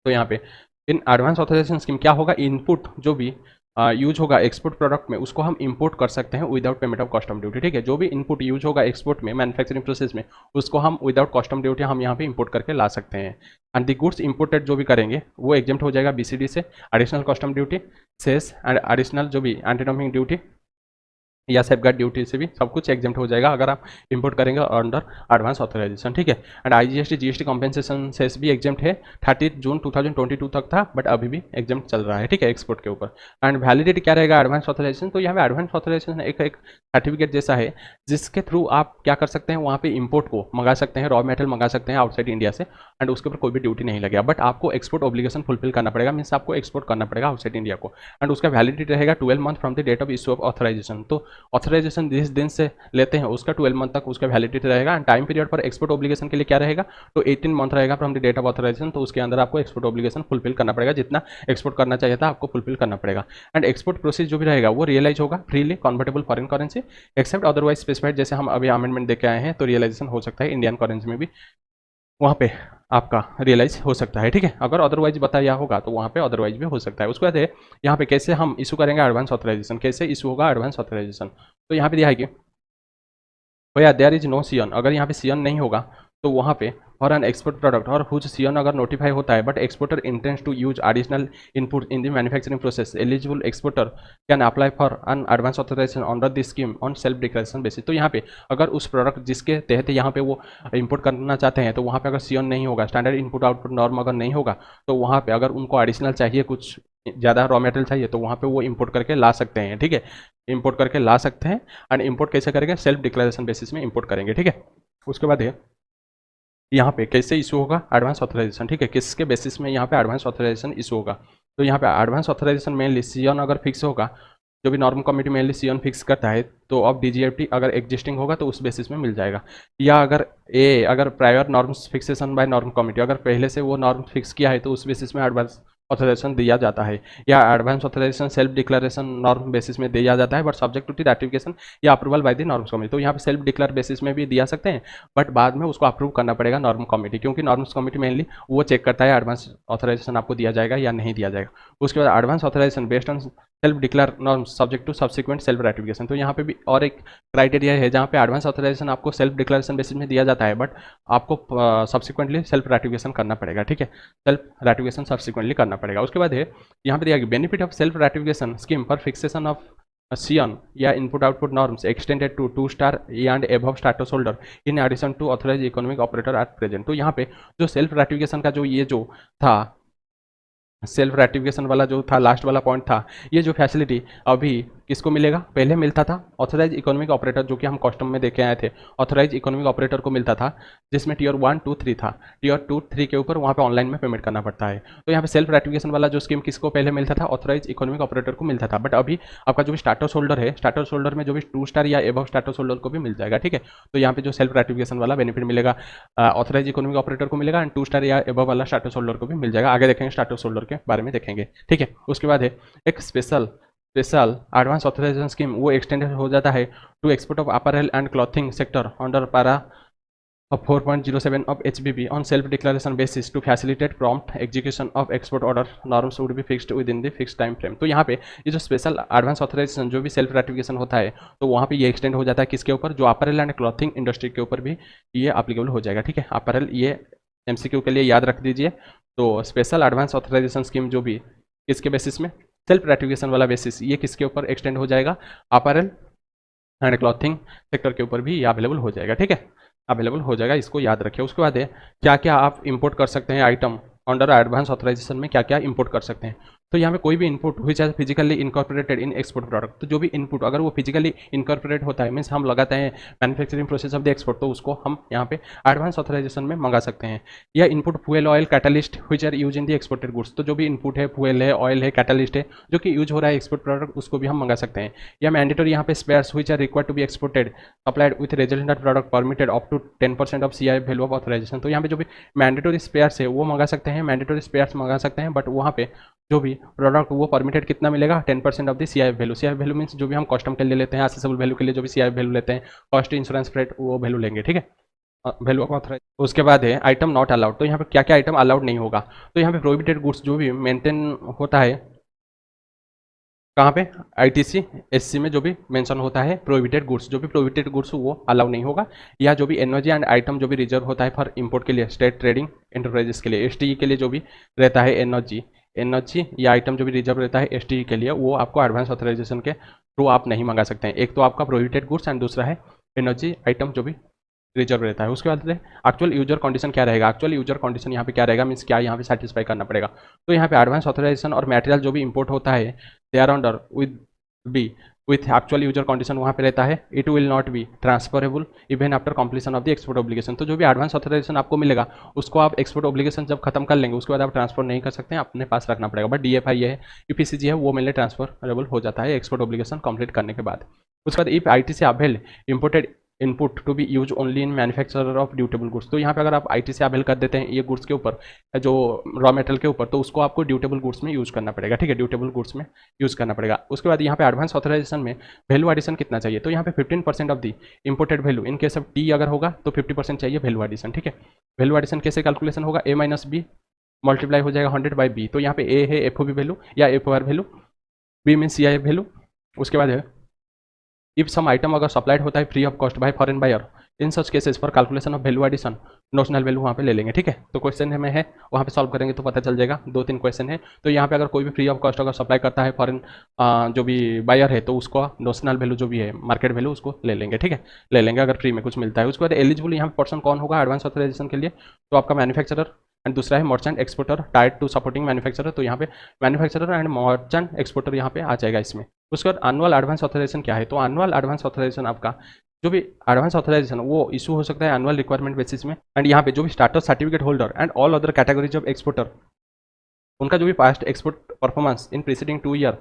तो यहाँ पे इन एडवांस ऑथराइजेशन स्कीम क्या होगा, इनपुट जो भी यूज होगा एक्सपोर्ट प्रोडक्ट में उसको हम इंपोर्ट कर सकते हैं without payment of custom duty, ठीक है। जो भी इनपुट यूज होगा एक्सपोर्ट में मैन्युफैक्चरिंग प्रोसेस में उसको हम विदाउट कस्टम ड्यूटी हम यहाँ पे इंपोर्ट करके ला सकते हैं। एंड द गुड्स इंपोर्टेड जो भी करेंगे वो एग्जेम्प्ट हो जाएगा BCD से, additional custom duty, cess and additional जो भी एंटी डंपिंग ड्यूटी या सेफगार्ड ड्यूटी से भी सब कुछ एग्जेम्प्ट हो जाएगा अगर आप इंपोर्ट करेंगे अंडर एडवांस ऑथराइजेशन, ठीक है। And IGST GST compensation cess भी एग्जेम्प्ट है, 30 जून 2022 तक था, बट अभी भी एग्जेम्प्ट चल रहा है, ठीक है, एक्सपोर्ट के ऊपर। एंड वैलिडिटी क्या रहेगा एडवांस ऑथराइजेशन, तो यहाँ पे एडवांस ऑथराइजेशन एक सर्टिफिकेट जैसा है जिसके थ्रू आप क्या कर सकते हैं, वहाँ पे इंपोर्ट को मंगा सकते हैं, रॉ मेटेरियल मंगा सकते हैं आउटसाइड इंडिया से, एंड उसके ऊपर कोई भी ड्यूटी नहीं लगेगा। बट आपको एक्सपोर्ट ऑब्लिगेशन फुलफिल करना पड़ेगा, मीन्स आपको एक्सपोर्ट करना पड़ेगा आउटसाइड इंडिया को। एंड उसका वैलिडिटी रहेगा 12 month from the date of issue of authorisation. तो ऑथराइजेशन जिस दिन से लेते हैं उसका 12 मंथ तक उसका वैलिडिटी रहेगा। एंड टाइम पीरियड पर एक्सपोर्ट ऑब्लिगेशन के लिए क्या रहेगा, तो 18 मंथ रहेगा from the date of authorisation. तो उसके अंदर आपको एक्सपोर्ट ऑब्लिगेशन फुलफिल करना पड़ेगा, जितना एक्सपोर्ट करना चाहिए था आपको फुलफिल करना पड़ेगा। एंड एक्सपोर्ट प्रोसेस जो भी रहेगा वो रियलाइज होगा freely convertible foreign currency except otherwise specified. जैसे हम अभी अमेंडमेंट देके आए हैं तो रियलाइजेशन हो सकता है इंडियन करेंसी में भी, वहाँ पे आपका रियलाइज हो सकता है, ठीक है। अगर अदरवाइज बताया होगा तो वहाँ पे अदरवाइज भी हो सकता है। उसके बाद है यहाँ पे कैसे हम इशू करेंगे एडवांस ऑथराइजेशन, कैसे इशू होगा एडवांस ऑथराइजेशन। तो यहाँ पे दिया है कि भैया देयर इज नो सियन, अगर यहाँ पे सियन नहीं होगा तो वहाँ पे फॉर एन एक्सपोर्ट प्रोडक्ट और हुज सियन अगर नोटिफाई होता है but exporter intends to use additional input in the manufacturing process, eligible exporter can apply for an advance authorisation under this scheme on self declaration basis. तो यहाँ पे अगर उस product जिसके तहत यहाँ पे वो इंपोर्ट करना चाहते हैं तो वहाँ पे अगर सियन नहीं होगा, स्टैंडर्ड इनपुट आउटपुट नॉर्म अगर नहीं होगा, तो वहाँ पे अगर उनको एडिशनल चाहिए, कुछ ज़्यादा रॉ मटेरियल चाहिए, तो वहाँ पे वो इंपोर्ट करके ला सकते हैं, ठीक है। इंपोर्ट करके ला सकते हैं एंड इंपोर्ट कैसे करेंगे, सेल्फ डिक्लेरेशन बेसिस में इंपोर्ट करेंगे, ठीक है। उसके बाद है यहाँ पे कैसे इशू होगा एडवांस ऑथराइजेशन, ठीक है, किसके बेसिस में यहाँ पे एडवांस ऑथराइजेशन इशू होगा। तो यहाँ पे एडवांस ऑथराइजेशन मेनली सियन अगर फिक्स होगा, जो भी नॉर्म कमिटी मेनली सियन फिक्स करता है, तो अब DGFT अगर एग्जिस्टिंग होगा तो उस बेसिस में मिल जाएगा। या अगर prior norms fixation by norm committee, अगर पहले से वो नॉर्म फिक्स किया है तो उस बेसिस में एडवांस ऑथराइजेशन दिया जाता है। या advance authorisation self declaration norm basis में दिया जाता है बट सब्जेक्ट टू रैटिफिकेशन या approval by the norms committee. तो यहाँ पे सेल्फ डिक्लेयर बेसिस में भी दिया सकते हैं बट बाद में उसको अप्रूव करना पड़ेगा नॉर्म कमिटी, क्योंकि नॉर्म्स कमिटी मेनली वो चेक करता है एडवांस ऑथराइजेशन आपको दिया जाएगा या नहीं दिया जाएगा। उसके बाद advance authorisation based on self declare norm subject to subsequent self ratification. तो यहाँ पे भी और एक क्राइटेरिया है जहाँ पे एडवांस ऑथराइजेशन आपको सेल्फ डिक्लेरेशन बेसिस में दिया जाता है, बट आपको सब्सिक्वेंटली सेल्फ रेटिफिकेशन करना पड़ेगा, ठीक है, सेल्फ रेटिफिकेशन सब्सिक्वेंटली करना पड़ेगा। उसके बाद है यहाँ पे दिया गया benefit of self ratification scheme for fixation of SION या input output norms extended to 2 star and above status holder in addition to authorise economic operator at present. तो यहाँ पे जो सेल्फ रेटिफिकेशन का जो ये जो था, सेल्फ रेटिफिकेशन वाला जो था लास्ट वाला पॉइंट था, ये जो फैसिलिटी अभी किसको मिलेगा, पहले मिलता था ऑथराइज इकोनॉमिक ऑपरेटर, जो कि हम कस्टम में देखे आए थे, ऑथराइज इकोनॉमिक ऑपरेटर को मिलता था, जिसमें टीयर 1, 2, 3 था। टीयर 2, 3 के ऊपर वहाँ पे ऑनलाइन में पेमेंट करना पड़ता है। तो यहाँ पे सेल्फ रेटिफिकेशन वाला जो स्कीम किसको पहले मिलता था, ऑथराइज इकोनॉमिक ऑपरेटर को मिलता था, बट अभी आपका जो भी स्टेटस होल्डर है, स्टेटस होल्डर में जो भी 2 स्टार या एबव स्टेटस होल्डर को भी मिल जाएगा, ठीक है। तो यहाँ पे जो सेल्फ रेटिफिकेशन वाला बेनिफिट मिलेगा ऑथराइज इकोनॉमिक ऑपरेटर को मिलेगा, एंड 2 स्टार या एबव वाला स्टेटस होल्डर को भी मिल जाएगा। आगे देखेंगे स्टेटस होल्डर के बारे में देखेंगे, ठीक है। उसके बाद है एक स्पेशल एडवांस ऑथराइजेशन स्कीम, वो एक्सटेंडेड हो जाता है to export of apparel and clothing sector under para of 4.07 of HBB on self-declaration basis to facilitate prompt execution of export order norms would be fixed within the fixed time frame। तो यहाँ पे ये जो special advance authorisation जो भी self ratification होता है, तो वहाँ पे ये एक्सटेंड हो जाता है किसके ऊपर, जो अपैरल एंड क्लॉथिंग इंडस्ट्री के ऊपर भी ये एप्लीकेबल हो जाएगा, ठीक है। अपैरल ये MCQ के लिए याद रख दीजिए। तो स्पेशल एडवांस ऑथराइजेशन स्कीम जो भी किसके बेसिस में, सेल्फ रेटिफिकेशन वाला बेसिस, ये किसके ऊपर एक्सटेंड हो जाएगा, अपैरल एंड क्लॉथिंग सेक्टर के ऊपर भी ये अवेलेबल हो जाएगा, ठीक है, अवेलेबल हो जाएगा, इसको याद रखिए। उसके बाद है क्या क्या आप इंपोर्ट कर सकते हैं आइटम अंडर एडवांस ऑथराइजेशन में, क्या क्या इंपोर्ट कर सकते हैं। तो यहाँ पे कोई भी input which as physically incorporated in export product, तो जो भी इनपुट अगर वो फिजिकली इनकॉर्पोरेट होता है, मीन्स हम लगाते हैं manufacturing process of the export, तो उसको हम यहाँ पे एडवांस ऑथराइजेशन में मंगा सकते हैं। या input fuel oil catalyst which are use in the exported goods, तो जो भी इनपुट है, फ्यूल है, ऑयल है, कैटलिस्ट है, जो कि यूज हो रहा है एक्सपोर्ट प्रोडक्ट, उसको भी हम मंगा सकते हैं। या मैंडेटरी यहाँ पे spares which are required to be exported applied with resident product permitted up to 10% of CIF value of authorisation. तो यहाँ पे जो भी मैंडेटरी स्पेयर्स है वो मंगा सकते हैं, मैंडेटरी स्पेयर्स मंगा सकते हैं, बट वहाँ पे जो भी प्रोडक्ट वो परमिटेड कितना मिलेगा, 10% of the CIF value. CIF value means जो भी हम कस्टम के लिए लेते हैं, असेसेबल वैल्यू के लिए जो भी CIF वैल्यू लेते हैं, कॉस्ट इंश्योरेंस फ्रेट, वो वैल्यू लेंगे, ठीक है, वैल्यू ऑफ ऑथराइज। उसके बाद है आइटम नॉट अलाउड। तो यहाँ पे क्या क्या आइटम अलाउड नहीं होगा, तो यहाँ पे प्रोहिबिटेड गुड्स जो भी मेंटेन होता है, कहाँ पे, ITC SC में जो भी मेंशन होता है प्रोहिबिटेड गुड्स, जो भी प्रोहिबिटेड गुड्स वो अलाउ नहीं होगा। या जो भी एनर्जी एंड आइटम जो भी रिजर्व होता है फॉर इंपोर्ट के लिए, स्टेट ट्रेडिंग एंटरप्राइजेस के लिए, STE के लिए जो भी रहता है एनर्जी या आइटम जो भी रिजर्व रहता है STE के लिए, वो आपको एडवांस ऑथराइजेशन के थ्रू आप नहीं मंगा सकते हैं। एक तो आपका प्रोहिबिटेड गुड्स एंड दूसरा है एनर्जी आइटम जो भी रिजर्व रहता है। उसके बाद एक्चुअल यूजर कंडीशन क्या रहेगा, एक्चुअल यूजर कंडीशन यहाँ पे क्या रहेगा, मीन्स क्या यहाँ पे सेटिस्फाई करना पड़ेगा। तो यहाँ पे एडवांस ऑथराइजेशन और मटेरियल जो भी इंपोर्ट होता है, they are under with actual user condition वहाँ पे रहता है, it will not be transferable even after completion of the export obligation. तो जो भी एडवांस ऑथराइजेशन आपको मिलेगा, उसको आप एक्सपोर्ट ऑब्लिगेशन जब खत्म कर लेंगे, उसके बाद आप ट्रांसफर नहीं कर सकते हैं, अपने पास रखना पड़ेगा। बट DFI है, UPCG है, वो मेनली ट्रांसफरेबल हो जाता है एक्सपोर्ट ऑब्लिगेशन कंप्लीट करने के बाद। उसके बाद if ITC avail imported input to be use only in manufacturer of dutiable goods. तो यहाँ पे अगर आप ITC अवेल कर देते हैं ये गुड्स के ऊपर, जो रॉ मटेरियल के ऊपर, तो उसको आपको ड्यूटेबल गुड्स में यूज करना पड़ेगा, ठीक है, ड्यूटेबल गुड्स में यूज करना पड़ेगा। उसके बाद यहाँ पे एडवांस ऑथराइजेशन में वैल्यू एडिशन कितना चाहिए, तो यहाँ पे 15% of the imported value, in case of T अगर होगा तो 50% चाहिए वैल्यू एडिशन, ठीक है। वैल्यू एडिशन कैसे कैलकुलेशन होगा, A - B मल्टीप्लाई हो जाएगा 100/B। तो यहाँ पे A है FOB वैल्यू या FOR value, B mean CIF value. उसके बाद है इफ सम आइटम अगर सप्लाइड होता है free of cost by foreign buyer, in such cases for calculation of value addition notional value वहाँ पे ले लेंगे, ठीक है। तो क्वेश्चन में है, वहाँ पे सॉल्व करेंगे तो पता चल जाएगा, 2-3 क्वेश्चन है। तो यहाँ पे अगर कोई भी फ्री ऑफ कॉस्ट अगर सप्लाई करता है फॉरेन जो भी बायर है, तो उसको नोशनल वैल्यू जो भी है, मार्केट वैल्यू, उसको ले लेंगे, ठीक है, ले लेंगे अगर फ्री में कुछ मिलता है। उसके बाद एलिजिबल यहाँ पे पर्सन कौन होगा एडवांस ऑथराइजेशन के लिए, तो आपका मैन्युफैक्चरर एंड दूसरा है merchant exporter tied to supporting manufacturer. तो यहाँ पे मैन्युफैक्चरर एंड मर्चेंट एक्सपोर्टर यहाँ पे आ जाएगा इसमें। उसके बाद एनुअल एडवांस ऑथराइजेशन क्या है, तो एनुअल एडवांस ऑथराइजेशन आपका जो भी एडवांस ऑथराइजेशन वो इशू हो सकता है एनुअल रिक्वायरमेंट बेसिस में। एंड यहाँ पे जो भी status certificate holder and all other categories of exporter, उनका जो भी past export performance in preceding 2 year,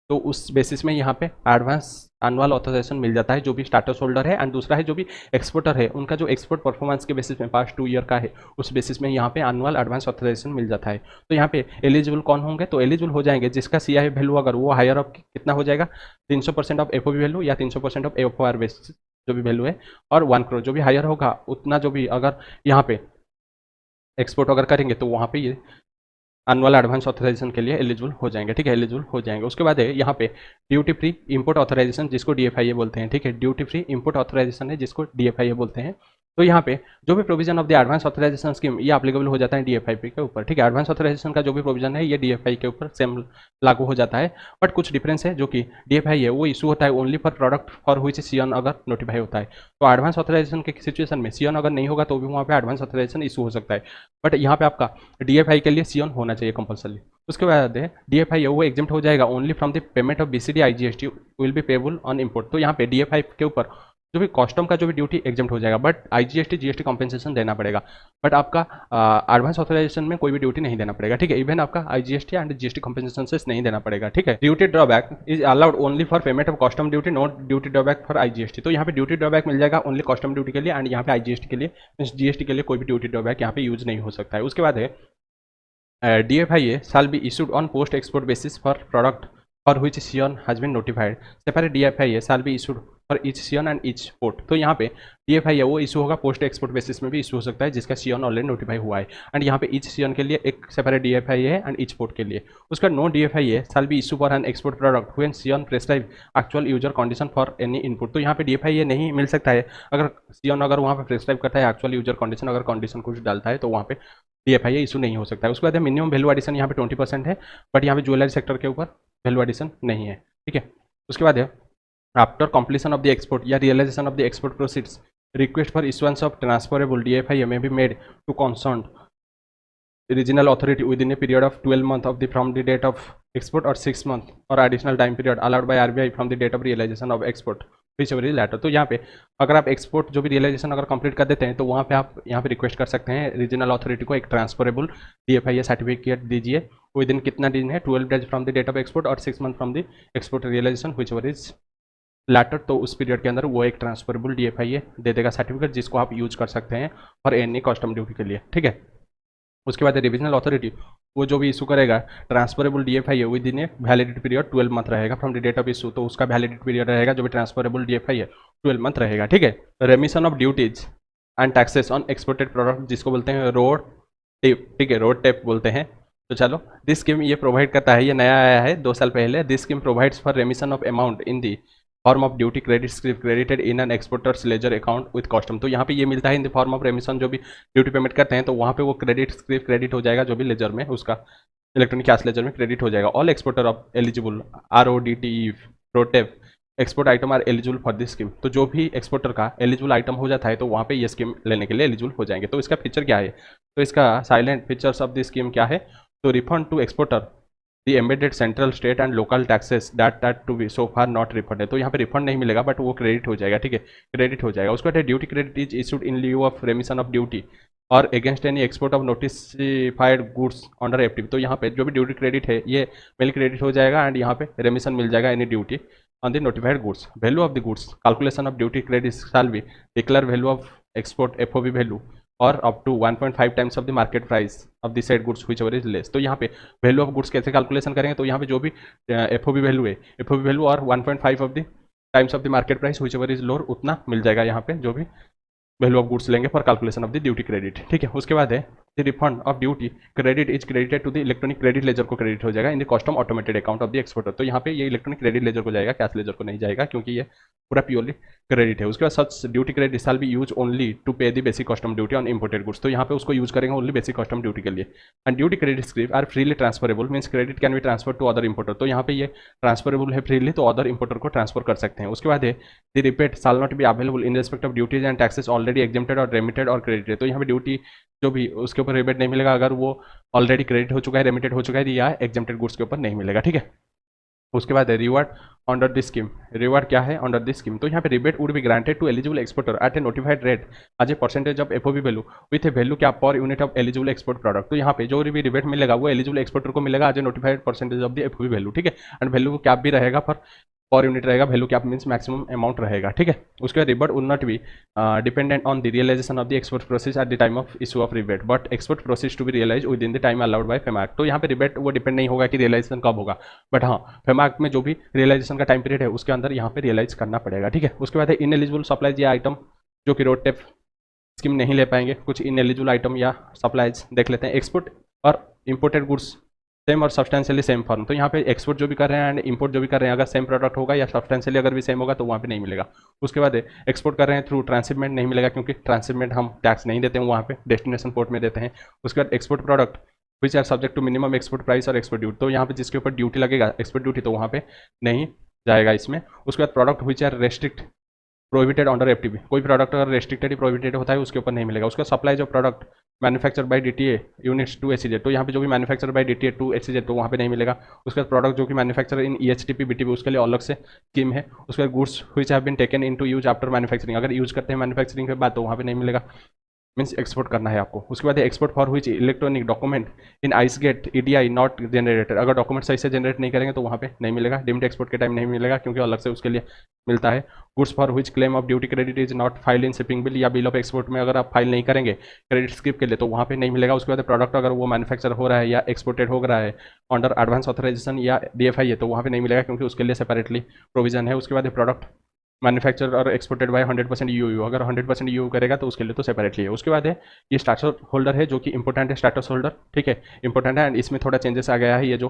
तो उस बेसिस में यहाँ पे एडवांस एनुअल ऑथराइजेशन मिल जाता है जो भी स्टाटस होल्डर है। एंड दूसरा है जो भी एक्सपोर्टर है, उनका जो एक्सपोर्ट परफॉर्मेंस के बेसिस में पास्ट 2 ईयर का है, उस बेसिस में यहाँ पे एनुअल एडवांस ऑथराइजेशन मिल जाता है। तो यहाँ पे एलिजिबल कौन होंगे, तो एलिजिबल हो जाएंगे जिसका CIF वैल्यू अगर वो हायर ऑफ कितना हो जाएगा, 300% ऑफ FOB वैल्यू या 300% ऑफ FOR बेसिस जो भी वैल्यू है, और 1 करोड़ जो भी हायर होगा उतना जो भी अगर यहाँ पे एक्सपोर्ट अगर करेंगे, तो वहाँ पे ये एनुअल एडवांस ऑथराइजेशन के लिए एलिजिबल हो जाएंगे, ठीक है, एलिजिबल हो जाएंगे। उसके बाद है यहाँ पे ड्यूटी फ्री इंपोर्ट ऑथराइजेशन जिसको DFIA बोलते हैं, ठीक है, ड्यूटी फ्री इंपोर्ट ऑथराइजेशन है जिसको DFIA बोलते हैं। तो यहाँ पे जो भी provision of the advance authorisation scheme ये एप्लीकेबल हो जाता है DFIA के ऊपर, ठीक है, एडवांस ऑथराइजेशन का जो भी प्रोविजन है ये DFI के ऊपर सेम लागू हो जाता है। बट कुछ डिफरेंस है, जो कि DFI है वो इशू होता है ओनली फॉर प्रोडक्ट फॉर हुई सियन अगर नोटिफाई होता है। तो एडवांस ऑथराइजेशन के सिचुएशन में सियन अगर नहीं होगा तो भी वहाँ पे एडवांस ऑथराइजेशन इशू हो सकता है। बट यहाँ पे आपका DFI के लिए सियन होना चाहिए कंपलसरी। उसके बाद है DFI है वो एग्जेम्प्ट हो जाएगा only from the payment of BCD IGST will be payable on import. तो यहाँ पे DFI के ऊपर जो भी कस्टम का जो भी ड्यूटी एग्जेम्प्ट हो जाएगा, बट IGST GST कॉम्पेंसेशन देना पड़ेगा। बट आपका एडवांस ऑथराइजेशन में कोई भी ड्यूटी नहीं देना पड़ेगा, ठीक है, इवन आपका IGST एंड GST कॉम्पेंसेशन से नहीं देना पड़ेगा, ठीक है। Duty drawback is allowed only for payment of custom duty, not duty drawback for IGST। तो यहाँ पे ड्यूटी ड्रॉबैक मिल जाएगा ओनली कस्टम ड्यूटी के लिए, एंड यहाँ पे IGST के लिए GST के लिए कोई भी ड्यूटी ड्रॉबैक यहाँ पे यूज नहीं हो सकता है। उसके बाद है DFIA shall be issued on post export basis for product for which CION has been notified. Separate DFIA shall be issued for each CION and each port. तो यहाँ पे DFIA वो इशू होगा पोस्ट एक्सपोर्ट बेसिस में भी issue हो सकता है जिसका CION ऑलरेडी नोटिफाई हुआ है, एंड यहाँ पे ईच CION के लिए एक सेपरेट DFIA है एंड ईच पोर्ट के लिए। उसका no DFIA shall be issued for an export product when CION prescribe actual user condition for any input। तो यहाँ पे DFIA नहीं मिल सकता है अगर CION अगर वहाँ पे प्रेस्क्राइब करता है एक्चुअल यूजर कंडीशन, अगर कंडीशन कुछ डालता है तो वहाँ पे DFIA इशू नहीं हो सकता है। उसके बाद मिनिमम वैल्यू एडिशन यहाँ पे 20% है, बट यहाँ पे ज्वेलरी सेक्टर के ऊपर वैल्यू एडिशन नहीं है, ठीक है। उसके बाद है after completion of the export या realisation of the export proceeds request for issuance of transferable DFIA may be made to concerned regional authority within a period of 12 months of the from the date of export or 6 months or additional time period allowed by RBI from the date of realization of export whichever is latter। तो यहाँ पे अगर आप export जो भी realisation अगर complete कर देते हैं तो वहाँ पे आप यहाँ पे रिक्वेस्ट कर सकते हैं रीजनल अथॉरिटी को एक ट्रांसफरेबल DFIA सर्टिफिकेट दीजिए विद इन कितना दिन है 12 days from the date of export और 6 month from the export realisation whichever is later. तो उस पीरियड के अंदर वो एक ट्रांसफरेबल DFIA दे देगा सर्टिफिकेट जिसको आप यूज कर सकते हैं और एनी कस्टम ड्यूटी के लिए, ठीक है। उसके बाद रिविजनल अथॉरिटी वो जो भी इशू करेगा transferable DFIA within a validity period 12 month रहेगा from the date of issue. तो उसका वैलिडिटी पीरियड रहेगा जो भी ट्रांसफरेबल DFIA 12 मंथ रहेगा, ठीक है। रेमिशन of duties and taxes on exported product जिसको बोलते हैं रोड टेप, ठीक है, रोड टेप बोलते हैं। तो चलो दिस स्कीम ये प्रोवाइड करता है, ये नया आया है 2 साल पहले। This scheme provides for रेमिशन of amount in the form of duty credit script credited in an exporters ledger account with custom. तो यहाँ पे ये मिलता है इन द फॉर्म ऑफ रेमिशन, जो भी ड्यूटी पेमेंट करते हैं तो वहाँ पे वो क्रेडिट स्क्रिप्ट क्रेडिट हो जाएगा जो भी लेजर में उसका इलेक्ट्रॉनिक कैश लेजर में क्रेडिट हो जाएगा। All exporter of eligible RODTE प्रोटेप export item are eligible for this scheme. तो जो भी एक्सपोर्टर का एलिजिबल आइटम हो जाता है तो वहाँ पे ये स्कीम लेने के लिए एलिजिबल हो जाएंगे। तो इसका फीचर क्या है, तो इसका salient features of this scheme क्या है, तो refund to exporter the embedded central state and local taxes that to be so far not refund है। तो यहाँ पे रिफंड नहीं मिलेगा बट वो क्रेडिट हो जाएगा, ठीक है, क्रेडिट हो जाएगा। उसके बाद duty credit is issued in lieu of remission of duty और against any export of notified goods under FTP। तो यहाँ पे जो भी ड्यूटी क्रेडिट है ये मेल क्रेडिट हो जाएगा एंड यहाँ पे रेमिशन मिल जाएगा any duty on the notified goods. Value of the goods calculation of duty credit shall be declare value of export FOB value और up to 1.5 times of the market price of the said goods whichever is less. तो यहाँ पे value of goods कैसे calculation करेंगे, तो यहाँ पे जो भी FOB वैल्यू है FOB वैल्यू और 1.5 of the times of the market price whichever is lower उतना मिल जाएगा यहाँ पे जो भी वैल्यू ऑफ गुड्स लेंगे for calculation of the duty credit, ठीक है। उसके बाद है the refund of duty credit is credited to the electronic credit ledger को क्रेडिट हो जाएगा in the custom automated account of the exporter. तो यहाँ पे ये इलेक्ट्रॉनिक क्रेडिट लेजर को जाएगा, कैश लेजर को नहीं जाएगा क्योंकि ये पूरा प्योरली क्रेडिट है। उसके बाद such duty credit shall be use only to pay the basic custom duty on imported goods. तो यहाँ पे उसको यूज करेंगे ओनली बेसिक कस्टम ड्यूटी के लिए। And duty credit script are freely transferable means credit can be transfer to other importer. तो यहाँ पे ये ट्रांसफरेबल है फ्रीली, तो अदर इंपोर्टर को ट्रांसफर कर सकते हैं। उसके बाद है the rebate shall not be available in respect of duties and taxes already exempted और रेमिटेड और क्रेडिटेड। तो यहाँ पे ड्यूटी जो भी उसके ऊपर रिबेट नहीं मिलेगा अगर वो ऑलरेडी क्रेडिट हो चुका है, रेमिटेड हो चुका है, या एग्जेम्प्टेड गुड्स के ऊपर नहीं मिलेगा, ठीक है। उसके बाद reward under this scheme, reward क्या है अंडर दिस स्कीम, तो यहाँ पे rebate would be granted to eligible exporter at a notified rate as a percentage of FOB value with a value क्या per unit of eligible export product. तो यहाँ पे जो भी रिबेट मिलेगा वो एलिजिबल एक्सपोर्टर को मिलेगा as a notified percentage of the FOB value, ठीक है। एंड वैल्यू क्या भी रहेगा पर यूनिट रहेगा, value cap means maximum amount रहेगा, ठीक है। उसके बाद rebate would not be dependent on the realisation of the export process at the time of issue of rebate but export process to be realise within the time allowed by फेमैक। तो यहाँ पे rebate वो depend नहीं होगा कि realisation कब होगा, बट हाँ फेमैक में जो भी रियलाइजेशन का टाइम पीरियड है उसके अंदर यहाँ पे रियलाइज करना पड़ेगा, ठीक है। उसके बाद इन एलिजिबल सप्लाईज या आइटम जो कि रोड टेप स्कीम नहीं ले पाएंगे, कुछ इन एलिजिबल आइटम या सप्लाईज देख लेते हैं। एक्सपोर्ट और इम्पोर्टेड गुड्स सेम और सब्सटेंशियली सेम फर्म। तो यहाँ पे एक्सपोर्ट जो भी कर रहे हैं एंड इंपोर्ट जो भी कर रहे हैं, अगर सेम प्रोडक्ट होगा या सब्सटेंशियली अगर भी सेम होगा तो वहाँ पे नहीं मिलेगा। उसके बाद एक्सपोर्ट कर रहे हैं थ्रू ट्रांसशिपमेंट, नहीं मिलेगा क्योंकि ट्रांसशिपमेंट हम टैक्स नहीं देते हैं वहाँ पे, डेस्टिनेशन पोर्ट में देते हैं। उसके बाद export product which are subject to minimum export price और एक्सपोर्ट ड्यूटी, तो यहाँ पे जिसके ऊपर ड्यूटी लगेगा एक्सपोर्ट ड्यूटी, तो वहाँ पे नहीं जाएगा इसमें। उसके बाद product which are restrict prohibited under FTP, कोई प्रोडक्ट अगर रेस्ट्रिक्टेड प्रोहिबिटेड होता है उसके ऊपर नहीं मिलेगा। उसका सप्लाई जो product manufacture by DTA units to एचईजेड, तो यहाँ पे जो भी मैन्युफैक्चर बाय डीटीए टू एचईजेड तो वहाँ पे नहीं मिलेगा। उसके बाद प्रोडक्ट जो कि मैन्युफैक्चर इन ईएचटीपी बीटीपी उसके लिए अलग से स्कीम है। उसके बाद goods which have been taken into use after manufacturing, अगर यूज करते हैं मैन्युफैक्चरिंग के बाद तो वहाँ पे नहीं मिलेगा, मीन्स एक्सपोर्ट करना है आपको। उसके बाद export for which electronic document in ice gate EDI not generated, अगर डॉक्यूमेंट सही से जनरेट नहीं करेंगे तो वहाँ पे नहीं मिलेगा, डिम्ड एक्सपोर्ट के टाइम नहीं मिलेगा क्योंकि अलग से उसके लिए मिलता है। Goods for which claim of duty credit is not file in shipping bill या बिल ऑफ एक्सपोर्ट में अगर आप फाइल नहीं करेंगे क्रेडिट स्क्रिप्ट के लिए तो वहाँ पे नहीं मिलेगा। उसके बाद प्रोडक्ट अगर वो मैन्युफैक्चर हो रहा है या एक्सपोर्टेड हो रहा है अंडर एडवांस ऑथराइजेशन या डीएफआई है तो वहाँ पे नहीं मिलेगा क्योंकि उसके लिए सेपरेटली प्रोविजन है। उसके बाद प्रोडक्ट मैन्युफैक्चर और एक्सपोर्टेड बाय 100% यूयू, अगर 100% यूयू करेगा तो उसके लिए तो सेपरेटली है। उसके बाद है ये स्टेटस होल्डर है जो कि इंपॉर्टेंट है, स्टेटस होल्डर ठीक है इंपॉर्टेंट है, एंड इसमें थोड़ा चेंजेस आ गया है ये जो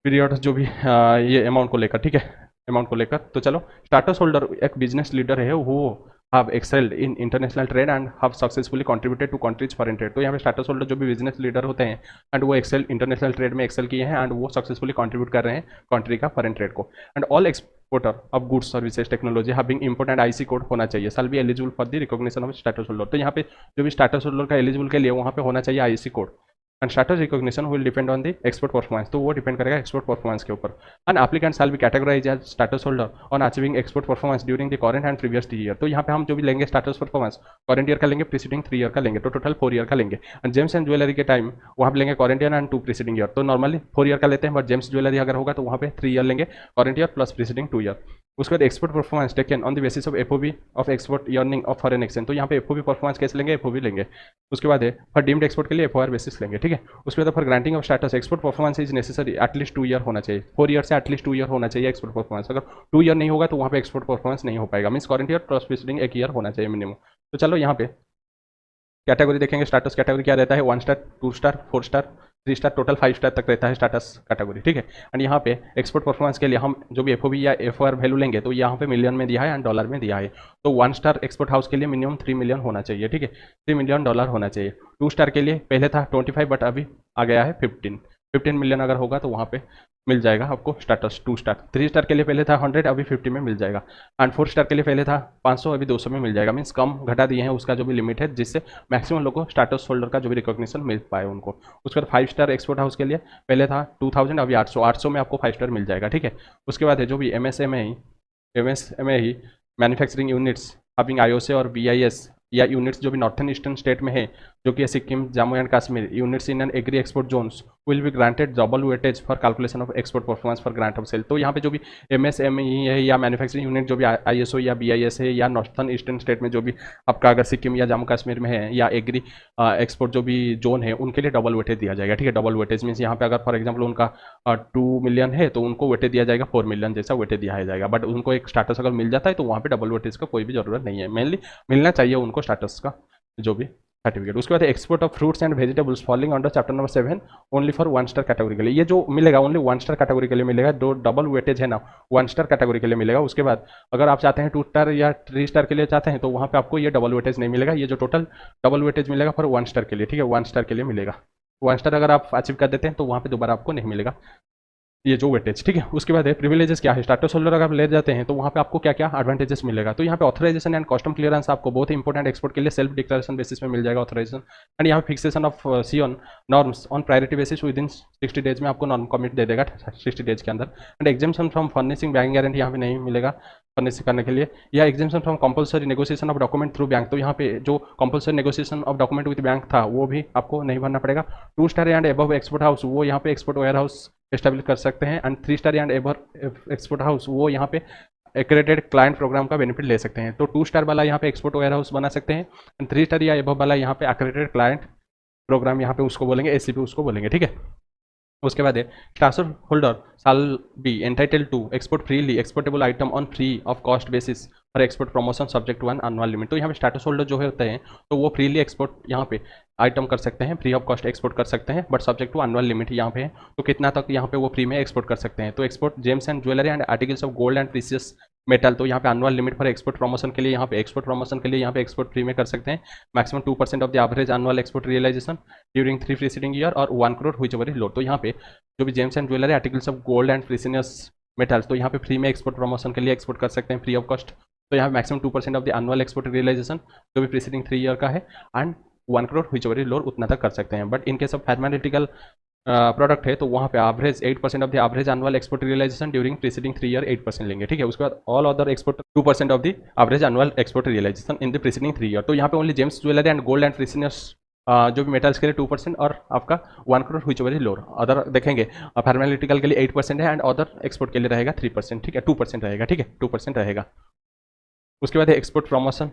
पीरियड जो भी ये अमाउंट को लेकर, ठीक है अमाउंट को लेकर। तो चलो स्टेटस होल्डर एक बिजनेस लीडर है वो have excelled in international trade and have successfully contributed to countries foreign trade, तो यहाँ पे स्टेटस होल्डर जो भी बिजनेस लीडर होते हैं एंड वो एक्सेल इंटरनेशनल ट्रेड में एक्सेल किए हैं एंड वो सक्सेसफुली कंट्रीब्यूट कर रहे हैं कंट्री का फॉरेन ट्रेड को। And all exporter of goods services technology having important IC code होना चाहिए, shall be eligible for the recognition of status holder, तो यहाँ पे जो भी स्टेटस होल्डर का एलिजिबल के लिए वहाँ पे होना चाहिए IC code. And status recognition will depend on the export performance, तो वो डिपेंड करेगा एक्सपोर्ट परफॉर्मेंस के ऊपर। And applicant shall be categorise as status holder on achieving export performance during the current and previous year, तो यहाँ पे हम जो भी लेंगे स्टेटस परफॉर्मेंस करंट ईयर का लेंगे, प्रीसीडिंग 3 ईयर का लेंगे, तो टोटल 4 ईयर का लेंगे। एंड जेम्स एंड ज्वेलरी के टाइम वहाँ पे लेंगे current year and 2 preceding year, तो नॉर्मली 4 ईयर का लेते हैं बट जेम्स ज्वेलरी अगर होगा तो वहाँ पे 3 ईयर लेंगे current year plus preceding 2 year. उसके बाद export performance taken on the basis of FOB of export earning of foreign exchange, तो यहाँ पे एफओबी परफॉर्मेंस कैसे लेंगे, एफओबी लेंगे। उसके बाद है फॉर डीम्ड एक्सपोर्ट के लिए एफओआर बेसिस लेंगे, ठीक है। उसके बाद for granting of status export performance is necessary at least 2 year होना चाहिए, 4 ईयर से एटलीस्ट 2 ईयर होना चाहिए एक्सपोर्ट परफॉर्मेंस, अगर 2 ईयर नहीं होगा तो वहाँ पे एक्सपोर्ट परफॉर्मेंस नहीं हो पाएगा, means current year plus preceding 1 year होना चाहिए मिनिमम। तो चलो यहाँ पे कैटेगरी देखेंगे, स्टेटस कैटेगरी क्या रहता है 1 star 2 star 4 star 3 star total 5 star तक रहता है स्टेटस कैटेगरी, ठीक है। एंड यहाँ पे एक्सपोर्ट परफॉर्मेंस के लिए हम जो भी एफओबी या एफओआर वैल्यू लेंगे तो यहाँ पे मिलियन में दिया है एंड डॉलर में दिया है, तो 1 स्टार एक्सपोर्ट हाउस के लिए मिनिमम 3 मिलियन होना चाहिए, ठीक है 3 मिलियन डॉलर होना चाहिए। 2 स्टार के लिए पहले था 25 बट अभी आ गया है 15 मिलियन अगर होगा तो वहाँ पे मिल जाएगा आपको स्टेटस 2 स्टार। 3 स्टार के लिए पहले था 100 अभी 50 में मिल जाएगा, एंड 4 स्टार के लिए पहले था 500 अभी 200 में मिल जाएगा, मीन्स कम घटा दिए हैं उसका जो भी लिमिट है जिससे मैक्सिमम लोगों को स्टेटस होल्डर का जो भी रिकॉग्निशन मिल पाए उनको। उसके बाद 5 स्टार एक्सपोर्ट हाउस के लिए पहले था 2000 अभी 800 में आपको 5 स्टार मिल जाएगा, ठीक है। उसके बाद है जो भी MSME manufacturing units having IOC और बीआईएस या यूनिट्स जो भी नॉर्थन ईस्टर्न स्टेट में है जो कि Sikkim Jammu and Kashmir units in an agri export zones will be granted double weightage for calculation of export performance for grant of sale, तो यहाँ पे जो भी एमएसएमई है या मैन्युफैक्चरिंग यूनिट जो भी आईएसओ या बीआईएस है या नॉर्थन ईस्टर्न स्टेट में जो भी आपका अगर सिक्किम या जम्मू कश्मीर में है या एग्री एक्सपोर्ट जो भी जोन है उनके लिए डबल वेटेज दिया जाएगा, ठीक है। डबल वेटेज मीन्स यहाँ पे अगर फॉर एग्जाम्पल उनका 2 मिलियन है तो उनको वेटेज दिया जाएगा 4 मिलियन जैसा वेटेज दिया जाएगा, बट उनको एक स्टेटस अगर मिल जाता है तो वहाँ पे डबल वेटेज का कोई भी जरूरत नहीं है, मेनली मिलना चाहिए उनको स्टेटस का जो भी सर्टिफिकेट। उसके बाद export of fruits and vegetables falling under chapter number 7 only for 1 star category के लिए, ये जो मिलेगा ओनली 1 स्टार कैटेगरी के लिए मिलेगा, दो डबल वेटेज है ना 1 स्टार कैटेगरी के लिए मिलेगा। उसके बाद अगर आप चाहते हैं 2 स्टार या 3 स्टार के लिए चाहते हैं तो वहाँ पे आपको ये डबल वेटेज नहीं मिलेगा, ये जो टोटल डबल वेटेज मिलेगा फॉर 1 स्टार के लिए, ठीक है 1 स्टार के लिए मिलेगा। 1 स्टार अगर आप अचीव कर देते हैं तो वहाँ पे दोबारा आपको नहीं मिलेगा ये जो वेटेज, ठीक है। उसके बाद है प्रिविलेजेस क्या है, स्टेटस होल्डर अगर आप ले जाते हैं तो वहाँ पे आपको क्या क्या एडवांटेजेस मिलेगा, तो यहाँ पे ऑथराइजेशन एंड कस्टम क्लियरेंस आपको बहुत ही इंपॉर्टेंट एक्सपोर्ट के लिए सेल्फ डिक्लेरेशन बेसिस में मिल जाएगा ऑथराइजेशन, एंड यहाँ fixation of SION norms on priority basis within 60 days में आपको नॉर्म कमिट दे देगा 60 डेज के अंदर। And exemption from furnishing bank guarantee यहाँ पे नहीं मिलेगा फर्निश करने के लिए, या exemption from compulsory negotiation of document through bank, तो यहाँ पे जो compulsory negotiation of document with bank था वो भी आपको नहीं भरना पड़ेगा। 2 star and above export house वो यहाँ पे एक्सपोर्ट वेयर हाउस एस्टेब्लिश कर सकते हैं, and 3 star and ever export house वो यहाँ पे एक्रेडिटेड क्लाइंट प्रोग्राम का बेनिफिट ले सकते हैं, तो 2 स्टार वाला यहाँ पे एक्सपोर्ट वेयर हाउस बना सकते हैं, एंड 3 स्टार या एबव वाला यहाँ पे एक्रेडिटेड क्लाइंट प्रोग्राम यहाँ पे उसको बोलेंगे एसीपी उसको बोलेंगे, ठीक है। उसके बाद है transfer holder shall be entitle to export freely exportable item on free of cost basis for export promotion subject to an annual limit. तो यहाँ पे स्टेटस होल्डर जो है होते हैं तो वो फ्रीली एक्सपोर्ट यहाँ पे आइटम कर सकते हैं, फ्री ऑफ कॉस्ट एक्सपोर्ट कर सकते हैं, but subject to annual limit यहाँ पे है। तो कितना तक यहाँ पे वो फ्री में एक्सपोर्ट कर सकते हैं। तो export James and jewellery and articles of gold and precious metal, तो यहाँ पे annual limit for export promotion के लिए यहाँ पे एक्सपोर्ट प्रमोशन के लिए यहाँ पे एक्सपोर्ट फ्री में कर सकते हैं। Maximum 2% of the average annual export realisation during 3 preceding year और 1 crore whichever is lower. तो यहाँ पे जो भी gems and jewellery articles of gold and precious metals, तो यहाँ पे फ्री में एक्सपोर्ट प्रमोशन के लिए एक्सपोर्ट कर सकते हैं फ्री ऑफ कॉस्ट। तो यहाँ maximum 2% of the annual export realisation जो भी प्रीसीडिंग 3 ईयर का है and 1 crore whichever is lower उतना तक कर सकते हैं। But in case of pharmaceutical product है तो वहाँ पे average 8% of the average annual export realisation during preceding 3 year 8% लेंगे, ठीक है। उसके बाद all other export 2% of the average annual export realisation in the preceding 3 year. तो यहाँ पे only James jewellery and gold and precious जो भी मेटल्स के लिए 2% और आपका 1 crore whichever is load. Other देखेंगे फार्मास्यूटिकल के लिए 8% है एंड अदर एक्सपोर्ट के लिए रहेगा 3%, ठीक है, 2% रहेगा, ठीक है, 2% रहेगा। उसके बाद है export promotion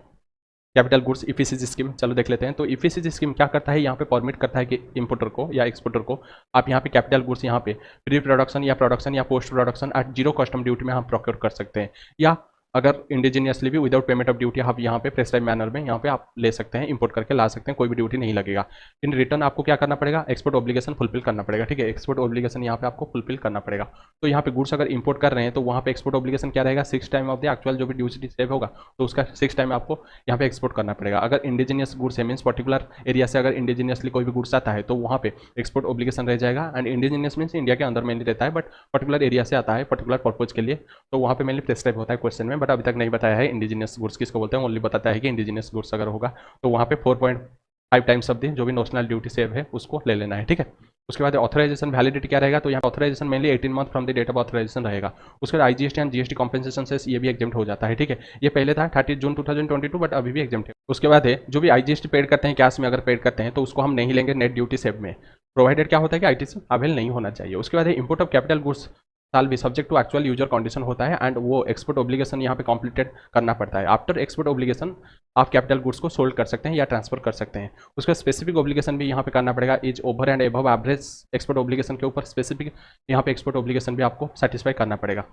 capital goods EPCG scheme. चलो देख लेते हैं। तो ईपीसीजी स्कीम क्या करता है, यहाँ पे परमिट करता है कि इंपोर्टर को या एक्सपोर्टर को आप यहाँ पे कैपिटल गुड्स यहाँ पे प्री प्रोडक्शन या post production at 0 custom duty में हम प्रोक्योर कर सकते हैं, या अगर इंडिजीनियसली भी विदाउट पेमेंट ऑफ ड्यूटी आप यहाँ पे प्रेस्क्राइब मैनर में यहाँ पे आप ले सकते हैं, इंपोर्ट करके ला सकते हैं, कोई भी ड्यूटी नहीं लगेगा। इन रिटर्न आपको क्या करना पड़ेगा, एक्सपोर्ट ऑब्लिगेशन फुलफिल करना पड़ेगा, ठीक है, एक्सपोर्ट ऑब्लिगेशन यहाँ पे आपको फुलफिल करना पड़ेगा। तो यहाँ पे गुड्स अगर इंपोर्ट कर रहे हैं तो वहाँ पे एक्सपोर्ट ऑब्लिगेशन क्या रहेगा, 6 टाइम ऑफ द एक्चुअल जो भी ड्यूटी सेव होगा तो उसका 6 टाइम आपको यहाँ पे एक्सपोर्ट करना पड़ेगा। अगर इंडिजीनियस गुड्स है मीन्स पर्टिकुलर एरिया से अगर इंडिजीनियसली कोई भी गुड्स आता है तो वहाँ पे एक्सपोर्ट ऑब्लिगेशन रह जाएगा। एंड इंडिजीनियस मीन्स इंडिया के अंदर मेनली रहता है, बट पर्टिकुलर एरिया से आता है पर्टिकुलर पर्पज के लिए, तो वहाँ पे मेनली प्रेस्क्राइब होता है क्वेश्चन में, बट अभी तक नहीं बताया है इंडिजीनियस गुड्स किसको बोलते हैं। ओनली बताता है कि इंडिजीनियस गुड्स अगर होगा तो वहाँ पे 4.5 टाइम्स ऑफ द जो भी नेशनल ड्यूटी सेव है उसको ले लेना है, ठीक है। उसके बाद ऑथराइजेशन वैलिडिटी क्या रहेगा, तो यहाँ authorisation mainly 18 month from the date of authorisation रहेगा। उसके बाद आईजीएसटी एंड जीएसटी कॉम्पेंसेशन से ये भी एग्जेम्प्ट हो जाता है, ठीक है। ये पहले था 30 जून 2022, बट अभी भी एग्जेम्प्ट है। उसके बाद है जो भी आईजीएसटी पेड करते हैं कैश में अगर पेड करते हैं तो उसको हम नहीं लेंगे नेट ड्यूटी सेव में, प्रोवाइडेड क्या होता है कि आईटीसी अवेल नहीं होना चाहिए। उसके बाद है import of capital goods shall be subject to actual user condition होता है एंड वो एक्सपोर्ट ऑब्लिगेशन यहाँ पे कंप्लीटेड करना पड़ता है। आफ्टर एक्सपोर्ट ऑब्लिगेशन आप कैपिटल गुड्स को सोल्ड कर सकते हैं या ट्रांसफर कर सकते हैं। उसका स्पेसिफिक ऑब्लिगेशन भी यहाँ पे करना पड़ेगा, is over and above average export obligation के ऊपर स्पेसिफिक यहाँ पे एक्सपोर्ट ऑब्लिगेशन भी आपको सेटिस्फाई करना पड़ेगा।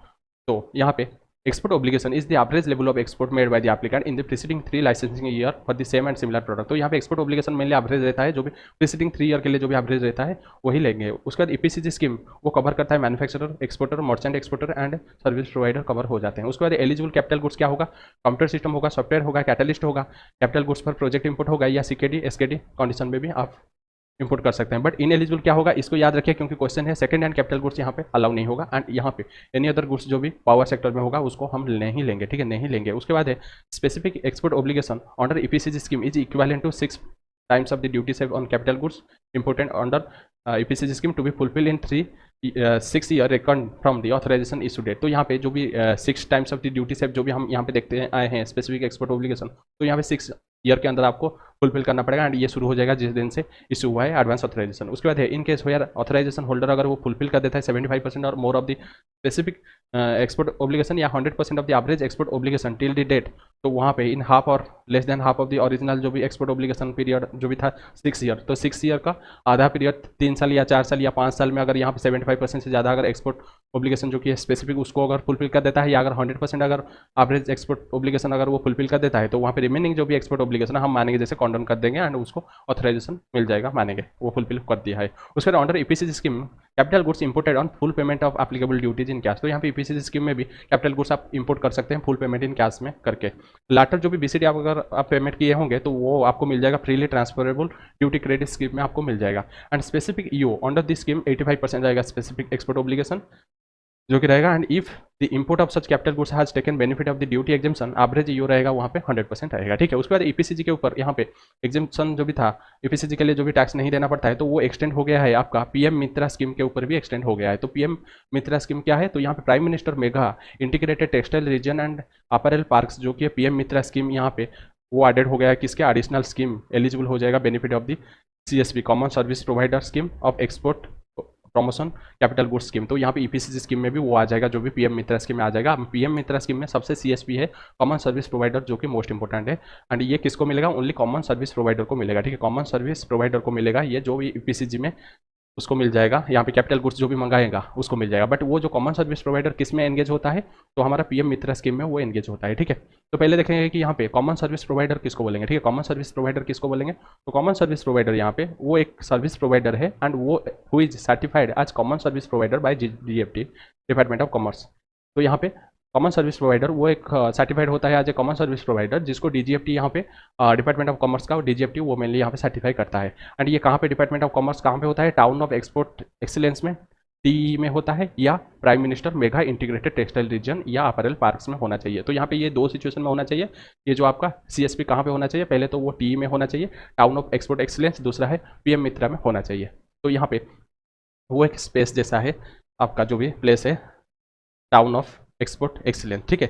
तो यहाँ पे export obligation is the average level of export made by the applicant in the preceding 3 licensing year for the same and similar product। तो यहाँ पे एक्सपोर्ट ऑब्लिगेशन मेनली एवरेज रहता है, जो भी प्रीसीडिंग 3 ईयर के लिए जो भी एवरेज रहता है वही लेंगे। उसके बाद ईपीसीजी स्कीम वो कवर करता है manufacturer, exporter, merchant exporter and service provider cover हो जाते हैं। उसके बाद एलिजिबल कैपिटल गुड्स क्या होगा, कंप्यूटर सिस्टम होगा, सॉफ्टवेयर होगा, कैटलिस्ट होगा, कैपिटल गुड्स पर प्रोजेक्ट इंपोर्ट होगा या सीकेडी एसकेडी कंडीशन में भी आप इंपोर्ट कर सकते हैं। बट इन एलिजिबल क्या होगा इसको याद रखिए क्योंकि क्वेश्चन है, सेकंड हैंड कैपिटल गुड्स यहाँ पे अलाउ नहीं होगा एंड यहाँ पे एनी अदर गुड्स जो भी पावर सेक्टर में होगा उसको हम नहीं लेंगे, ठीक है, नहीं लेंगे। उसके बाद है specific export obligation under EPCG scheme is equivalent to 6 times of the duty save on capital goods imported under EPCG scheme to be fulfil in 6 year reckoned from the authorisation issue date. तो यहाँ पे जो भी 6 times of the duty save जो भी हम यहाँ पे देखते हैं आए हैं स्पेसिफिक एक्सपोर्ट ऑब्लिगेशन, तो यहाँ पे 6 ईयर के अंदर आपको फुलफिल करना पड़ेगा एंड ये शुरू हो जाएगा जिस दिन से इशू हुआ है एडवांस ऑथराइजेशन। उसके बाद है in case where authorisation holder अगर वो फुलफिल कर देता है 75% और more of the specific export obligation या 100% of the average export obligation till the date, तो वहाँ पे इन हाफ और less than half of the original जो भी एक्सपोर्ट ऑब्लिगेशन पीरियड जो भी था 6 ईयर, तो 6 ईयर का आधा पीरियड 3 साल या 4 साल या 5 साल में अगर यहाँ पे 75% से ज़्यादा अगर एक्सपोर्ट ऑब्लिगेशन जो कि है स्पेसिफिक उसको अगर फुलफिल कर देता है या अगर 100% अगर एवरेज एक्सपोर्ट ऑब्लिगेशन अगर वो फुलफिल कर देता है तो वहाँ पे रिमेनिंग जो भी एक्सपोर्ट ऑब्लिगेशन हम मानेंगे जैसे कॉन्डन कर देंगे एंड उसको ऑथराइजेशन मिल जाएगा, मानेंगे वो फुलफिल कर दिया है। उसके बाद under EPCG scheme capital goods imported on full payment of applicable duties in cash. तो यहाँ पे ईपीसीजी स्कीम में भी कैपिटल गुड्स आप इंपोर्ट कर सकते हैं फुल पेमेंट इन कैश में करके। लाटर जो भी बीसीडी आप अगर आप पेमेंट किए होंगे तो वो आपको मिल जाएगा freely transferable duty credit scheme में आपको मिल जाएगा। And specific EO under this scheme 85% जाएगा स्पेसिफिक एक्सपोर्ट ऑब्लिगेशन जो कि रहेगा। And if the import of such capital goods has taken benefit of the duty exemption average EO रहेगा वहाँ पे 100% रहेगा, ठीक है। उसके बाद ईपीसीजी के ऊपर यहाँ पे एग्जेम्पशन जो भी था ईपीसीजी के लिए जो भी टैक्स नहीं देना पड़ता है तो वो एक्सटेंड हो गया है आपका पीएम मित्रा स्कीम के ऊपर भी एक्सटेंड हो गया है। तो पीएम मित्रा स्कीम क्या है, तो यहाँ पे prime minister mega integrated textile reason and apparel parks जो कि पीएम मित्रा स्कीम यहाँ पे वो एडेड हो गया है किसके एडिशनल स्कीम एलिजिबल हो जाएगा benefit of the CSP common service provider scheme of export promotion capital goods scheme. तो यहाँ पे ईपीसीजी स्कीम में भी वो आ जाएगा जो भी पीएम मित्रा स्कीम में आ जाएगा। पीएम मित्रा स्कीम में सबसे सीएसपी है कॉमन सर्विस प्रोवाइडर जो कि मोस्ट इंपॉर्टेंट है एंड ये किसको मिलेगा, ओनली कॉमन सर्विस प्रोवाइडर को मिलेगा, ठीक है, कॉमन सर्विस प्रोवाइडर को मिलेगा ये जो भी ईपीसीजी में उसको मिल जाएगा, यहाँ पे कैपिटल गुड्स जो भी मंगाएगा उसको मिल जाएगा। बट वो जो कॉमन सर्विस प्रोवाइडर किस में एंगेज होता है, तो हमारा पीएम मित्रा स्कीम में वो एंगेज होता है, ठीक है। तो पहले देखेंगे कि यहाँ पे कॉमन सर्विस प्रोवाइडर किसको बोलेंगे, ठीक है। कॉमन सर्विस प्रोवाइडर किसको बोलेंगे, तो कॉमन सर्विस प्रोवाइडर यहाँ पे वो एक सर्विस प्रोवाइडर है एंड वो who is certified as common service provider by DGFT, department of commerce. तो यहाँ पे कॉमन सर्विस प्रोवाइडर वो एक सर्टिफाइड होता है as a common service provider, जिसको DGFT यहाँ पे डिपार्टमेंट ऑफ कॉमर्स का DGFT वो मेनली यहाँ पे सर्टिफाई करता है। एंड ये कहाँ पे डिपार्टमेंट ऑफ कॉमर्स कहाँ पे होता है, टाउन ऑफ एक्सपोर्ट एक्सीलेंस में टी में होता है, या prime minister mega integrated textile reason या अपैरल पार्क्स में होना चाहिए। तो यहाँ पे ये दो सिचुएशन में होना चाहिए। ये जो आपका CSP कहाँ पे होना चाहिए, पहले तो वो टी में होना चाहिए, टाउन ऑफ एक्सपोर्ट एक्सीलेंस, दूसरा है PM मित्रा में होना चाहिए। तो यहाँ पे वो एक स्पेस जैसा है आपका जो भी प्लेस है, टाउन ऑफ एक्सपोर्ट एक्सीलेंस, ठीक है।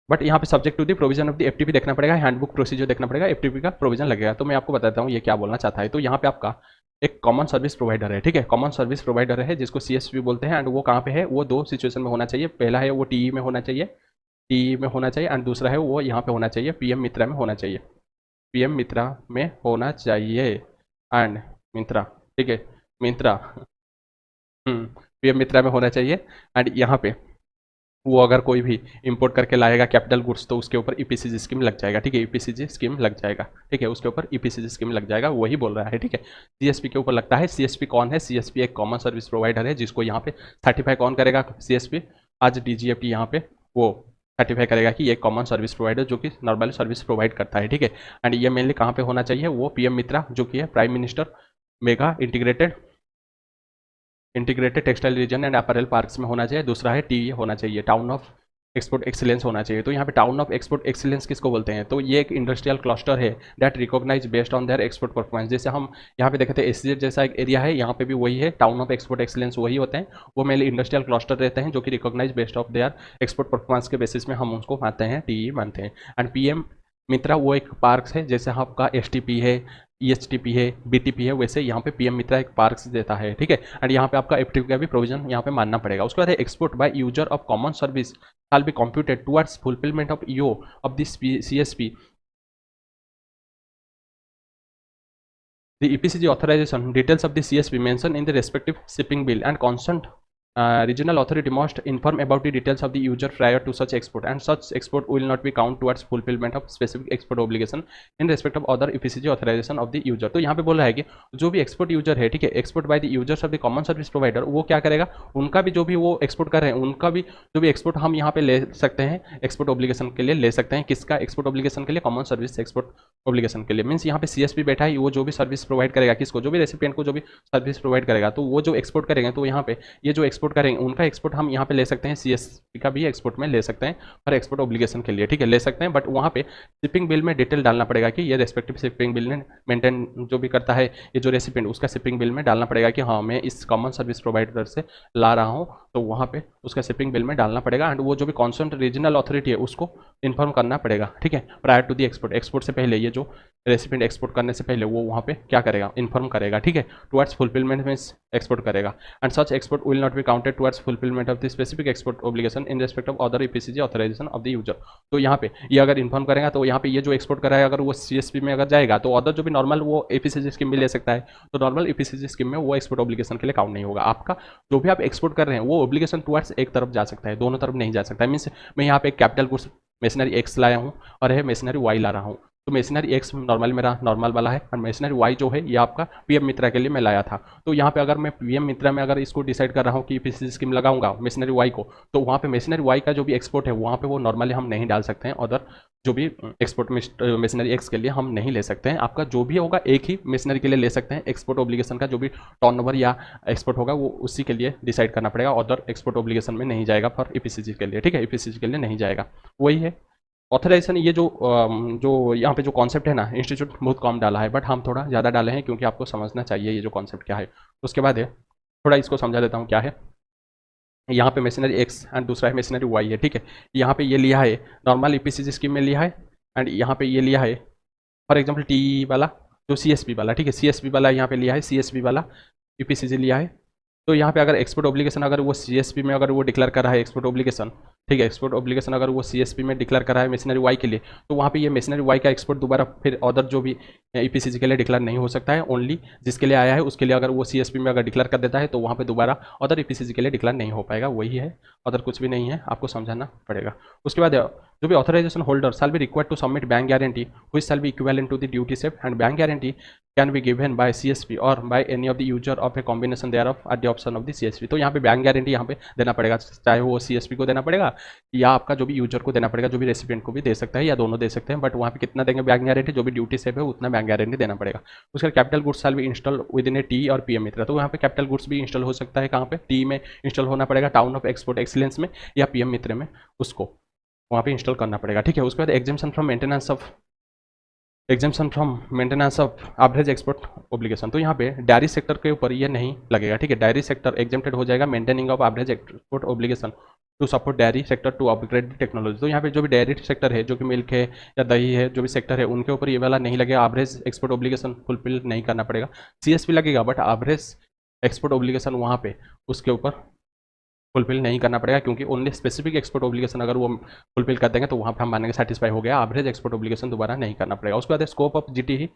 बट यहाँ पे subject to the provision of the FTP देखना पड़ेगा, हैंडबुक प्रोसीजर देखना पड़ेगा, FTP का प्रोविजन लगेगा। तो मैं आपको बताता हूँ ये क्या बोलना चाहता है। तो यहाँ पे आपका एक कॉमन सर्विस प्रोवाइडर है, ठीक है। कॉमन सर्विस प्रोवाइडर है जिसको CSP बोलते हैं एंड वो कहाँ पे है, वो दो सिचुएशन में होना चाहिए। पहला है वो TE में होना चाहिए, TE में होना चाहिए, एंड दूसरा है वो यहाँ पे होना चाहिए, PM मित्रा में होना चाहिए, PM मित्रा में होना चाहिए एंड मित्रा, ठीक है, मित्रा PM मित्रा में होना चाहिए। एंड यहाँ पे वो अगर कोई भी इंपोर्ट करके लाएगा कैपिटल गुड्स तो उसके ऊपर EPCG स्कीम लग जाएगा, ठीक है, EPCG स्कीम लग जाएगा, ठीक है, उसके ऊपर EPCG स्कीम लग जाएगा, वही बोल रहा है, ठीक है। CSP के ऊपर लगता है। CSP कौन है, CSP एक कॉमन सर्विस प्रोवाइडर है जिसको यहाँ पे सर्टिफाई कौन करेगा, CSP आज DGFT यहाँ पे वो सर्टिफाई करेगा कि ये कॉमन सर्विस प्रोवाइडर जो कि नॉर्मली सर्विस प्रोवाइड करता है, ठीक है। एंड ये मेनली कहाँ पे होना चाहिए, वो PM मित्रा जो कि है prime minister mega integrated textile reason and apparel parks में होना चाहिए। दूसरा है TE होना चाहिए, टाउन ऑफ एक्सपोर्ट एक्सीलेंस होना चाहिए। तो यहाँ पे टाउन ऑफ एक्सपोर्ट एक्सीलेंस किसको बोलते हैं, तो ये एक इंडस्ट्रियल क्लस्टर है that recognise based on their export performance. जैसे हम यहाँ पे देखे थे SEZ जैसा एक एरिया है, यहाँ पे भी वही है, टाउन ऑफ एक्सपोर्ट एक्सीलेंस वही होते हैं। वो मेनली इंडस्ट्रियल क्लस्टर रहते हैं जो कि recognise based of their export performance के बेसिस में हम उसको मानते हैं, TE मानते हैं। एंड PM मित्रा वो एक पार्क्स है, जैसे आपका STP है, EHTP है, BTP है, वैसे यहाँ पे PM मित्रा एक पार्क्स देता है, ठीक है। एंड यहाँ पे आपका FTP का भी प्रोविजन यहाँ पे मानना पड़ेगा। उसके बाद है export by user of common service shall be computed towards fulfillment of EO of this CSP. The EPCG authorization details of the CSP mentioned in the respective shipping bill and concerned regional authority must inform about the details of the user prior to such export, and such export will not be count towards fulfillment of specific export obligation in respect of other EPCG authorization of the user। तो यहाँ पे बोल रहा है कि जो भी export user है, ठीक है, export by the users of the common service provider, वो क्या करेगा, उनका भी जो भी वो एक्सपोर्ट कर रहे हैं उनका भी जो भी एक्सपोर्ट हम यहाँ पे ले सकते हैं, एक्सपोर्ट ऑब्लिगेशन के लिए ले सकते हैं। किसका एक्सपोर्ट ऑब्लिगेशन के लिए, कॉमन सर्विस एक्सपोर्ट ऑब्लिगेशन के लिए। मीन्स यहाँ पे CSP बैठा है, वो जो भी सर्विस प्रोवाइड करेगा, किसको, जो भी रेसिपिएंट को जो भी सर्विस प्रोवाइड करेगा, तो वो जो एक्सपोर्ट करेंगे, तो यहाँ पे ये जो एक्सपोर्ट करेंगे उनका एक्सपोर्ट हम यहाँ पे ले सकते हैं, CSP का भी एक्सपोर्ट में ले सकते हैं और एक्सपोर्ट ऑब्लिगेशन के लिए, ठीक है, ले सकते हैं। बट वहाँ पे शिपिंग बिल में डिटेल डालना पड़ेगा कि ये रेस्पेक्टिव शिपिंग बिल में मेंटेन जो भी करता है ये जो रेसिपिएंट, उसका शिपिंग बिल में डालना पड़ेगा कि हाँ मैं इस कॉमन सर्विस प्रोवाइडर से ला रहा हूँ, तो वहाँ पे उसका शिपिंग बिल में डालना पड़ेगा। एंड वो जो भी कॉन्सर्न रीजनल अथॉरिटी है उसको इन्फॉर्म करना पड़ेगा, ठीक है, prior to the export, export से पहले, ये जो रेसिपिएंट एक्सपोर्ट करने से पहले वो वहाँ पे क्या करेगा, इन्फॉर्म करेगा, ठीक है, टुवर्ड्स फुलफिलमेंट में एक्सपोर्ट करेगा। And such export will not be counted towards fulfilment of the specific export obligation in respect of other EPCG authorisation of the user. तो यहाँ पे ये अगर इन्फॉर्म करेगा तो यहाँ पे ये जो एक्सपोर्ट कराएगा अगर वो CSP में अगर जाएगा तो अदर जो भी नॉर्मल वो EPCG स्कीम भी ले सकता है, तो नॉर्मल EPCG स्कीम में वो एक्सपोर्ट ऑब्लिगेशन के लिए काउंट नहीं होगा। आपका जो भी आप एक्सपोर्ट कर रहे हैं वो ऑब्लिगेशन टुवर्ड्स एक तरफ जा सकता है, दोनों तरफ नहीं जा सकता है। मीन्स मैं यहाँ पे एक कैपिटल गुड्स मशीनरी X लाया हूँ और है मशीनरी Y ला रहा हूँ, तो मशीनरी X नॉर्मल मेरा नॉर्मल वाला है और मशीनरी Y जो है ये आपका PM मित्रा के लिए मैं लाया था। तो यहाँ पे अगर मैं PM मित्रा में अगर इसको डिसाइड कर रहा हूँ कि EPCG स्कीम लगाऊंगा मशीनरी Y को, तो वहाँ पे मशीनरी Y का जो भी एक्सपोर्ट है वहाँ पे वो नॉर्मली हम नहीं डाल सकते हैं, अदर जो भी एक्सपोर्ट मशीनरी X के लिए हम नहीं ले सकते हैं। आपका जो भी होगा एक ही मशीनरी के लिए ले सकते हैं। एक्सपोर्ट ऑब्लिगेशन का जो भी टर्नओवर या एक्सपोर्ट होगा वो उसी के लिए डिसाइड करना पड़ेगा, अदर एक्सपोर्ट ऑब्लिगेशन में नहीं जाएगा फॉर EPCG के लिए, ठीक है, EPCG के लिए नहीं जाएगा। वही है ऑथराइजेशन। ये जो यहाँ पे जो कॉन्सेप्ट है ना, इंस्टीट्यूट बहुत कम डाला है बट हम थोड़ा ज़्यादा डाले हैं क्योंकि आपको समझना चाहिए ये जो कॉन्सेप्ट क्या है। उसके बाद है थोड़ा इसको समझा देता हूँ क्या है। यहाँ पे मशीनरी X एंड दूसरा है मशीनरी Y है, ठीक है। यहाँ पे ये लिया है नॉर्मल EPCG स्कीम में लिया है एंड यहाँ पे ये लिया है फॉर एग्जाम्पल TE वाला जो CSP वाला, ठीक है, CSP वाला यहाँ पे लिया है, CSP वाला EPCG लिया है। तो यहाँ पे अगर एक्सपोर्ट ऑब्लिगेशन अगर वो CSP में अगर वो डिक्लेयर कर रहा है एक्सपोर्ट ऑब्लिगेशन, ठीक है, एक्सपोर्ट ऑब्लिगेशन अगर वो CSP में डिक्लेयर कर रहा है मशीनरी वाई के लिए, तो वहाँ पे ये मशीनरी वाई का एक्सपोर्ट दोबारा फिर अदर जो भी EPCG के लिए डिक्लेयर नहीं हो सकता है। ओनली जिसके लिए आया है उसके लिए अगर वो CSP में अगर डिक्लेयर कर देता है तो वहाँ पे दोबारा अदर EPCG के लिए डिक्लेयर नहीं हो पाएगा, वही है, अदर कुछ भी नहीं है, आपको समझाना पड़ेगा। उसके बाद जो भी authorisation holder shall be required to submit bank guarantee which shall be equivalent to the duty saved and bank guarantee can be given by CSP और by any of the user of a combination there of at the option of the CSP। तो यहाँ पे bank guarantee यहाँ पे देना पड़ेगा, चाहे वो CSP को देना पड़ेगा या आपका जो भी यूजर को देना पड़ेगा, जो भी रेसिपिएंट को भी दे सकता है या दोनों दे सकते हैं, बट वहाँ पे कितना देंगे बैंक गारंटी, जो भी ड्यूटी सेफ है उतना बैंक गारंटी देना पड़ेगा। उसके बाद capital goods shall be install with in A T और PM मित्रा। तो यहाँ पे कैपिटल गुड्स भी इंस्टॉल हो सकता है, कहाँ पे टी में इंस्टॉल होना पड़ेगा, टाउन ऑफ एक्सपोर्ट एक्सीलेंस में या PM मित्र में उसको वहाँ पे इंस्टॉल करना पड़ेगा, ठीक है। उसके बाद exemption from maintenance of average export obligation. तो यहाँ पे डायरी सेक्टर के ऊपर ये नहीं लगेगा, ठीक है, डायरी सेक्टर एग्जेम्प्टेड हो जाएगा maintaining of average export obligation to support dairy sector to upgrade technology. तो यहाँ पे जो भी डायरी सेक्टर है, जो कि मिल्क है या दही है, जो भी सेक्टर है उनके ऊपर ये वाला नहीं लगेगा, एवरेज एक्सपोर्ट ऑब्लिगेशन फुलफिल नहीं करना पड़ेगा। CSP लगेगा बट एवरेज एक्सपोर्ट ऑब्लिगेशन वहाँ पे उसके ऊपर फुलफिल नहीं करना पड़ेगा, क्योंकि ओनली स्पेसिफिक एक्सपोर्ट ऑब्लिगेशन अगर वो फुलफिल कर देंगे तो वहाँ पर हम मानेंगे सेटिस्फाई हो गया, एवरेज एक्सपोर्ट ऑब्लिगेशन दोबारा नहीं करना पड़ेगा। उसके बाद स्कोप ऑफ GTE,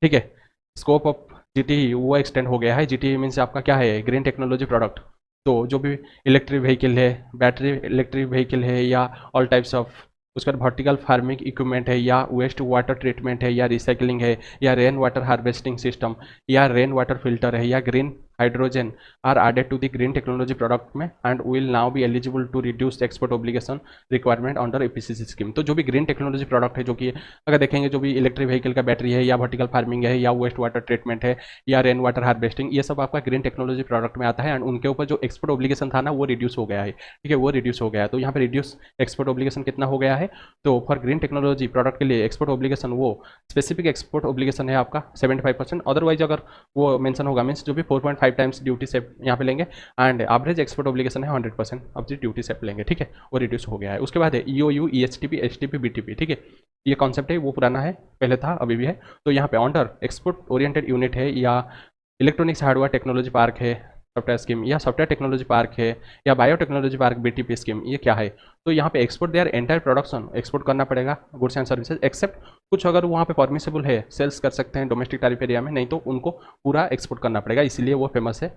ठीक है, स्कोप ऑफ GTE वो एक्सटेंड हो गया है। GTE मीन्स आपका क्या है, ग्रीन टेक्नोलॉजी प्रोडक्ट। तो जो भी इलेक्ट्रिक व्हीकल है, बैटरी इलेक्ट्रिक व्हीकल है या ऑल टाइप्स ऑफ, उसके बाद वर्टिकल फार्मिंग इक्विपमेंट है या वेस्ट वाटर ट्रीटमेंट है या रिसाइकलिंग है या रेन वाटर हार्वेस्टिंग सिस्टम या रेन वाटर फिल्टर है या green hydrogen are added to the green technology product में and will now be eligible to reduce export obligation requirement under EPCG scheme. तो जो भी ग्रीन टेक्नोलॉजी प्रोडक्ट है, जो कि अगर देखेंगे जो भी इलेक्ट्रिक व्हीकल का बैटरी है या वर्टिकल फार्मिंग है या वेस्ट वाटर ट्रीटमेंट है या रेन वाटर हार्वेस्टिंग, ये सब आपका ग्रीन टेक्नोलॉजी प्रोडक्ट में आता है एंड उनके ऊपर जो एक्सपोर्ट ऑब्लिगेशन था ना वो रिड्यूस हो गया है, ठीक है, वो रिड्यूस हो गया है। तो यहाँ पे रिड्यूस एक्सपोर्ट ऑब्लिगेशन कितना हो गया है, तो फॉर ग्रीन टेक्नोलॉजी प्रोडक्ट के लिए एक्सपोर्ट ऑब्लिगेशन वो स्पेसिफिक एक्सपोर्ट ऑब्लिगेशन है आपका 75%, अदरवाइज अगर वो मेंशन होगा मीन्स जो भी 4.5 टाइम्स ड्यूटी से यहाँ पे लेंगे एंड एवरेज एक्सपोर्ट ऑब्लिगेशन है 100% ऑफ द ड्यूटी सेप लेंगे, ठीक है, वो रिड्यूस हो गया है। उसके बाद है EOU EHTP STP BTP, ठीक है, ये कॉन्सेप्ट है वो पुराना है, पहले था अभी भी है। तो यहाँ पे अंडर एक्सपोर्ट ओरिएंटेड यूनिट है या इलेक्ट्रॉनिक्स हार्डवेयर टेक्नोलॉजी पार्क है सॉफ्टवेयर स्कीम या सॉफ्टवेयर टेक्नोलॉजी पार्क है या बायोटेक्नोलॉजी पार्क BTP स्कीम, ये क्या है, तो यहाँ पे export their entire production export करना पड़ेगा गुड्स एंड सर्विसेज एक्सेप्ट कुछ अगर वहाँ पे परमिसेबल है सेल्स कर सकते हैं डोमेस्टिक टैरिफ एरिया में, नहीं तो उनको पूरा एक्सपोर्ट करना पड़ेगा, इसीलिए वो फेमस है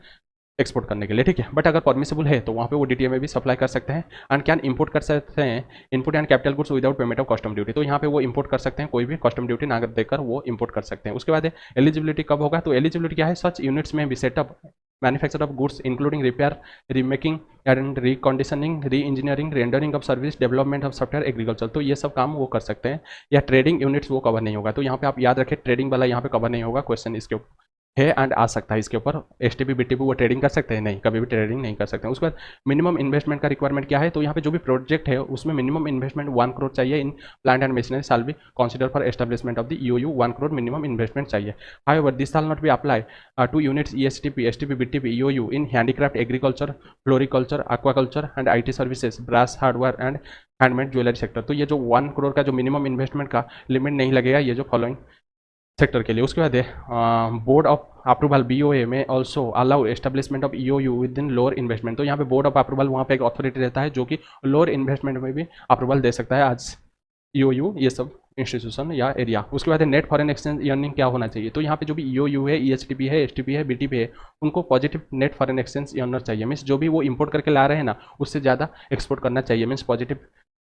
एक्सपोर्ट करने के लिए, ठीक है। बट अगर परमिसेबल है तो वहाँ पे वो DTA में भी सप्लाई कर सकते हैं एंड कैन इंपोर्ट कर सकते हैं input and capital goods without payment of custom duty. तो यहाँ पे वो इंपोर्ट कर सकते हैं, कोई भी कस्टम ड्यूटी ना देकर वो इंपोर्ट कर सकते हैं। उसके बाद एलिजिबिलिटी कब होगा, तो एलिजिबिलिटी क्या है, सच यूनिट्स में भी setup manufacture of goods including repair remaking and reconditioning री engineering rendering of service development of software agriculture. तो ये सब काम वो कर सकते हैं। या ट्रेडिंग यूनिट्स वो कवर नहीं होगा, तो यहाँ पे आप याद रखें ट्रेडिंग वाला यहाँ पे कवर नहीं होगा, क्वेश्चन इसके ऊपर है एंड आ सकता है इसके ऊपर। STP BTP वो ट्रेडिंग कर सकते हैं, नहीं, कभी भी ट्रेडिंग नहीं कर सकते हैं। उसके बाद मिनिमम इन्वेस्टमेंट का रिक्वायरमेंट क्या है, तो यहाँ पे जो भी प्रोजेक्ट है उसमें मिनिमम इन्वेस्टमेंट 1 करोड़ चाहिए in plant and machinery shall be consider for establishment of the EOU 1 crore minimum investment चाहिए। However this shall not be apply to units ESTP STP BTP EOU in handicraft agriculture floriculture aquaculture and IT services brass hardware and handmade jewellery sector. तो ये जो 1 करोड़ का जो minimum investment का limit नहीं लगेगा ये जो फॉलोइंग सेक्टर के लिए। उसके बाद बोर्ड ऑफ अप्रूवल BOA में also allow establishment of EOU with in lower investment. तो यहाँ पे बोर्ड ऑफ अप्रूवल वहाँ पे एक अथॉरिटी रहता है जो कि लोअर इन्वेस्टमेंट में भी अप्रूवल दे सकता है आज EOU ये सब इंस्टीट्यूशन या एरिया। उसके बाद नेट फॉरेन एक्सचेंज अर्निंग क्या होना चाहिए, तो यहाँ पे जो भी EOU है EHTP है STP है BTP है उनको positive net foreign exchange earner चाहिए, मीन्स जो भी वो इंपोर्ट करके ला रहे हैं ना उससे ज़्यादा एक्सपोर्ट करना चाहिए, मीन्स पॉजिटिव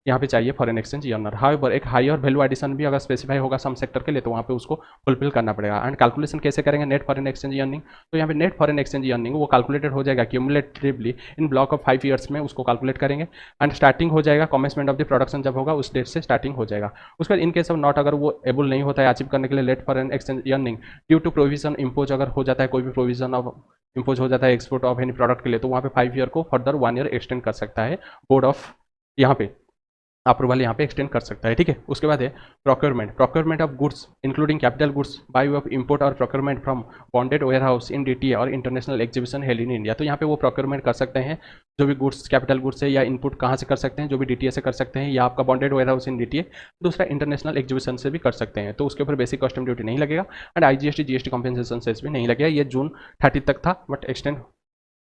यहाँ पे चाहिए फॉरेन एक्सचेंज अर्नर। हाउएवर एक हायर वैल्यू एडिशन भी अगर स्पेसिफाई होगा सम सेक्टर के लिए तो वहाँ पे उसको फुलफिल करना पड़ेगा। एंड कैलकुलेशन कैसे करेंगे नेट फॉरेन एक्सचेंज अर्निंग, तो यहाँ पे नेट फॉरेन एक्सचेंज अर्निंग वो कैलकुलेटेड हो जाएगा cumulatively in block of 5 years में, उसको कैलकुलेट करेंगे एंड स्टार्टिंग हो जाएगा कमेंसमेंट ऑफ द प्रोडक्शन जब होगा उस डेट से स्टार्टिंग हो जाएगा। उसके बाद इन केस ऑफ नॉट अगर वो एबल नहीं होता है अचीव करने के लिए net foreign exchange earning due to provision impose अगर हो जाता है कोई भी प्रोविजन ऑफ इम्पोज हो जाता है एक्सपोर्ट ऑफ एनी प्रोडक्ट के लिए, तो वहाँ पे 5 ईयर को फर्दर 1 ईयर एक्सटेंड कर सकता है बोर्ड ऑफ यहाँ पे अप्रूवल यहाँ पे एक्सटेंड कर सकता है, ठीक है। उसके बाद है procurement of goods including capital goods by way of import और procurement from bonded warehouse in DTA और international exhibition held in India. तो यहाँ पे वो प्रोक्योरमेंट कर सकते हैं जो भी गुड्स कैपिटल गुड्स है या इनपुट कहाँ से कर सकते हैं, जो भी DTA से कर सकते हैं या आपका bonded warehouse in DTA, दूसरा इंटरनेशनल एग्जीबिशन से भी कर सकते हैं। तो उसके ऊपर बेसिक कस्टम ड्यूटी नहीं लगेगा and IGST GST compensation cess भी नहीं लगेगा। ये जून 30 तक था बट एक्सटेंड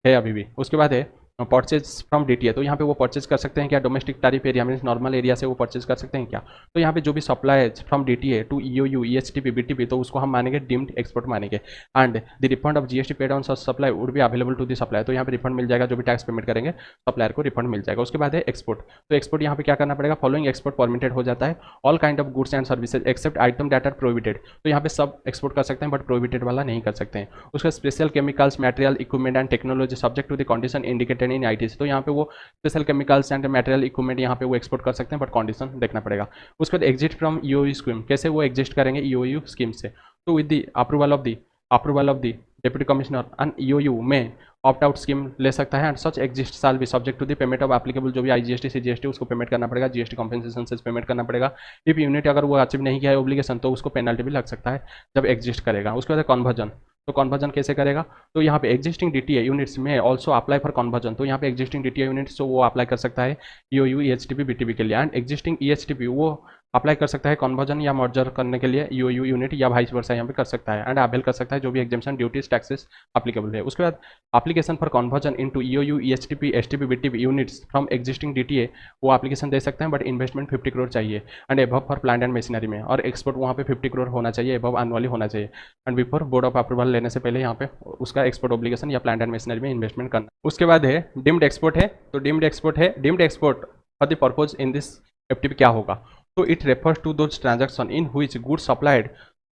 है अभी भी। उसके बाद है परचेज फ्रॉम डीटीए, तो यहाँ पे वो परचेज कर सकते हैं क्या डोमेस्टिक टैरिफ एरिया में, नॉर्मल एरिया से वो परचेज कर सकते हैं क्या। तो यहाँ पे जो भी supplies from DTA to EOU EHTP BTP, तो उसको हम मानेंगे डीम्ड एक्सपोर्ट मानेंगे। And the refund of GST paid on such supply would be available to the supplier, तो यहाँ पे रिफंड मिल जाएगा, जो भी टैक्स पेमेंट करेंगे सप्लायर को रिफंड मिल जाएगा। उसके बाद है एक्सपोर्ट, तो एक्सपोर्ट यहाँ पे क्या करना पड़ेगा, फॉलोइंग एक्सपोर्ट परमिटेड हो जाता है, all kind of goods and services except item that are prohibited, तो यहाँ पे सब एक्सपोर्ट कर सकते हैं बट प्रोहिबिटेड वाला नहीं कर सकते हैं। उसका special chemicals material equipment and technology subject to the condition indicated in ITC, तो यहाँ पे वो special chemicals and material equipment यहाँ पे वो एक्सपोर्ट कर सकते हैं बट कंडीशन देखना पड़ेगा। उसके बाद एग्जिट फ्रॉम ईओयू स्कीम, कैसे वो एग्जिस्ट करेंगे ईओयू स्कीम से, तो with the approval of the deputy commissioner and EOU में ऑप्ट आउट स्कीम ले सकता है and such exit shall be subject to the payment of applicable, जो भी आईजीएसटी सीजीएसटी उसको पेमेंट करना पड़ेगा, जीएसटी कॉम्पेंसेशन से पेमेंट करना पड़ेगा। इफ यूनिट अगर वो अचीव नहीं किया है ओब्लिगेशन, तो उसको पेनल्टी भी लग सकता है जब एग्जिस्ट करेगा। उसके बाद कन्वर्जन, तो कन्वर्जन कैसे करेगा, तो यहाँ पे एग्जिस्टिंग डीटीए यूनिट्स में ऑल्सो अप्लाई फॉर कन्वर्जन, तो यहाँ पे एग्जिस्टिंग डीटीए यूनिट्स तो वो अप्लाई कर सकता है ईओयू ईएचटीपी बीटीपी के लिए, एंड एग्जिस्टिंग ईएचटीपी वो अप्लाई कर सकता है कन्वर्जन या मर्जर करने के लिए ईओयू यूनिट या वाइस वर्सा यहाँ पे कर सकता है, एंड अवेल कर सकता है जो भी एग्जाम्शन ड्यूटीज टैक्सेस अप्लीकेबल है। उसके बाद application for conversion into EOU EHTP STP BTP units from existing DTA, वो एप्लीकेशन दे सकते हैं बट इन्वेस्टमेंट 50 करोड़ चाहिए, and above for plant and machinery में, और एक्सपोर्ट वहाँ पे 50 करोड़ होना चाहिए, एबव एनुअली होना चाहिए, and before board of approval लेने से पहले यहाँ पे उसका एक्सपोर्ट ऑब्लिगेशन या प्लांट एंड मशीनरी में इन्वेस्टमेंट करना। उसके बाद है डिम्ड एक्सपोर्ट है, तो डिम्ड एक्सपोर्ट है, deemed export for the purpose in this FTP क्या होगा, तो it refers to those transaction in which good supplied,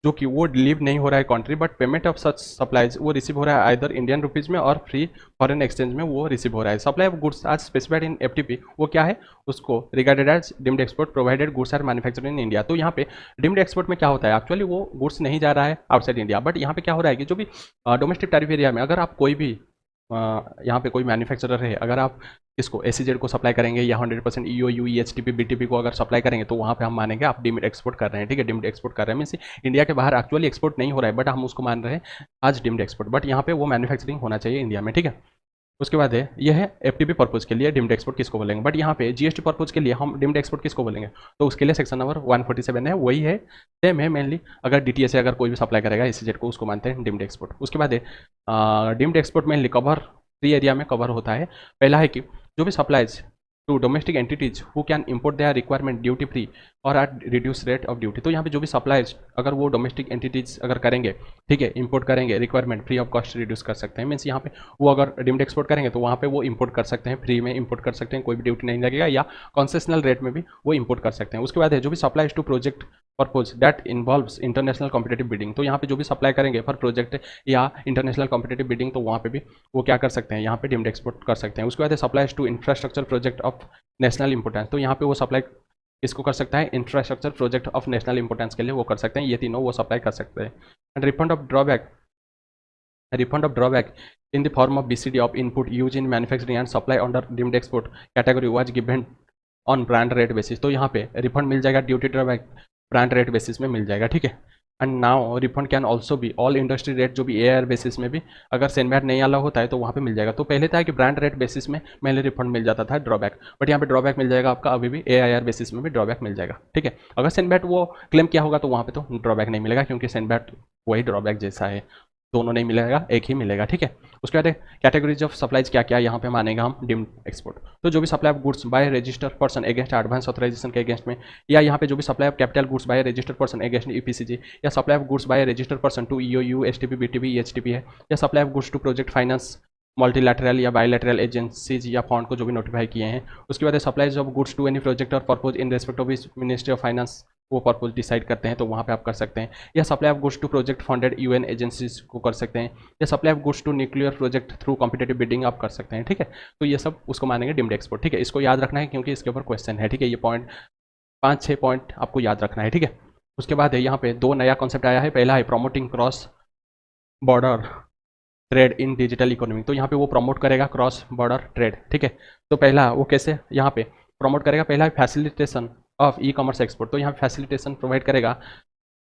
जो कि वो डिलीव नहीं हो रहा है country but payment of such supplies वो रिसीव हो रहा है आइदर इंडियन रुपीज़ में और फ्री फॉरेन एक्सचेंज में वो रिसीव हो रहा है। Supply of goods as specified in FTP वो क्या है, उसको regarded as deemed export provided goods are manufactured in India. तो यहाँ पे डिम्ड एक्सपोर्ट में क्या होता है, एक्चुअली वो गुड्स नहीं जा रहा है आउटसाइड इंडिया, बट यहाँ पे क्या हो रहा है कि जो भी डोमेस्टिक टैरिफ एरिया में अगर आप कोई भी यहाँ पे कोई मैन्युफैक्चरर है, अगर आप इसको एसीजेड को सप्लाई करेंगे या 100% ईओयू ईएचटीपी बीटीपी को अगर सप्लाई करेंगे, तो वहाँ पे हम मानेंगे आप डिम्ड एक्सपोर्ट कर रहे हैं, ठीक है। डिम्ड एक्सपोर्ट कर रहे हैं मीन्स इंडिया के बाहर एक्चुअली एक्सपोर्ट नहीं हो रहा है बट हम उसको मान रहे हैं आज डिम्ड एक्सपोर्ट, बट यहाँ पे वो मैन्युफैक्चरिंग होना चाहिए इंडिया में, ठीक है। उसके बाद है ये है एफटीपी पर्पज के लिए डिम्ड एक्सपोर्ट किसको बोलेंगे, बट यहाँ पे जीएसटी पर्पज के लिए हम डिम्ड एक्सपोर्ट किसको बोलेंगे, तो उसके लिए सेक्शन नंबर 147 है, वही है, सेम है मेनली। अगर डीटीए से अगर कोई भी सप्लाई करेगा एसीजेड को, उसको मानते हैं डिम्ड एक्सपोर्ट। उसके बाद है deemed export mainly cover 3 area में कवर होता है। पहला है कि जो भी supplies to domestic entities who can import their requirement duty free और at reduce rate of duty, तो यहाँ पे जो भी सप्लाईज अगर वो डोमेस्टिक एंटिटीज अगर करेंगे, ठीक है, इंपोर्ट करेंगे, requirement free of cost reduce कर सकते हैं, मीन्स यहाँ पे वो अगर डिम्ड एक्सपोर्ट करेंगे तो वहाँ पे वो इंपोर्ट कर सकते हैं, फ्री में इंपोर्ट कर सकते हैं, कोई भी ड्यूटी नहीं लगेगा, या कंसेशनल रेट में भी वो इंपोर्ट कर सकते हैं। उसके बाद है जो भी supplies to project purpose that involves international competitive bidding, तो यहाँ पे जो भी सप्लाई करेंगे फॉर प्रोजेक्ट या इंटरनेशनल कॉम्पिटेटिव बिडिंग, तो वहाँ पे भी वो क्या कर सकते हैं, यहाँ पे डिम्ड एक्सपोर्ट कर सकते हैं। उसके बाद है supplies to infrastructure project of national importance, तो यहाँ पे वो सप्लाई इसको कर सकता है infrastructure project of national importance के लिए वो कर सकते हैं, ये तीनों वो सप्लाई कर सकते हैं। And refund of drawback in the form of BCD of input used in manufacturing and supply under deemed export category was given on brand rate basis, तो यहाँ पे रिफंड मिल जाएगा duty drawback brand rate basis में मिल जाएगा, ठीक है। And now refund can also भी ऑल इंडस्ट्री रेट, जो भी AIR बेसिस में भी अगर सेनमैट नहीं अलाउ होता है तो वहाँ पे मिल जाएगा। तो पहले था कि ब्रांड रेट बेसिस में पहले रिफंड मिल जाता था ड्रॉबैक, बट यहाँ पे ड्रॉबैक मिल जाएगा आपका अभी भी AIR बेसिस में भी ड्रॉबैक मिल जाएगा, ठीक है। अगर सेनमैट वो क्लेम किया होगा तो वहाँ पे तो ड्रॉबैक नहीं मिलेगा, क्योंकि सेनमैट वही ड्रॉबैक जैसा है, दोनों नहीं मिलेगा, एक ही मिलेगा, ठीक है। उसके बाद कैटेगरीज ऑफ सप्लाईज क्या क्या यहाँ पे मानेगा हम डिम्ड एक्सपोर्ट, तो जो भी supply of goods by registered person against advance authorization के अगेंस्ट में, या यहाँ पे जो भी supply of capital goods by registered person against EPCG, या supply of goods by registered person to EOU STP BTP EHTP है, या supply of goods to project finance multilateral या बायलैटरल एजेंसीज या फंड को जो भी नोटिफाई किए हैं। उसके बाद supplies of goods to any project और purpose in respect of ministry of finance, वो पर्पज डिसाइड करते हैं तो वहाँ पे आप कर सकते हैं, या supply of goods to project funded UN agencies को कर सकते हैं, या supply of goods to nuclear project through competitive bidding आप कर सकते हैं, ठीक है। तो ये सब उसको मानेंगे डिम्ड एक्सपोर्ट, ठीक है। इसको याद रखना है क्योंकि इसके ऊपर क्वेश्चन है, ठीक है। ये पॉइंट 5-6 पॉइंट आपको याद रखना है, ठीक है। उसके बाद है यहाँ पे 2 नया कॉन्सेप्ट आया है। पहला है promoting cross border trade in digital economy, तो यहाँ पे वो प्रमोट करेगा क्रॉस बॉर्डर ट्रेड, ठीक है। तो पहला वो कैसे यहाँ पे प्रमोट करेगा, पहला है फैसिलिटेशन ऑफ ई-कॉमर्स एक्सपोर्ट, तो यहाँ फैसिलिटेशन प्रोवाइड करेगा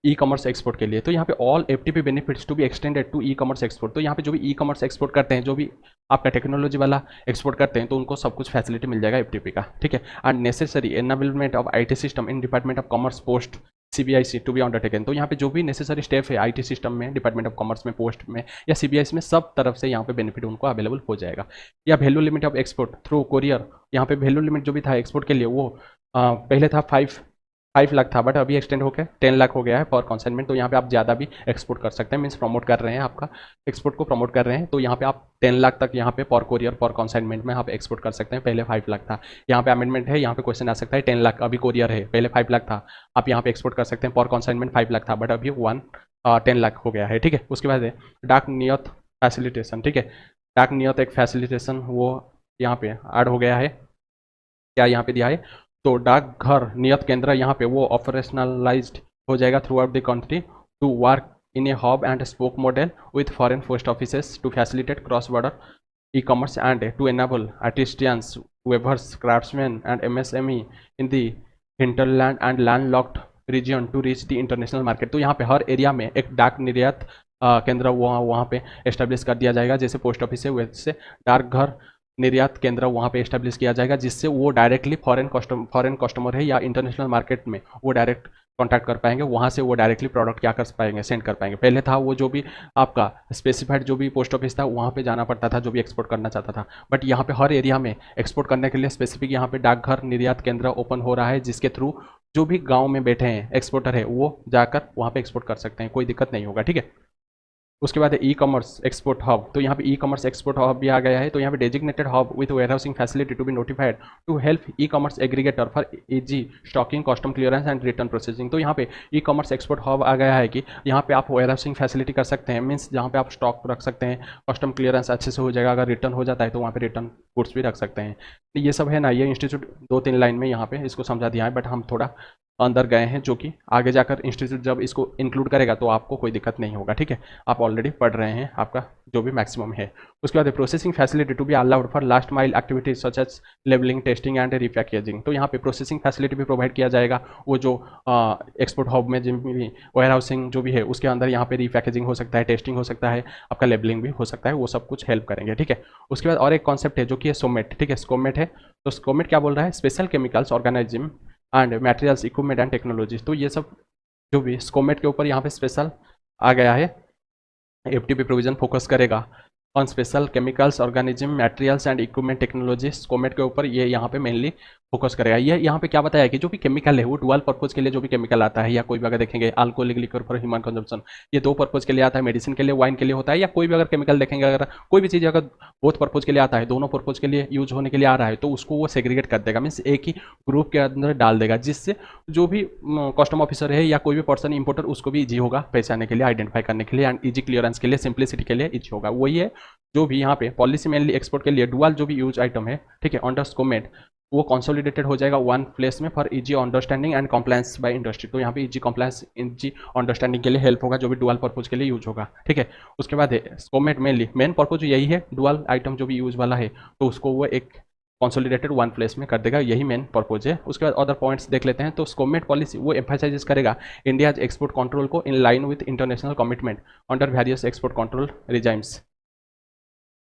ई-कॉमर्स एक्सपोर्ट के लिए। तो यहाँ पे all FTP benefits to be extended to e-commerce export, तो यहाँ पे जो भी ई-कॉमर्स एक्सपोर्ट करते हैं, जो भी आपका टेक्नोलॉजी वाला एक्सपोर्ट करते हैं, तो उनको सब कुछ फैसिलिटी मिल जाएगा FTP का, ठीक है। And necessary enablement of IT system in department of commerce post CBIC to be undertaken. तो यहाँ पे जो भी नेसेसरी स्टेप है IT सिस्टम में, डिपार्टमेंट ऑफ कॉमर्स में, पोस्ट में या CBIC में, सब तरफ से यहाँ पे बेनिफिट उनको अवेलेबल हो जाएगा। या value limit of export through courier, यहाँ पे वैल्यू लिमिट जो भी था एक्सपोर्ट के लिए वो पहले था 5 लाख था, बट अभी एक्सटेंड होकर 10 लाख हो गया है फॉर कंसाइनमेंट। तो यहाँ पे आप ज़्यादा भी एक्सपोर्ट कर सकते हैं, मीन्स प्रमोट कर रहे हैं, आपका एक्सपोर्ट को प्रमोट कर रहे हैं। तो यहाँ पे आप 10 लाख तक यहाँ पे फॉर कोरियर फॉर कंसाइनमेंट में आप एक्सपोर्ट कर सकते हैं। पहले 5 लाख था, यहाँ पे अमेंडमेंट है, यहाँ पे क्वेश्चन आ सकता है 10 लाख, अभी कोरियर है, पहले 5 लाख था, आप यहाँ पे एक्सपोर्ट कर सकते हैं। फॉर कंसाइनमेंट 5 लाख था, बट अभी 10 लाख हो गया है, ठीक है। उसके बाद है डाक नियत फैसिलिटेशन, ठीक है। डाक नियत एक फैसिलिटेशन वो यहाँ पे ऐड हो गया है, क्या यहाँ पे दिया है, तो डाकघर नियत केंद्र यहाँ पे वो ऑपरेशनलाइज्ड हो जाएगा throughout the country to work in a hub and spoke model with foreign post offices to facilitate cross border e-commerce and to enable artisans, weavers, craftsmen and MSME in the hinterland and landlocked region to reach the international market। तो यहाँ पे हर area में एक डाक निर्यात केंद्र वहाँ पे एस्टेब्लिश कर दिया जाएगा, जैसे पोस्ट ऑफिस है वैसे डाकघर निर्यात केंद्र वहाँ पे एस्टेब्लिश किया जाएगा, जिससे वो डायरेक्टली फॉरेन कस्टमर है या इंटरनेशनल मार्केट में वो डायरेक्ट कॉन्टैक्ट कर पाएंगे, वहाँ से वो डायरेक्टली प्रोडक्ट क्या कर पाएंगे, सेंड कर पाएंगे। पहले था वो जो भी आपका स्पेसिफाइड जो भी पोस्ट ऑफिस था वहाँ पे जाना पड़ता था जो भी एक्सपोर्ट करना चाहता था, बट यहाँ पे हर एरिया में एक्सपोर्ट करने के लिए स्पेसिफिक यहाँ पे डाकघर निर्यात केंद्र ओपन हो रहा है, जिसके थ्रू जो भी गाँव में बैठे हैं एक्सपोर्टर है वो जाकर वहाँ पे एक्सपोर्ट कर सकते हैं, कोई दिक्कत नहीं होगा, ठीक है। उसके बाद ई-कॉमर्स एक्सपोर्ट हब, तो यहाँ पे ई-कॉमर्स एक्सपोर्ट हब भी आ गया है। तो यहाँ पे designated hub with warehousing facility to be notified to help e-commerce aggregator for easy stocking, custom clearance and return processing. तो यहाँ पे ई-कॉमर्स एक्सपोर्ट हब आ गया है कि यहाँ पे आप वेयरहाउसिंग फैसिलिटी कर सकते हैं, मीन्स जहाँ पे आप स्टॉक रख सकते हैं, कस्टम क्लियरेंस अच्छे से हो जाएगा, अगर रिटर्न हो जाता है तो वहाँ पे रिटर्न गुड्स भी रख सकते हैं। तो ये सब है ना, ये इंस्टीट्यूट 2-3 लाइन में यहाँ पे इसको समझा दिया है, बट हम थोड़ा अंदर गए हैं, जो कि आगे जाकर इंस्टीट्यूट जब इसको इंक्लूड करेगा तो आपको कोई दिक्कत नहीं होगा, ठीक है। आप ऑलरेडी पढ़ रहे हैं, आपका जो भी मैक्सिमम है। उसके बाद processing facility to be allowed for last mile activities such as labelling, testing and repackaging. तो यहाँ पे प्रोसेसिंग फैसिलिटी भी प्रोवाइड किया जाएगा, वो जो एक्सपोर्ट हब में जो भी वेयर हाउसिंग जो भी है उसके अंदर यहाँ पे रिपैकेजिंग हो सकता है, टेस्टिंग हो सकता है, आपका लेबलिंग भी हो सकता है, वो सब कुछ हेल्प करेंगे, ठीक है। उसके बाद और एक कॉन्सेप्ट है जो कि है सोमेट, ठीक है। स्कोमेट है, तो स्कोमेट क्या बोल रहा है, special chemicals organism and materials equipment and technologies. तो ये सब जो भी स्कोमेट के ऊपर यहाँ पे स्पेशल आ गया है, FTP प्रोविजन फोकस करेगा on special chemicals organism materials and equipment technology. SCOMET के ऊपर ये यहाँ पे मेनली फोकस करेगा। ये यहाँ पे क्या बताया कि जो भी केमिकल है वो डुअल पर्पज के लिए जो भी केमिकल आता है, या कोई भी अगर देखेंगे alcoholic liquid for human consumption, ये 2 पर्पज के लिए आता है, मेडिसिन के लिए, वाइन के लिए होता है, या कोई भी अगर केमिकल देखेंगे, अगर कोई भी चीज़ अगर बोथ पर्पज के लिए आता है, दोनों पर्पज के लिए यूज होने के लिए आ रहा है, तो उसको वो सेग्रीगेट कर देगा, मीन्स एक ही ग्रुप के अंदर डाल देगा, जिससे जो भी कस्टम ऑफिसर है या कोई भी पर्सन इंपोर्टर उसको भी ईजी होगा पहचानने के लिए, आइडेंटिफाई करने के लिए, एंड ईजी क्लियरेंस के लिए, सिंप्लिसिटी के लिए ईजी होगा। वही है जो भी यहाँ पे पॉलिसी मेनली एक्सपोर्ट के लिए डुअल जो भी यूज आइटम है, ठीक है, अंडर स्कोमेट वो कंसोलिडेटेड हो जाएगा वन प्लेस में for easy understanding and compliance by industry. तो यहाँ पे इजी कंप्लायंस, इजी अंडरस्टैंडिंग के लिए हेल्प होगा, जो भी डुअल पर्पज के लिए यूज होगा, ठीक है। उसके बाद है स्कोमेट मेनली मेन पर्पज यही है, डुअल आइटम जो भी यूज वाला है तो उसको वो एक कंसोलिडेटेड वन प्लेस में कर देगा, यही मेन पर्पज है। उसके बाद अदर पॉइंट्स देख लेते हैं। तो स्कोमेट पॉलिसी वो एम्फासाइज करेगा इंडियाज एक्सपोर्ट कंट्रोल को in line with international commitment under various export control regimes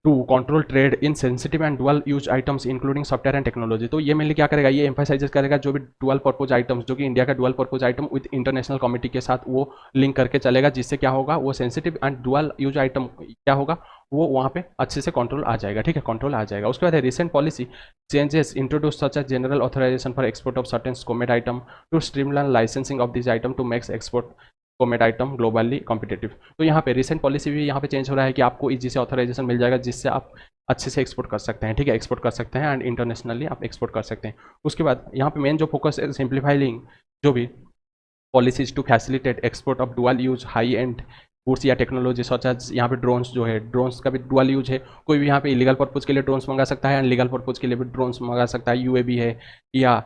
to control trade in sensitive and dual use items including software and technology. तो ये mainly क्या करेगा, ये एम्फासाइज करेगा जो भी डुअल पर्पज आइटम्स, जो कि इंडिया का dual purpose item with international committee के साथ वो लिंक करके चलेगा, जिससे क्या होगा, वो sensitive and dual use item क्या होगा, वो वहाँ पे अच्छे से कंट्रोल आ जाएगा, ठीक है, कंट्रोल आ जाएगा। उसके बाद recent policy changes introduce such as general authorisation for export of certain SCOMET item to streamline licensing of this item to makes export SCOMET item globally competitive. तो यहाँ पे रिसेंट पॉलिसी भी यहाँ पे चेंज हो रहा है कि आपको इजी से ऑथराइजेशन मिल जाएगा, जिससे आप अच्छे से एक्सपोर्ट कर सकते हैं, ठीक है, एक्सपोर्ट कर सकते हैं एंड इंटरनेशनली आप एक्सपोर्ट कर सकते हैं। उसके बाद यहाँ पे मेन जो फोकस है सिंप्लीफाइंग जो भी policies to facilitate export of dual use high end goods या टेक्नोलॉजी सच एज, यहाँ पे ड्रोन्स जो है, ड्रोन्स का भी डुअल यूज है, कोई भी यहाँ पे इलीगल पर्पज के लिए ड्रोन्स मंगा सकता है एंड लीगल पर्पज के लिए भी ड्रोन्स मंगा सकता है, UAV है या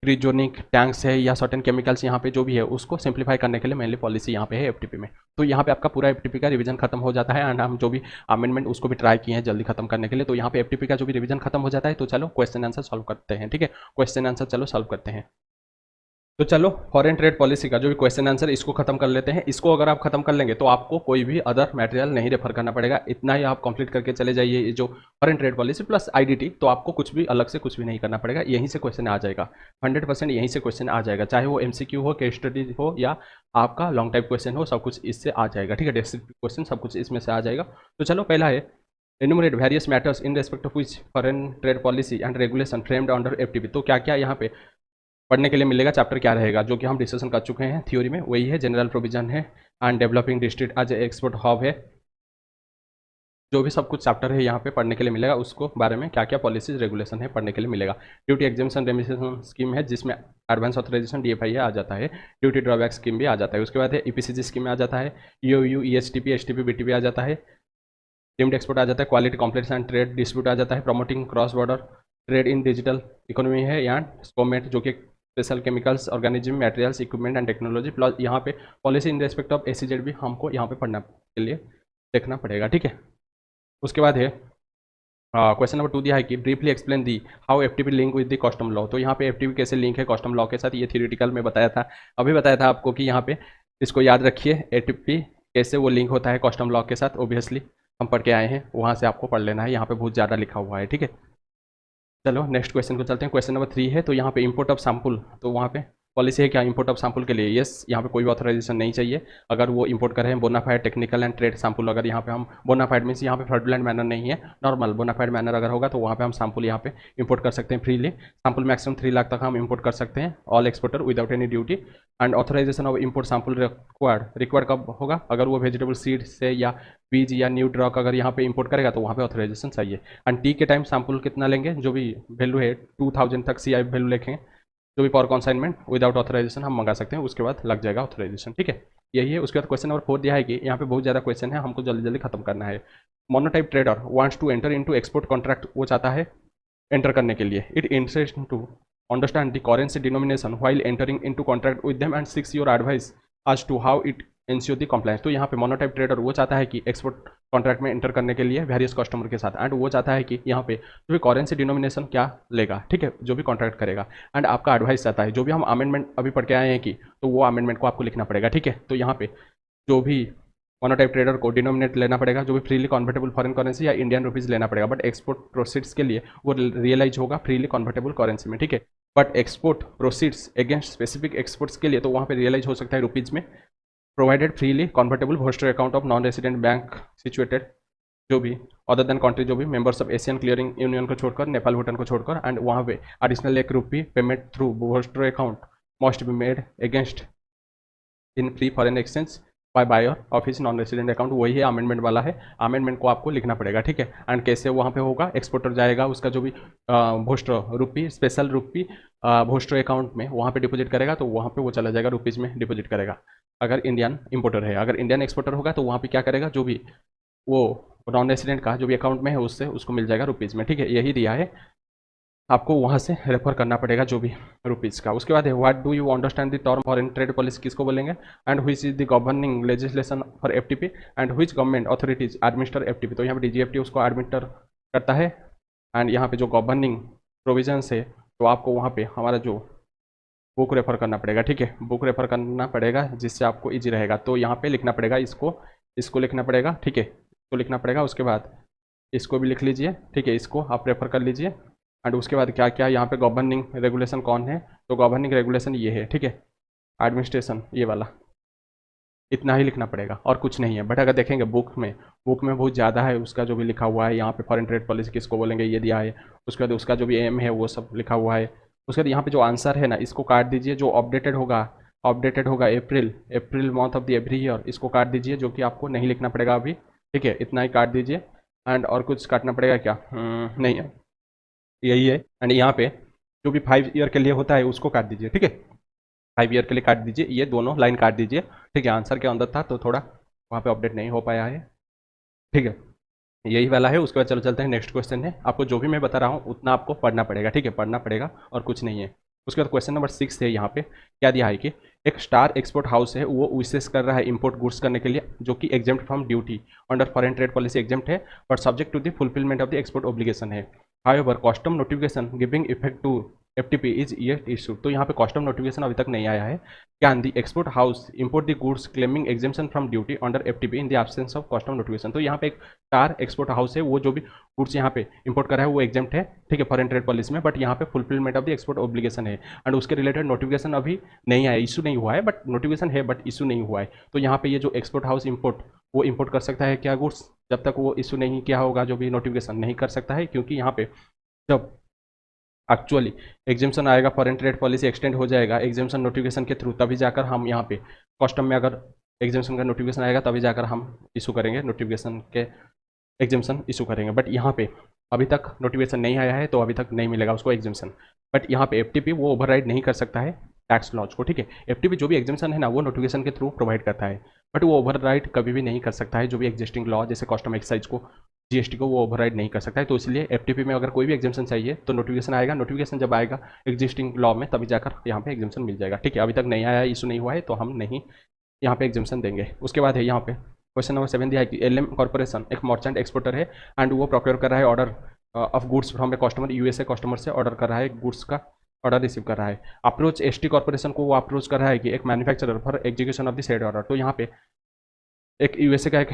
क्रिजोनिक टैंक्स है या सर्टेन केमिकल्स, यहाँ पे जो भी है उसको सिंप्लीफाई करने के लिए मेनली पॉलिसी यहाँ पे है FTP में। तो यहाँ पे आपका पूरा FTP का रिवीजन खत्म हो जाता है एंड हम जो भी अमेंडमेंट उसको भी ट्राई किए हैं जल्दी खत्म करने के लिए। तो यहाँ पे FTP का जो भी रिवीजन खत्म हो जाता है। तो चलो क्वेश्चन आंसर सॉल्व करते हैं, ठीक है, क्वेश्चन आंसर चलो सॉल्व करते हैं। तो चलो फॉरेन ट्रेड पॉलिसी का जो भी क्वेश्चन आंसर इसको खत्म कर लेते हैं। इसको अगर आप खत्म कर लेंगे तो आपको कोई भी अदर मटेरियल नहीं रेफर करना पड़ेगा, इतना ही आप कंप्लीट करके चले जाइए ये जो foreign trade policy plus IDT. तो आपको कुछ भी अलग से कुछ भी नहीं करना पड़ेगा, यहीं से क्वेश्चन आ जाएगा 100%, यहीं से क्वेश्चन आ जाएगा, चाहे वो एमसीक्यू हो, केस स्टडी हो या आपका लॉन्ग टाइप क्वेश्चन हो, सब कुछ इससे आ जाएगा। ठीक है, डिस्क्रिप्टिव क्वेश्चन सब कुछ इसमें से आ जाएगा। तो चलो पहला है enumerate various matters in respect of which foreign trade policy and regulation framed under FTP. तो क्या क्या यहाँ पे पढ़ने के लिए मिलेगा, चैप्टर क्या रहेगा, जो कि हम डिस्कशन कर चुके हैं थ्योरी में, वही है जनरल प्रोविजन है and developing district as export hub है। जो भी सब कुछ चैप्टर है यहाँ पे पढ़ने के लिए मिलेगा, उसको बारे में क्या क्या पॉलिसीज रेगुलेशन है पढ़ने के लिए मिलेगा। ड्यूटी एग्जामेशन रेमिशन स्कीम है जिसमें एडवांस ऑथराइजेशन डीएफआई आ जाता है, ड्यूटी ड्रॉबैक स्कीम भी आ जाता है। उसके बाद है ईपीसीजी स्कीम में आ जाता है, ईओयू ईएसटीपी एसटीपी बीटीपी आ जाता है, डीम्ड एक्सपोर्ट आ जाता है, quality complex and trade dispute आ जाता है, promoting cross border trade in digital economy है, एंड स्कोमेट जो कि special chemicals organism materials equipment and technology. Plus यहाँ पे policy in respect of SEZ भी हमको यहाँ पे पढ़ना के लिए देखना पड़ेगा। ठीक है, उसके बाद है क्वेश्चन नंबर 2 दिया है कि briefly explain the how FTP link with the custom law. तो यहाँ पे एफटीपी कैसे लिंक है कस्टम लॉ के साथ, ये थ्योरेटिकल में बताया था, अभी बताया था आपको कि यहाँ पे इसको याद रखिए एफटीपी कैसे वो लिंक होता है कस्टम लॉ के साथ। ओबियसली हम पढ़ के आए हैं, वहाँ से आपको पढ़ लेना है, यहाँ पे बहुत ज़्यादा लिखा हुआ है। ठीक है, चलो नेक्स्ट क्वेश्चन को चलते हैं। क्वेश्चन नंबर 3 है, तो यहाँ पे इंपोर्ट ऑफ सैम्पल, तो वहाँ पे पॉलिसी है क्या इंपोर्ट ऑफ सैम्पल के लिए। यस, यहाँ पे कोई भी ऑथराइजेशन नहीं चाहिए अगर वो इंपोर्ट कर रहे हैं bona fide technical and trade sample. अगर यहाँ पे हम बोनाफाइड मीन्स यहाँ पे फ्रॉडुलेंट मैनर नहीं है, नॉर्मल बोनाफाइड मैनर अगर होगा तो वहाँ पे हम सैम्पल यहाँ पे इंपोर्ट कर सकते हैं फ्रीली। सैम्पल मैक्सिमम 3 लाख तक हम इंपोर्ट कर सकते हैं, all exporter without any duty. And authorization of import sample required कब होगा, अगर वो वेजिटेबल सीड से या बीज या न्यू ड्रॉक अगर यहाँ पे इंपोर्ट करेगा तो वहाँ पे ऑथराइजेशन चाहिए। एंड टी के टाइम सैम्पल कितना लेंगे, जो भी वैल्यू है 2000 तक CI वैल्यू लिखें, जो भी पावर कॉन्साइनमेंट विदाउट ऑथराइजेशन हम मंगा सकते हैं, उसके बाद लग जाएगा ऑथराइजेशन। ठीक है, यही है। उसके बाद क्वेश्चन नंबर 4 दिया है कि यहाँ पे बहुत ज़्यादा क्वेश्चन है, हमको जल्दी जल्दी खत्म करना है। Monotype trader wants to enter into export contract, वो चाहता है एंटर करने के लिए, it interest to understand the currency denomination while entering into contract with them and seeks your advice as to how it insure the compliance. तो यहाँ पे monotype trader वो चाहता है कि एक्सपोर्ट कॉन्ट्रैक्ट में एंटर करने के लिए वेरियस कस्टमर के साथ, एंड वो चाहता है कि यहाँ पे जो भी करेंसी डिनोमिनेशन क्या लेगा, ठीक है, जो भी कॉन्ट्रैक्ट करेगा, एंड आपका एडवाइस चाहता है, जो भी हम अमेंडमेंट अभी पढ़ के आए हैं कि तो वो अमेंडमेंट को आपको लिखना पड़ेगा। ठीक है, तो यहाँ पे जो भी मोनोटाइप ट्रेडर को डिनोमिनेट लेना पड़ेगा, जो भी फ्रीली कन्वर्टेबल फॉरेन करेंसी या इंडियन रुपीज़ लेना पड़ेगा, बट एक्सपोर्ट प्रोसीड्स के लिए वो रियलाइज होगा फ्रीली कन्वर्टेबल करेंसी में। ठीक है, but export proceeds against specific exports के लिए तो वहाँ पे रियलाइज हो सकता है रुपीज़ में, provided freely convertible vostro account of non resident bank situated, जो भी अदर देन कंट्री, जो भी members of Asian clearing union को छोड़कर, नेपाल भूटान को छोड़कर, एंड वहाँ पे additional ₹1 payment through vostro account must be made against in free foreign exchange by buyer of his non resident account. वही है अमेंडमेंट वाला है, अमेंडमेंट को आपको लिखना पड़ेगा। ठीक है, एंड कैसे वहाँ पे होगा, एक्सपोर्टर जाएगा, उसका जो भी भोस्टर रुपी स्पेशल रुपी भोस्टर अकाउंट में वहाँ पे डिपॉजिट करेगा, तो वहाँ पे वो चला जाएगा रुपीज़ में डिपॉजिट करेगा अगर इंडियन इंपोर्टर है। अगर इंडियन एक्सपोर्टर होगा तो वहाँ पे क्या करेगा, जो भी वो नॉन रेसिडेंट का जो भी अकाउंट में है उससे उसको मिल जाएगा रुपीज़ में। ठीक है, यही दिया है, आपको वहाँ से रेफर करना पड़ेगा जो भी रुपीज़ का। उसके बाद है what do you understand the term foreign trade policy, किसको बोलेंगे, and which is the governing legislation for FTP and which government authorities administer FTP. तो यहाँ पे डीजीएफटी उसको एडमिनिस्टर करता है, एंड यहाँ पे जो गवर्निंग प्रोविजंस है तो आपको वहाँ पे हमारा जो बुक रेफर करना पड़ेगा। ठीक है, बुक रेफर करना पड़ेगा जिससे आपको ईजी रहेगा। तो यहाँ पे लिखना पड़ेगा, इसको लिखना पड़ेगा। ठीक है, इसको लिखना पड़ेगा, उसके बाद इसको भी लिख लीजिए। ठीक है, इसको आप रेफर कर लीजिए, एंड उसके बाद क्या क्या यहाँ पे गवर्निंग रेगुलेशन कौन है, तो गवर्निंग रेगुलेशन ये है। ठीक है, एडमिनिस्ट्रेशन ये वाला, इतना ही लिखना पड़ेगा और कुछ नहीं है। बट अगर देखेंगे बुक में बहुत ज़्यादा है, उसका जो भी लिखा हुआ है यहाँ पे फॉरेन ट्रेड पॉलिसी किसको बोलेंगे ये दिया है, उसके बाद उसका जो भी एम है वो सब लिखा हुआ है। उसके बाद यहाँ पे जो आंसर है ना इसको काट दीजिए, जो अपडेटेड होगा April month of the every year, इसको काट दीजिए, जो कि आपको नहीं लिखना पड़ेगा अभी। ठीक है, इतना ही काट दीजिए, एंड और कुछ काटना पड़ेगा क्या, नहीं है, यही है। एंड यहाँ पे जो भी 5 ईयर के लिए होता है उसको काट दीजिए। ठीक है, 5 ईयर के लिए काट दीजिए, ये दोनों लाइन काट दीजिए। ठीक है, आंसर के अंदर था तो थोड़ा वहाँ पे अपडेट नहीं हो पाया है। ठीक है, यही वाला है। उसके बाद चलो चलते हैं, नेक्स्ट क्वेश्चन है। आपको जो भी मैं बता रहा हूँ उतना आपको पढ़ना पड़ेगा। ठीक है, पढ़ना पड़ेगा और कुछ नहीं है। उसके बाद क्वेश्चन नंबर 6 है, यहाँ पे क्या दिया है कि एक स्टार एक्सपोर्ट हाउस है, वो विशेष कर रहा है इंपोर्ट गुड्स करने के लिए, जो कि exempt from duty under foreign trade policy exempt है, but subject to the fulfilment of the export obligation है। However custom notification giving effect to FTP is yet issued. तो यहाँ पे कस्टम नोटिफिकेशन अभी तक नहीं आया है। Can the export house import the goods claiming exemption from duty under FTP in the absence of custom notification. तो यहाँ पे एक चार एक्सपोर्ट हाउस है, वो जो भी गुड्स यहाँ पे इंपोर्ट कर रहा है वो एग्जेम्प्ट है, ठीक है, फॉरेन ट्रेड पॉलिसी में, बट यहाँ पे fulfilment of the export obligation है एंड उसके रिलेटेड नोटिफिकेशन अभी नहीं आया, इशू नहीं हुआ है, बट नोटिफिकेशन है बट इशू नहीं हुआ है। तो यहाँ पे ये जो एक्सपोर्ट हाउस इंपोर्ट वो इंपोर्ट कर सकता है क्या गुड्स, जब तक वो इशू नहीं किया होगा, जो भी नोटिफिकेशन नहीं कर सकता है, क्योंकि यहाँ पे जब एक्चुअली एग्जेम्पशन आएगा, फॉरेन ट्रेड पॉलिसी एक्सटेंड हो जाएगा एग्जेम्पशन नोटिफिकेशन के थ्रू, तभी जाकर हम यहाँ पे कस्टम में अगर एग्जेम्पशन का नोटिफिकेशन आएगा तभी जाकर हम इशू करेंगे, नोटिफिकेशन के एग्जेम्पशन इशू करेंगे। बट यहाँ पे अभी तक नोटिफिकेशन नहीं आया है तो अभी तक नहीं मिलेगा उसको एग्जेम्पशन। बट यहाँ पे FTP वो ओवरराइड नहीं कर सकता है टैक्स लॉज को, ठीक है। FTP जो भी एग्जेम्पशन है ना वो नोटिफिकेशन के थ्रू प्रोवाइड करता है, बट वो ओवरराइड कभी भी नहीं कर सकता है जो भी एग्जिस्टिंग लॉ जैसे कस्टम एक्साइज को, GST को, वो ओवरराइड नहीं कर सकता है। तो इसलिए FTP में अगर कोई भी एग्जेम्पशन चाहिए तो नोटिफिकेशन आएगा, नोटिफिकेशन जब आएगा एग्जिस्टिंग लॉ में तभी जाकर यहाँ पे एग्जेम्पशन मिल जाएगा, ठीक है। अभी तक नहीं आया है, इशू नहीं हुआ है, तो हम नहीं यहाँ पे एग्जेम्पशन देंगे। उसके बाद है यहाँ पे क्वेश्चन नंबर 7 दिया है कि LM कॉर्पोरेशन एक मर्चेंट एक्सपोर्टर है एंड वो प्रोक्योर कर रहा है order of goods from a customer, USA customer से ऑर्डर कर रहा है, गुड्स का ऑर्डर रिसीव कर रहा है। अप्रोच ST कॉर्पोरेशन को वो अप्रोच कर रहा है कि एक manufacturer for execution of the said order. तो यहाँ पे एक USA का एक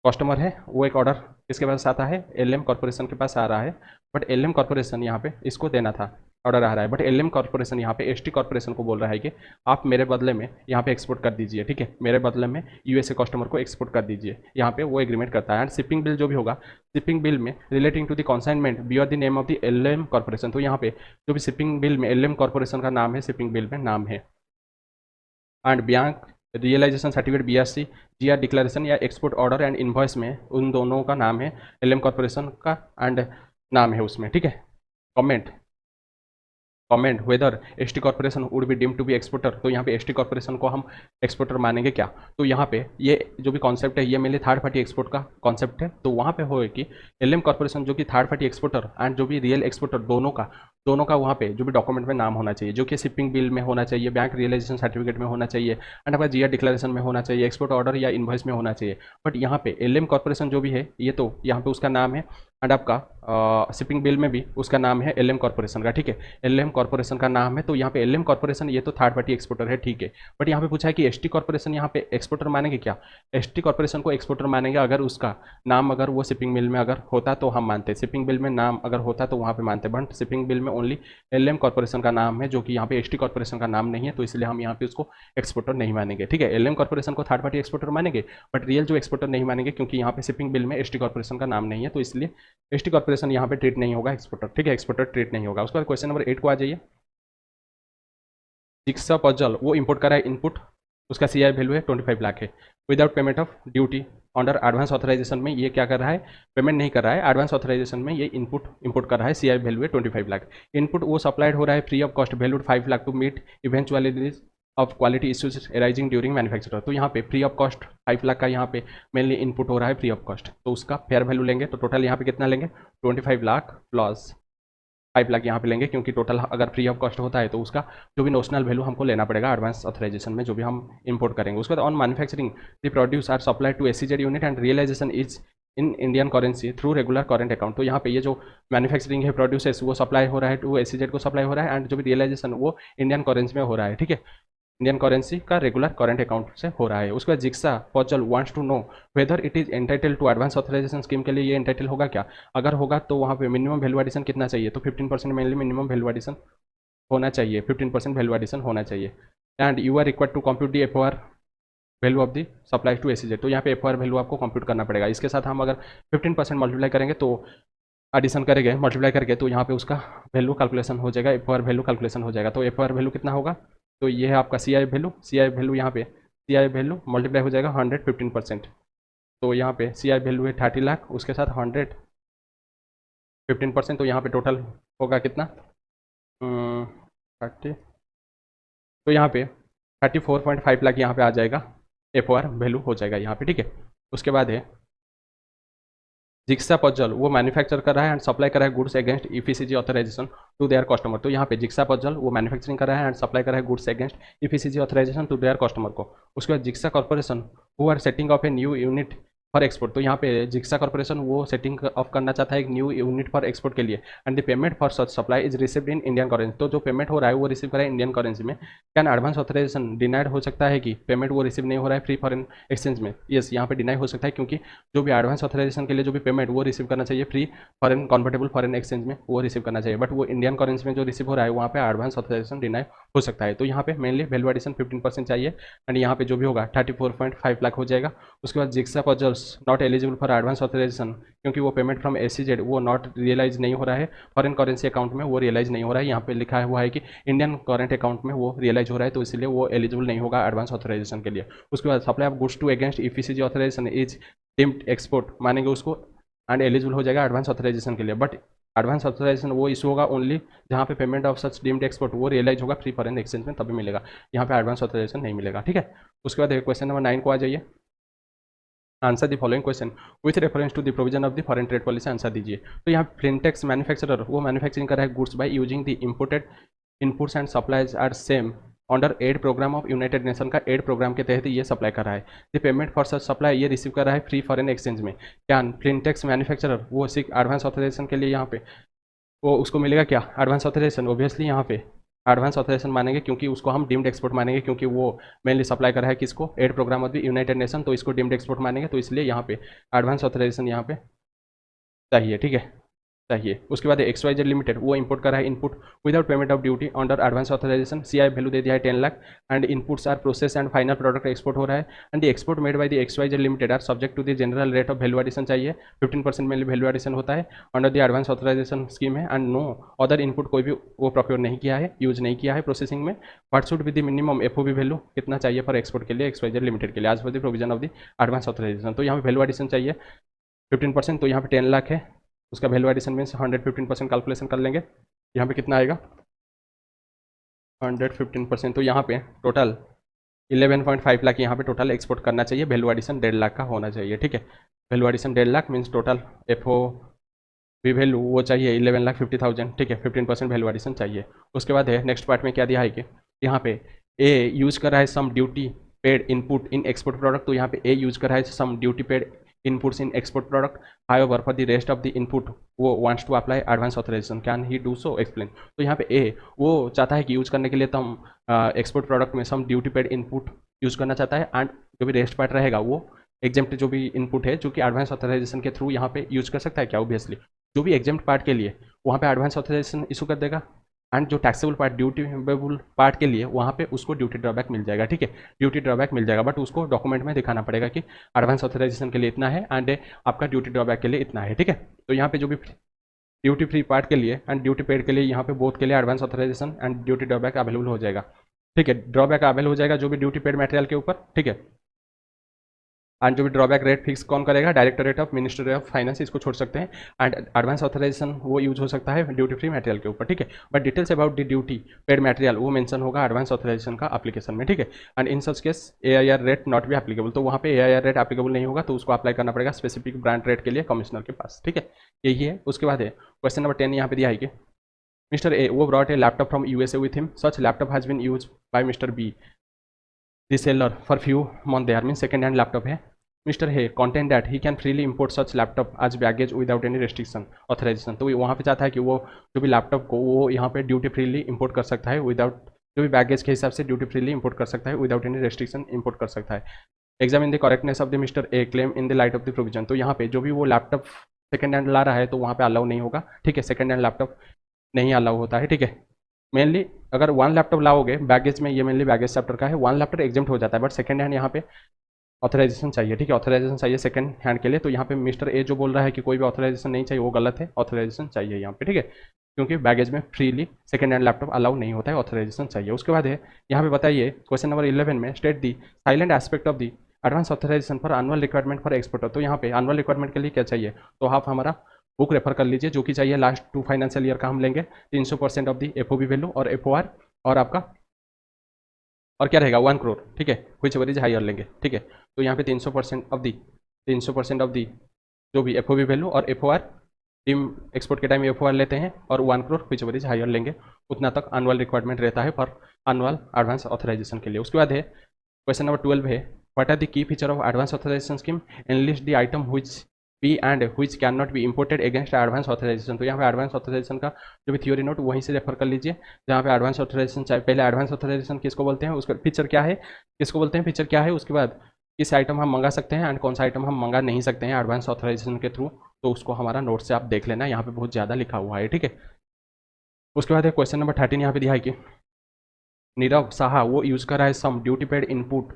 कस्टमर है, वो एक ऑर्डर किसके पास आता है, LM कॉर्पोरेशन के पास आ रहा है, बट LM कॉर्पोरेशन यहाँ पे इसको देना था, ऑर्डर आ रहा है, बट LM कॉर्पोरेशन यहाँ पे ST कॉर्पोरेशन को बोल रहा है कि आप मेरे बदले में यहाँ पे एक्सपोर्ट कर दीजिए, ठीक है, मेरे बदले में USA कस्टमर को एक्सपोर्ट कर दीजिए। यहाँ पे वो एग्रीमेंट करता है एंड शिपिंग बिल जो भी होगा, शिपिंग बिल में relating to the consignment bear the name of the LM corporation. तो यहाँ पे जो भी शिपिंग बिल में LM कॉर्पोरेशन का नाम है, शिपिंग बिल में नाम है, and bank realisation certificate BRC, GR declaration या एक्सपोर्ट ऑर्डर एंड इन्वॉइस में उन दोनों का नाम है, LM कॉर्पोरेशन का एंड नाम है उसमें, ठीक है। Comment whether ST corporation would be deemed to be exporter. तो यहाँ पे ST कॉर्पोरेशन को हम एक्सपोर्टर मानेंगे क्या। तो यहाँ पे ये जो भी कॉन्सेप्ट है ये मेरे थर्ड पार्टी एक्सपोर्ट का कॉन्सेप्ट है। तो वहाँ पे होए कि LM कॉर्पोरेशन जो कि थर्ड पार्टी एक्सपोर्टर एंड जो भी रियल एक्सपोर्टर दोनों का वहाँ पे जो भी डॉक्यूमेंट में नाम होना चाहिए, जो कि शिपिंग बिल में होना चाहिए, बैंक रियलाइजेशन सर्टिफिकेट में होना चाहिए एंड आपका GR डिक्लेरेशन में होना चाहिए, एक्सपोर्ट ऑर्डर या इन्वॉइस में होना चाहिए। बट यहाँ पे LM कॉर्पोरेशन जो भी है ये तो यहाँ पे उसका नाम है एंड आपका शिपिंग बिल में भी उसका नाम है LM कॉर्पोरेशन का, ठीक है, LM कॉर्पोरेशन का नाम है। तो यहाँ पे LM कॉर्पोरेशन ये तो थर्ड पार्टी एक्सपोर्टर है, ठीक है। बट यहाँ पे पूछा है कि ST कॉर्पोरेशन यहाँ पे एक्सपोर्टर मानेंगे क्या। ST कॉर्पोरेशन को एक्सपोर्टर मानेंगे अगर उसका नाम अगर वो शिपिंग बिल में अगर होता तो हम मानते, शिपिंग बिल में नाम अगर होता तो वहाँ पे मानते, बट शिपिंग बिल में ओनली LM कॉर्पोरेशन का नाम है, जो कि यहाँ पे ST कॉर्पोरेशन का नाम नहीं है, तो इसलिए हम यहाँ पे उसको एक्सपोर्टर नहीं मानेंगे, ठीक है। LM कॉर्पोरेशन को थर्ड पार्टी एक्सपोर्टर मानेंगे बट रियल जो एक्सपोर्टर नहीं मानेंगे, क्योंकि यहाँ पे शिपिंग बिल में ST कॉर्पोरेशन का नाम नहीं है, तो इसलिए ST कॉर्पोरेशन यहाँ पे ट्रीट नहीं होगा एक्सपोर्टर, ठीक है, एक्सपोर्टर ट्रीट नहीं होगा। उसके बाद क्वेश्चन नंबर 8 को आ जाइए। जिक्सा पजल वो इंपोर्ट करा है इनपुट, उसका CI वैल्यू है 25 लाख है, without payment of duty under advance authorization में ये क्या कर रहा है, पेमेंट नहीं कर रहा है, एडवांस ऑथराइजेशन में ये इनपुट इंपोर्ट कर रहा है, CI वैल्यू है 25 लाख। इनपुट वो सप्लाइड हो रहा है free of cost, valued 5 lakh to meet eventualities of quality issues arising during manufacture. तो यहाँ पे फ्री ऑफ कॉस्ट 5 लाख का यहाँ पे मेनली इनपुट हो रहा है फ्री ऑफ कॉस्ट, तो उसका फेयर वैल्यू लेंगे तो टोटल यहाँ पे कितना लेंगे 25 लाख प्लस 5 लाख यहाँ पे लेंगे, क्योंकि टोटल अगर फ्री ऑफ कॉस्ट होता है तो उसका जो भी नोशनल वैल्यू हमको लेना पड़ेगा एडवांस ऑथराइजेशन में जो भी हम इंपोर्ट करेंगे। उसके बाद on manufacturing the produce are supplied to SEZ unit and realization is in Indian currency through regular current account. तो यहाँ पे ये जो मैन्युफैक्चरिंग है प्रोड्यूसेस वो सप्लाई हो रहा है टू SEZ को सप्लाई हो रहा है एंड जो भी रियलाइजेशन वो इंडियन करेंसी में हो रहा है, ठीक है, इंडियन करेंसी का रेगुलर करंट अकाउंट से हो रहा है। उसके बाद जिक्सा पॉजल wants to know whether it is entitle to advance authorisation scheme के लिए ये एंटाइटल होगा क्या। अगर होगा तो वहाँ पे मिनिमम वैल्यू एडिशन कितना चाहिए, तो 15% मेनली मिनिमम वैल्यू एडिशन होना चाहिए, 15% वैल्यू एडिशन होना चाहिए। And you are required to compute the FOR value of the supply to SEZ। तो यहाँ पे FOR वैल्यू आपको कंप्यूट करना पड़ेगा। इसके साथ हम अगर 15% मल्टीप्लाई करेंगे तो एडिशन करेंगे मल्टीप्लाई करके तो यहाँ पे उसका वैल्यू कैलकुलेशन हो जाएगा, FOR वैल्यू कैलकुलेशन हो जाएगा। तो FOR वैल्यू कितना होगा, तो ये है आपका CI वैल्यू यहाँ पे CI वैल्यू मल्टीप्लाई हो जाएगा 100 15%, तो यहाँ पे CI वैल्यू है 30 लाख, उसके साथ 100 15%, तो यहाँ पे टोटल होगा कितना 30, तो यहाँ पे 34.5 लाख यहाँ पे आ जाएगा, FOR वैल्यू हो जाएगा यहाँ पे, ठीक है। उसके बाद है जिक्सा पजल वो मैन्युफैक्चर कर रहा है एंड सप्लाई कर रहा है goods against EPCG authorisation to their customer. तो यहाँ पे जिक्सा पजल वो मैन्युफैक्चरिंग कर रहा है एंड सप्लाई कर रहा है goods against EPCG authorisation to their customer को। उसके बाद जिक्सा corporation who are setting off a new unit for export, तो यहाँ पे जिक्सा कॉर्पोरेशन वो सेटिंग ऑफ करना चाहता है एक न्यू यूनिट फॉर एक्सपोर्ट के लिए, and the payment for such supply is received in Indian currency, तो जो पेमेंट हो रहा है वो रिसीव करा है इंडियन करेंसी में। कैन एडवांस ऑथराइजेशन डिनाइड हो सकता है कि पेमेंट वो रिसीव नहीं हो रहा है फ्री फॉरेन एक्सचेंज में, यस यहाँ पे डिनाई हो सकता है, क्योंकि जो भी एडवांस ऑथराइजेशन के लिए जो भी पेमेंट वो रिसीव करना चाहिए free foreign convertible foreign exchange में वो रिसीव करना चाहिए, बट वो इंडियन करेंसी में जो रिसीव हो रहा है वहाँ पे एडवांस ऑथराइजेशन डिनाई हो सकता है। तो यहाँ पे मेनली वैल्यू एडिशन 15% चाहिए, एंड यहाँ पे जो भी होगा 34.5 लाख हो जाएगा। उसके बाद जिक्सा पजल्स not eligible for advance authorisation, क्योंकि वो पेमेंट फ्रॉम SEZ वो नॉट रियलाइज नहीं हो रहा है फॉरेन करेंसी अकाउंट में, वो रियलाइज नहीं हो रहा है, यहाँ पे लिखा हुआ है कि इंडियन करेंट अकाउंट में वो रियलाइज हो रहा है, तो इसलिए वो एलिजिबल नहीं होगा एडवांस ऑथराइजेशन के लिए। उसके बाद supply of goods to against EPCG authorization is deemed export मानेंगे उसको, एंड एलिजिबल हो जाएगा एडवांस ऑथराइजेशन के लिए, बट एडवांस ऑथराइजेशन वो इशू होगा ओनली जहाँ पे payment of such deemed export वो रियलाइज होगा फ्री फॉरेन एक्सचेंज में, तभी मिलेगा, यहाँ पे एडवांस ऑथराइजेशन नहीं मिलेगा, ठीक है। उसके बाद क्वेश्चन नंबर 9 को आ जाइए। Answer the following question with reference to the provision of the foreign trade policy, answer दीजिए। तो यहाँ फ्लिंटेक्स मैन्युफैक्चरर वो मैन्युफैक्चरिंग कर रहा है goods by using the imported inputs and supplies are same under aid program of United Nation का aid program के तहत ये सप्लाई कर रहा है। The payment for such supply ये रिसीव कर रहा है फ्री फॉरेन एक्सचेंज में। क्या फ्लिंटेक्स मैन्युफैक्चरर वो सिर्फ एडवांस ऑथराइजेशन के लिए यहाँ पे वो उसको मिलेगा क्या एडवांस ऑथराइजेशन, ओब्वियसली यहाँ पे एडवांस ऑथराइजेशन मानेंगे, क्योंकि उसको हम डीम्ड एक्सपोर्ट मानेंगे, क्योंकि वो मेनली सप्लाई कर रहा है किसको, aid program of the United Nation, तो इसको डीम्ड एक्सपोर्ट मानेंगे, तो इसलिए यहाँ पे एडवांस ऑथराइजेशन यहाँ पे चाहिए, ठीक है चाहिए। उसके बाद XYZ लिमिटेड वो इंपोर्ट कर रहा है input without payment of duty under advance authorisation, CI value दे दिया है 10 lakh, and inputs are process and final product export हो रहा है, and the export made by the XYZ limited are subject to the general rate of value addition चाहिए, 15% mainly value addition होता है under the advance authorisation scheme है, and no other input कोई भी वो प्रोक्योर नहीं किया है, यूज नहीं किया है प्रोसेसिंग में। What should be the minimum FOB value कितना चाहिए फॉर एक्सपोर्ट के लिए XYZ लिमिटेड के लिए as per the provision of the advance authorization, तो यहाँ पे वैल्यू एडिशन चाहिए 15%, तो यहाँ पे 10 लाख है, उसका वैल्यू एडिशन मीन्स 115% कैलकुलेशन कर लेंगे, यहाँ पे कितना आएगा 115%, तो यहाँ पे टोटल 11.5 लाख यहाँ पे टोटल एक्सपोर्ट करना चाहिए, वैल्यू एडिशन 1.5 लाख का होना चाहिए, ठीक है। Value addition 1.5 lakh means total FOB value वो चाहिए 11,50,000, ठीक है, 15% वैल्यू एडिशन चाहिए। उसके बाद है नेक्स्ट पार्ट में क्या दिया है कि यहाँ पे A यूज कर रहा है some duty paid input in export product, तो यहाँ पे A यूज कर रहा है some duty paid inputs in export product, however for the rest of the input वो wants to apply advance authorization, can he do so, explain। तो यहाँ पे A वो चाहता है कि यूज करने के लिए तुम एक्सपोर्ट प्रोडक्ट में सम ड्यूटी पेड इनपुट यूज करना चाहता है, एंड जो भी रेस्ट पार्ट रहेगा वो एग्जेम्प्ट जो भी इनपुट है जो कि एडवांस ऑथराइजेशन के थ्रू यहाँ पे यूज कर सकता है क्या, ऑब्वियसली जो भी एग्जेम्प्ट पार्ट के लिए वहाँ पे एडवांस ऑथराइजेशन इशू कर देगा, एंड जो टैक्सेबल पार्ट ड्यूटीबल पार्ट के लिए वहाँ पे उसको ड्यूटी ड्रॉबैक मिल जाएगा, ठीक है, ड्यूटी ड्रॉबैक मिल जाएगा, बट उसको डॉक्यूमेंट में दिखाना पड़ेगा कि एडवांस ऑथराइजेशन के लिए इतना है एंड आपका ड्यूटी ड्रॉबैक के लिए इतना है, ठीक है। तो यहाँ पे जो भी ड्यूटी फ्री पार्ट के लिए एंड ड्यूटी पेड के लिए यहाँ पे बोथ के लिए advance authorisation and duty drawback available हो जाएगा, ठीक है, ड्रॉबैक अवेलेबल हो जाएगा जो भी ड्यूटी पेड मटेरियल के ऊपर, ठीक है। एंड जो भी ड्रॉबैक रेट फिक्स कौन करेगा, directorate of ministry of finance, इसको छोड़ सकते हैं, एंड एडवांस ऑथराइजेशन वो यूज हो सकता है ड्यूटी फ्री मटेरियल के ऊपर, ठीक है, but details about the duty paid material वो मेंशन होगा एडवांस ऑथराइजेशन का एप्लीकेशन में, ठीक है। And in such case AIR rate not भी एप्लीकेबल, तो वहाँ पे AIR रेट एप्लीकेबल नहीं होगा, तो उसको अप्लाई करना पड़ेगा स्पेसिफिक ब्रांड रेट के लिए कमिश्नर के पास, ठीक है, यही है। उसके बाद है क्वेश्चन नंबर 10 यहाँ पे दिया है कि मिस्टर A वो brought a laptop from USA with him, such laptop has been use by mister B the seller for few month there, mean second hand laptop है। मिस्टर है content that he can freely import such laptop as baggage without any restriction authorization, तो वहाँ पे चाहता है कि वो जो भी लैपटॉप को वो यहाँ पे ड्यूटी फ्रीली इंपोर्ट कर सकता है विदाउट, जो भी बैगेज के हिसाब से ड्यूटी फ्रीली इंपोर्ट कर सकता है विदाउट एनी रेस्ट्रिक्शन इंपोर्ट कर सकता है। Examine the correctness of the mister A claim in the light of the provision, तो यहाँ पे जो भी वो लैपटॉप सेकेंड हैंड ला रहा है तो वहाँ पे अलाउ नहीं होगा, ठीक है, सेकेंड हैंड लैपटॉप नहीं अलाउ होता है, ठीक है। मेनली अगर वन लैपटॉप लाओगे बैगेज में, ये मेनली बैगेज चैप्टर का है, वन लैपटॉप एग्जेम्प्ट हो जाता है, बट सेकेंड हैंड यहाँ पे ऑथराइजेशन चाहिए, ठीक है, ऑथराइजेशन चाहिए सेकंड हैंड के लिए, तो यहाँ पे मिस्टर ए जो बोल रहा है कि कोई भी ऑथराइजेशन नहीं चाहिए वो गलत है, ऑथराइजेशन चाहिए यहाँ पे, ठीक है, क्योंकि बैगेज में freely second hand laptop allow नहीं होता है, ऑथराइजेशन चाहिए। उसके बाद है यहाँ पे बताइए क्वेश्चन नंबर 11 में state the salient aspect of the advance authorization for annual requirement for exporter, तो यहाँ पे एनुअल रिक्वायरमेंट के लिए क्या चाहिए, तो आप हमारा बुक रेफर कर लीजिए जो कि चाहिए लास्ट 2 फाइनेंशियल ईयर का हम लेंगे 300% ऑफ दी FOB वैल्यू और FOR और आपका और क्या रहेगा 1 करोड़, ठीक है, विच एवर इज हायर लेंगे, ठीक है। तो यहाँ पे 300% ऑफ दी जो भी FOB वैल्यू और FOR टीम एक्सपोर्ट के टाइम FOR लेते हैं और 1 crore whichever is higher लेंगे, उतना तक एनुअल रिक्वायरमेंट रहता है फॉर एनुअल एडवांस ऑथराइजेशन के लिए। उसके बाद है क्वेश्चन नंबर 12 है what are the key feature of advance authorisation scheme, enlist the item which be and which can not be imported against advance authorization. तो यहाँ पे एडवांस ऑथराइजेशन का जो भी थ्योरी नोट वहीं से रेफर कर लीजिए, जहाँ पे एडवांस ऑथराइजेशन चाहिए। पहले एडवांस ऑथराइजेशन किसको बोलते हैं, उसका फीचर क्या है, किसको बोलते हैं, फीचर क्या है, उसके बाद किस आइटम हम मंगा सकते हैं एंड कौन सा आइटम हम मंगा नहीं सकते हैं एडवांस ऑथराइजेशन के थ्रू। तो उसको हमारा नोट से आप देख लेना, यहाँ पे बहुत ज़्यादा लिखा हुआ है, ठीक है। उसके बाद क्वेश्चन नंबर 13 यहाँ पे दिया है कि नीरव साहा वो यूज़ कर रहा है some duty paid input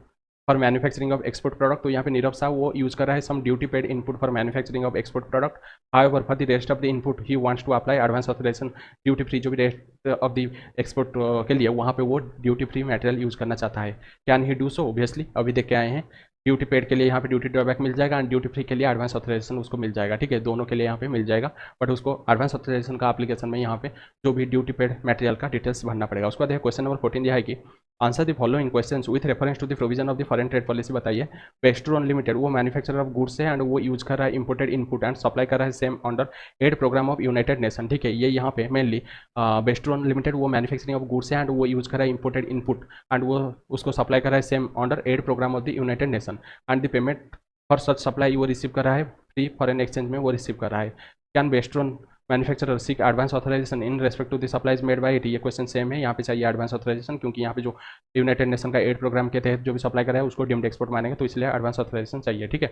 for manufacturing of export product. तो यहाँ पे नीरव साहा वो यूज़ कर रहा है some duty paid input for manufacturing of export product. However for the rest of the input he wants to apply advance authorisation duty free, जो भी rest of the export के लिए वहाँ पे वो ड्यूटी फ्री मटेरियल यूज़ करना चाहता है। Can he do so, obviously अभी देख के आए हैं। ड्यूटी पेड के लिए यहाँ पे ड्यूटी ड्रॉबैक मिल जाएगा एंड ड्यूटी फ्री के लिए एडवांस ऑथराइजेशन उसको मिल जाएगा, ठीक है। दोनों के लिए यहाँ पे मिल जाएगा, बट उसको एडवांस ऑथराइजेशन का एप्लीकेशन में यहाँ पे जो भी ड्यूटी पेड मटेरियल का डिटेल्स भरना पड़ेगा। उसके बाद क्वेश्चन नंबर 14 दिया है कि answer the following questions with reference to the provision of the foreign trade policy. बताइए वेस्ट्रोन लिमिटेड वो मैन्युफैक्चरर ऑफ गुड्स है एंड वो यूज कर रहा है इंपोर्टेड इनपुट एंड सप्लाई कर रहा है same under aid program of United Nation, ठीक है। ये यहाँ पे मेनली वेस्ट्रोन लिमिटेड वो मैन्युफैक्चरिंग ऑफ गुड्स है एंड वो यूज कर रहा है इंपोर्टेड इनपुट एंड वो उसको सप्लाई कर रहा है same under aid program of the United Nation and the payment for such supply वो रिसीव कर रहा है फ्री फॉरेन एक्सचेंज में वो रिसीव कर रहा है। Can Vestron manufacturer seek advance authorisation in respect to the supplies made by it. ये क्वेश्चन सेम है, यहाँ पे चाहिए एडवांस ऑथराइजेशन, क्योंकि यहाँ पे जो यूनाइटेड नेशन का एड प्रोग्राम के तहत जो भी सप्लाई कर रहा है उसको डीम्ड एक्सपोर्ट मानेंगे, तो इसलिए एडवांस ऑथराइजेशन चाहिए, ठीक है।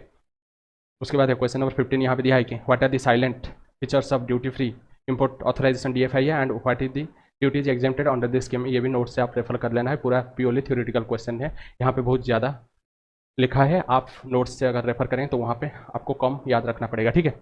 उसके बाद क्वेश्चन नंबर 15 यहाँ पे दिया है कि what are the salient features of duty free import authorization DFI है and what is the duties exempted under this scheme. ये भी नोट से आप रेफर कर लेना है, पूरा प्योरली थ्योरेटिकल क्वेश्चन है, यहाँ पे बहुत ज़्यादा लिखा है, आप नोट्स से अगर रेफर करें तो वहाँ पे आपको कम याद रखना पड़ेगा, ठीक है।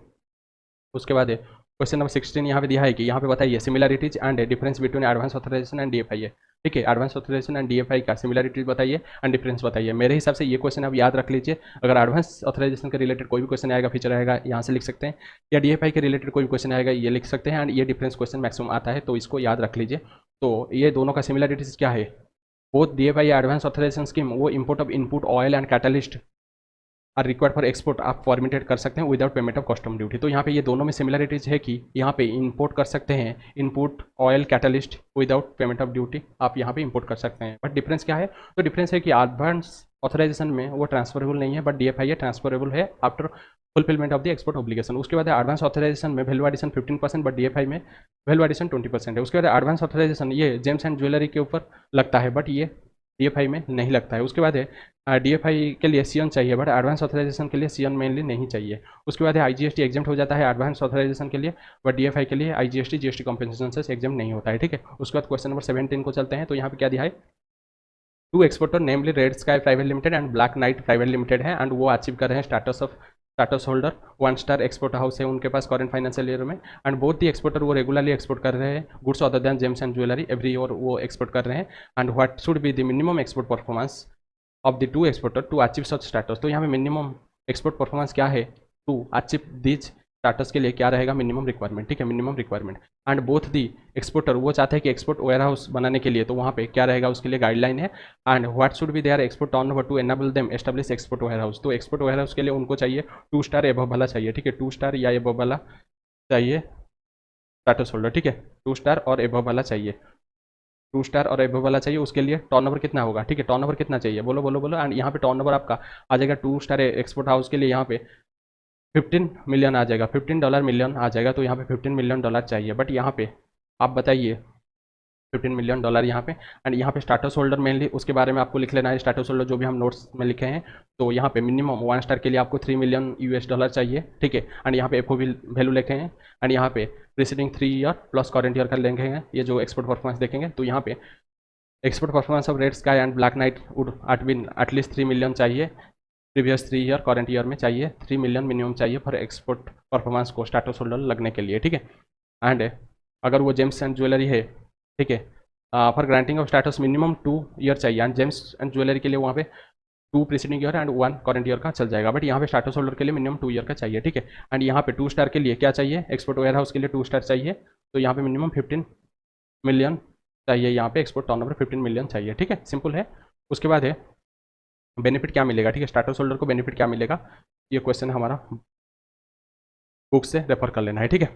उसके बाद क्वेश्चन नंबर 16 यहाँ पे दिया है कि यहाँ पे बताइए similarities and difference between advance authorisation and DFI है, ठीक है। एडवांस ऑथराइजेशन एंड DFI का सिमिलरिटीज बताइए एंड डिफरेंस बताइए। मेरे हिसाब से ये क्वेश्चन आप याद रख लीजिए, अगर एडवांस ऑथराइजेशन के रिलेटेड कोई भी क्वेश्चन आएगा, फीचर आएगा, यहाँ से लिख सकते हैं, या DFI के रिलेटेड कोई भी क्वेश्चन आएगा ये लिख सकते हैं एंड ये डिफरेंस क्वेश्चन मैक्सिमम आता है, तो इसको याद रख लीजिए। तो ये दोनों का सिमिलरिटीज क्या है, both DFI advance authorisation scheme वो import of input oil and catalyst are required for export आप फॉर्मेटेड कर सकते हैं without payment of custom duty. तो यहाँ पे ये दोनों में सिमिलरिटीज है कि यहाँ पे इंपोर्ट कर सकते हैं input oil catalyst without payment of duty, आप यहाँ पे इंपोर्ट कर सकते हैं। बट डिफरेंस क्या है, तो डिफरेंस है कि एडवांस ऑथराइजेशन में वो ट्रांसफरेबल नहीं है, बट DFI है ट्रांसफरेबल है after fulfilment of the export obligation. उसके बाद एडवांस ऑथराइजेशन में वैल्यू एडिशन 15%, बट DFI में वैल्यू एडिशन 20% है। उसके बाद एडवांस ऑथराइजेशन ये जेम्स एंड ज्वेलरी के ऊपर लगता है, बट ये DFI में नहीं लगता है। उसके बाद DFI के लिए CN चाहिए, बट एडवांस ऑथराइजेशन के लिए CN मेनली नहीं चाहिए। उसके बाद IGST एग्जेम्प्ट हो जाता है एडवांस ऑथराइजेशन के लिए, बट DFI के लिए IGST GST कॉम्पेंसेशन से एग्जेम्प्ट नहीं होता है, ठीक है। उसके बाद क्वेश्चन नंबर 17 को चलते हैं। तो यहाँ पे क्या दिया है, to exporter namely red sky private limited and black knight private limited है एंड वो अचीव कर रहे हैं status holder 1 star export house है उनके पास करंट फाइनेंशियल ईयर में, एंड बोथ दी एक्सपोर्टर वो रेगुलरली एक्सपोर्ट कर रहे हैं goods other than gems and jewellery every year वो एक्सपोर्ट कर रहे हैं। And what should be the minimum export performance of the to exporter to achieve such status. तो यहाँ पे मिनिमम एक्सपोर्ट परफॉर्मेंस क्या है टू अचीव दिज स्टाटस के लिए क्या रहेगा, मिनिमम रिक्वायरमेंट, ठीक है, minimum requirement. And both the exporter वो चाहते हैं कि एक्सपोर्ट वेयर हाउस बनाने के लिए, तो वहाँ पे क्या रहेगा उसके लिए गाइडलाइन है। And what should be their export turnover to enable them establish export warehouse. तो एक्सपोर्ट वेयर हाउस के लिए उनको चाहिए 2 स्टार एबव वाला चाहिए, ठीक है, 2 स्टार या एबव वाला चाहिए स्टाटस होल्डर, ठीक है, 2 स्टार और एबव वाला चाहिए, 2 स्टार और एबव वाला चाहिए। उसके लिए टर्नओवर कितना होगा, ठीक है, टर्नओवर कितना चाहिए, बोलो बोलो बोलो। एंड यहाँ पे टर्नओवर आपका आ जाएगा 2 स्टार एक्सपोर्ट हाउस के लिए यहाँ पे 15 मिलियन आ जाएगा, $15 मिलियन आ जाएगा, तो यहाँ पे $15 मिलियन चाहिए। बट यहाँ पे आप बताइए $15 मिलियन यहाँ पे, एंड यहाँ पे स्टाटस होल्डर मेनली उसके बारे में आपको लिख लेना है, स्टाटस होल्डर जो भी हम नोट्स में लिखे हैं। तो यहाँ पे मिनिमम 1 स्टार के लिए आपको $3 मिलियन चाहिए, ठीक है। एंड यहाँ पे FOB वैल्यू लिखे हैं, एंड यहाँ पे preceding 3 year plus current year का लेंगे, ये जो एक्सपोर्ट परफॉर्मेंस देखेंगे। तो यहाँ पे export performance of red sky and black night would at least 3 million चाहिए, प्रीवियस 3 ईयर करंट ईयर में चाहिए 3 मिलियन मिनिमम चाहिए फॉर एक्सपोर्ट परफॉर्मेंस को स्टाटस होल्डर लगने के लिए, ठीक है। एंड अगर वो जेम्स एंड ज्वेलरी है, ठीक है, for granting of status minimum 2 year चाहिए, एंड जेम्स एंड ज्वेलरी के लिए वहाँ पे 2 preceding year and 1 current year का चल जाएगा। बट यहाँ पे स्टाटस होल्डर के लिए मिनिमम 2 ईयर का चाहिए, ठीक है। एंड यहाँ पे 2 स्टार के लिए क्या चाहिए, एक्सपोर्ट वेयर हाउस के लिए 2 स्टार चाहिए, तो यहाँ पे मिनिमम 15 मिलियन चाहिए, यहाँ पे एक्सपोर्ट टर्नओवर 15 मिलियन चाहिए, ठीक है, सिंपल है। उसके बाद है बेनिफिट क्या मिलेगा, ठीक है, स्टाटस होल्डर को बेनिफिट क्या मिलेगा, ये क्वेश्चन हमारा बुक से रेफर कर लेना है, ठीक है।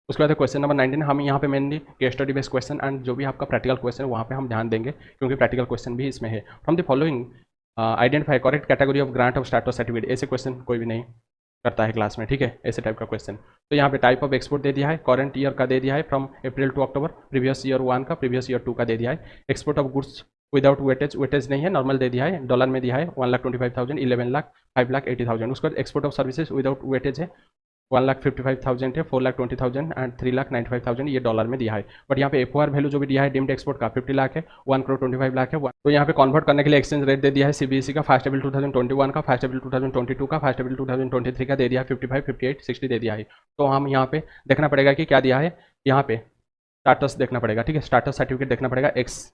उसके बाद क्वेश्चन नंबर 19, हम यहाँ पे mainly case study based question and जो भी आपका प्रैक्टिकल क्वेश्चन है वहाँ पे हम ध्यान देंगे, क्योंकि प्रैक्टिकल क्वेश्चन भी इसमें है। From the following identify correct category of grant of starter certificate, ऐसे क्वेश्चन कोई भी नहीं करता है क्लास में, ठीक है, ऐसे टाइप का क्वेश्चन। तो यहाँ पे टाइप ऑफ एक्सपोर्ट दे दिया है, करंट ईयर का दे दिया है from April to October, previous year 1 का, प्रीवियस ईयर 2 का दे दिया है। Export of goods without weightage, weightage नहीं है, नॉर्मल दे दिया है, डॉलर में दिया है 1,25,000, 11,00,000, 5,80,000। उसके बाद export of services without weightage है 1,55,000 है, 4,20,000 एंड 3,95,000, ये डॉलर में दिया है। बट यहाँ पे एफओआर वैल्यू जो भी दिया है डीम्ड एक्सपोर्ट का 50 लाख है, 1,25,00,000 है। तो यहाँ पे कन्वर्ट करने के लिए एक्सचेंज रेट दे दिया है सीबीएसई का 1 अप्रैल 2021 का, 1 अप्रैल 2022 का, 1 अप्रैल 2023 का दे दिया है 55, 58, 60 दे दिया है। तो हम यहाँ पे देखना पड़ेगा कि क्या दिया है, यहाँ पे स्टाटस देखना पड़ेगा, ठीक है, स्टाटस सर्टिफिकेट देखना पड़ेगा, एक्स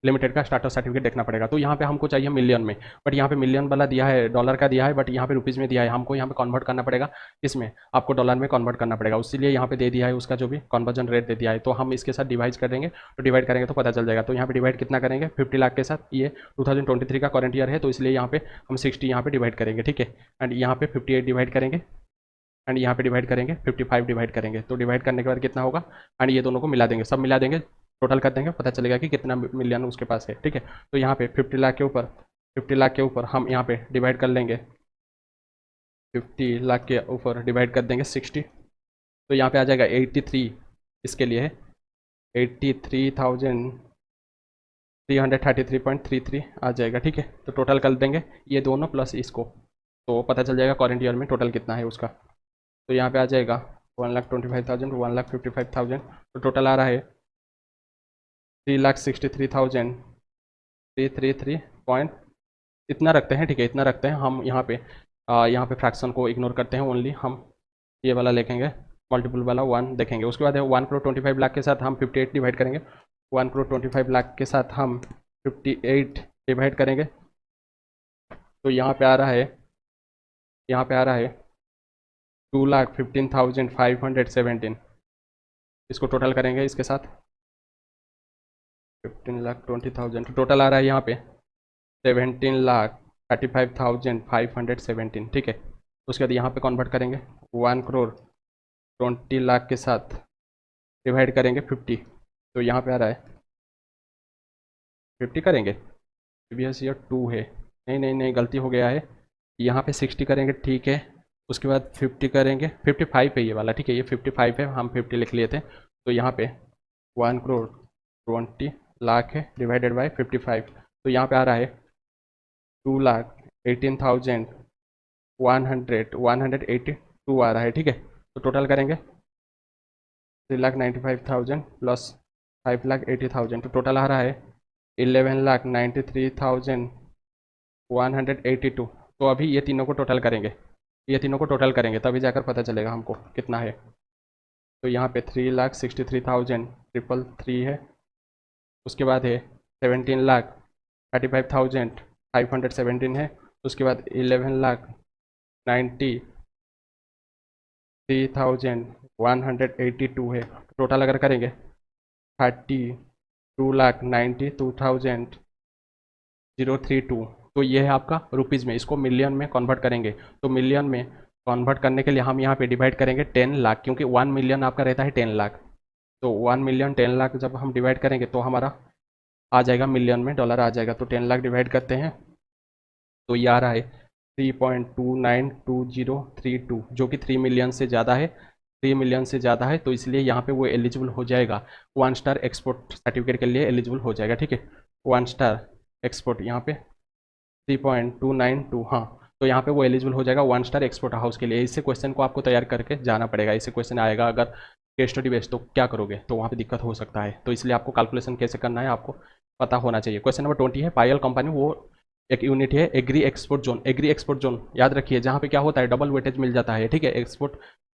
लिमिटेड का स्टाटस सर्टिफिकेट देखना पड़ेगा। तो यहाँ पे हमको चाहिए मिलियन में, बट यहाँ पे मिलियन वाला दिया है, डॉलर का दिया है, बट यहाँ पे रुपीज़ में दिया है, हमको यहाँ पे कन्वर्ट करना पड़ेगा, इसमें आपको डॉलर में कन्वर्ट करना पड़ेगा, उसीलिए यहाँ पे दे दिया है उसका जो भी कन्वर्जन रेट दे दिया है। तो हम इसके साथ डिवाइड कर देंगे, तो डिवाइड करेंगे तो पता चल जाएगा। तो यहाँ पे डिवाइड कितना करेंगे, 50 लाख के साथ, ये 2023 का करंट ईयर है, तो इसलिए यहाँ पे हम 60 यहाँ पे डिवाइड करेंगे, ठीक है, एंड यहाँ पे 58 डिवाइड करेंगे, एंड यहाँ पे डिवाइड करेंगे 55 डिवाइड करेंगे। तो डिवाइड करने के बाद कितना होगा, एंड ये दोनों को मिला देंगे, सब मिला देंगे, टोटल कर देंगे, पता चलेगा कि कितना मिलियन उसके पास है, ठीक है। तो यहाँ पे 50 लाख के ऊपर, 50 लाख के ऊपर हम यहाँ पे डिवाइड कर लेंगे, 50 लाख के ऊपर डिवाइड कर देंगे 60, तो यहाँ पे आ जाएगा 83, इसके लिए है 83,333.33 आ जाएगा, ठीक है। तो टोटल कर देंगे ये दोनों प्लस इसको, तो पता चल जाएगा करंट ईयर में टोटल कितना है उसका। तो यहाँ पे आ जाएगा 1,25,000, 1,55,000, तो टोटल आ रहा है 3,63,333 पॉइंट, इतना रखते हैं, ठीक है, इतना रखते हैं हम। यहाँ पे फ्रैक्शन को इग्नोर करते हैं, ओनली हम ये वाला लिखेंगे, मल्टीपल वाला 1 देखेंगे। उसके बाद है 1,25,00,000 के साथ हम 58 डिवाइड करेंगे, 1,25,00,000 के साथ हम 58 डिवाइड करेंगे, तो यहाँ पे आ रहा है, 2,15,517, इसको टोटल करेंगे इसके साथ 15,20,000, तो टोटल आ रहा है यहाँ पे 17,35,517, ठीक है। उसके बाद यहाँ पे कन्वर्ट करेंगे 1,20,00,000 के साथ डिवाइड करेंगे 50, तो यहाँ पे आ रहा है 50 करेंगे, प्रीवियस ईयर 2 है, नहीं नहीं नहीं गलती हो गया है, यहाँ पे 60 करेंगे, ठीक है। उसके बाद 50 करेंगे, 55 है ये वाला, ठीक है, ये 55 है, हम 50 लिख लिए थे। तो यहाँ पे 1,20,00,000 है डिवाइडेड बाई 55, तो यहाँ पे आ रहा है 2,18,182 आ रहा है, ठीक है। तो टोटल करेंगे 3,95,000 प्लस 5,80,000, तो टोटल आ रहा है 11,93,182। तो अभी ये तीनों को टोटल करेंगे, ये तीनों को टोटल करेंगे तभी जाकर पता चलेगा हमको कितना है। तो यहाँ पे 3,63,333 है, उसके बाद है 17,35,517 है, उसके बाद 11,93,182 है। टोटल अगर करेंगे 32,92,032, तो ये है आपका रुपीज़ में, इसको मिलियन में कन्वर्ट करेंगे। तो मिलियन में कन्वर्ट करने के लिए हम यहाँ पे डिवाइड करेंगे 10 लाख, क्योंकि 1 मिलियन आपका रहता है 10 लाख, तो 1 मिलियन 10 लाख जब हम डिवाइड करेंगे तो हमारा आ जाएगा मिलियन में, डॉलर आ जाएगा। तो 10 लाख डिवाइड करते हैं तो ये आ रहा है 3.292032, जो कि 3 मिलियन से ज़्यादा है, 3 मिलियन से ज़्यादा है, तो इसलिए यहाँ पे वो एलिजिबल हो जाएगा, 1 स्टार एक्सपोर्ट सर्टिफिकेट के लिए एलिजिबल हो जाएगा, ठीक है। 1 स्टार एक्सपोर्ट यहाँ पे 3.292, हाँ, तो यहाँ पे वो एलिजिबल हो जाएगा 1 स्टार एक्सपोर्ट हाउस के लिए। इससे क्वेश्चन को आपको तैयार करके जाना पड़ेगा, इससे क्वेश्चन आएगा अगर केस स्टडी बेस्ड, तो क्या करोगे, तो वहाँ पे दिक्कत हो सकता है, तो इसलिए आपको कैलकुलेशन कैसे करना है आपको पता होना चाहिए। क्वेश्चन नंबर 20 है, पायल कंपनी, वो एक यूनिट है agree export zone. Agree export zone याद रखिए, जहाँ पे क्या होता है डबल वेटेज मिल जाता है, ठीक है। एक्सपोर्ट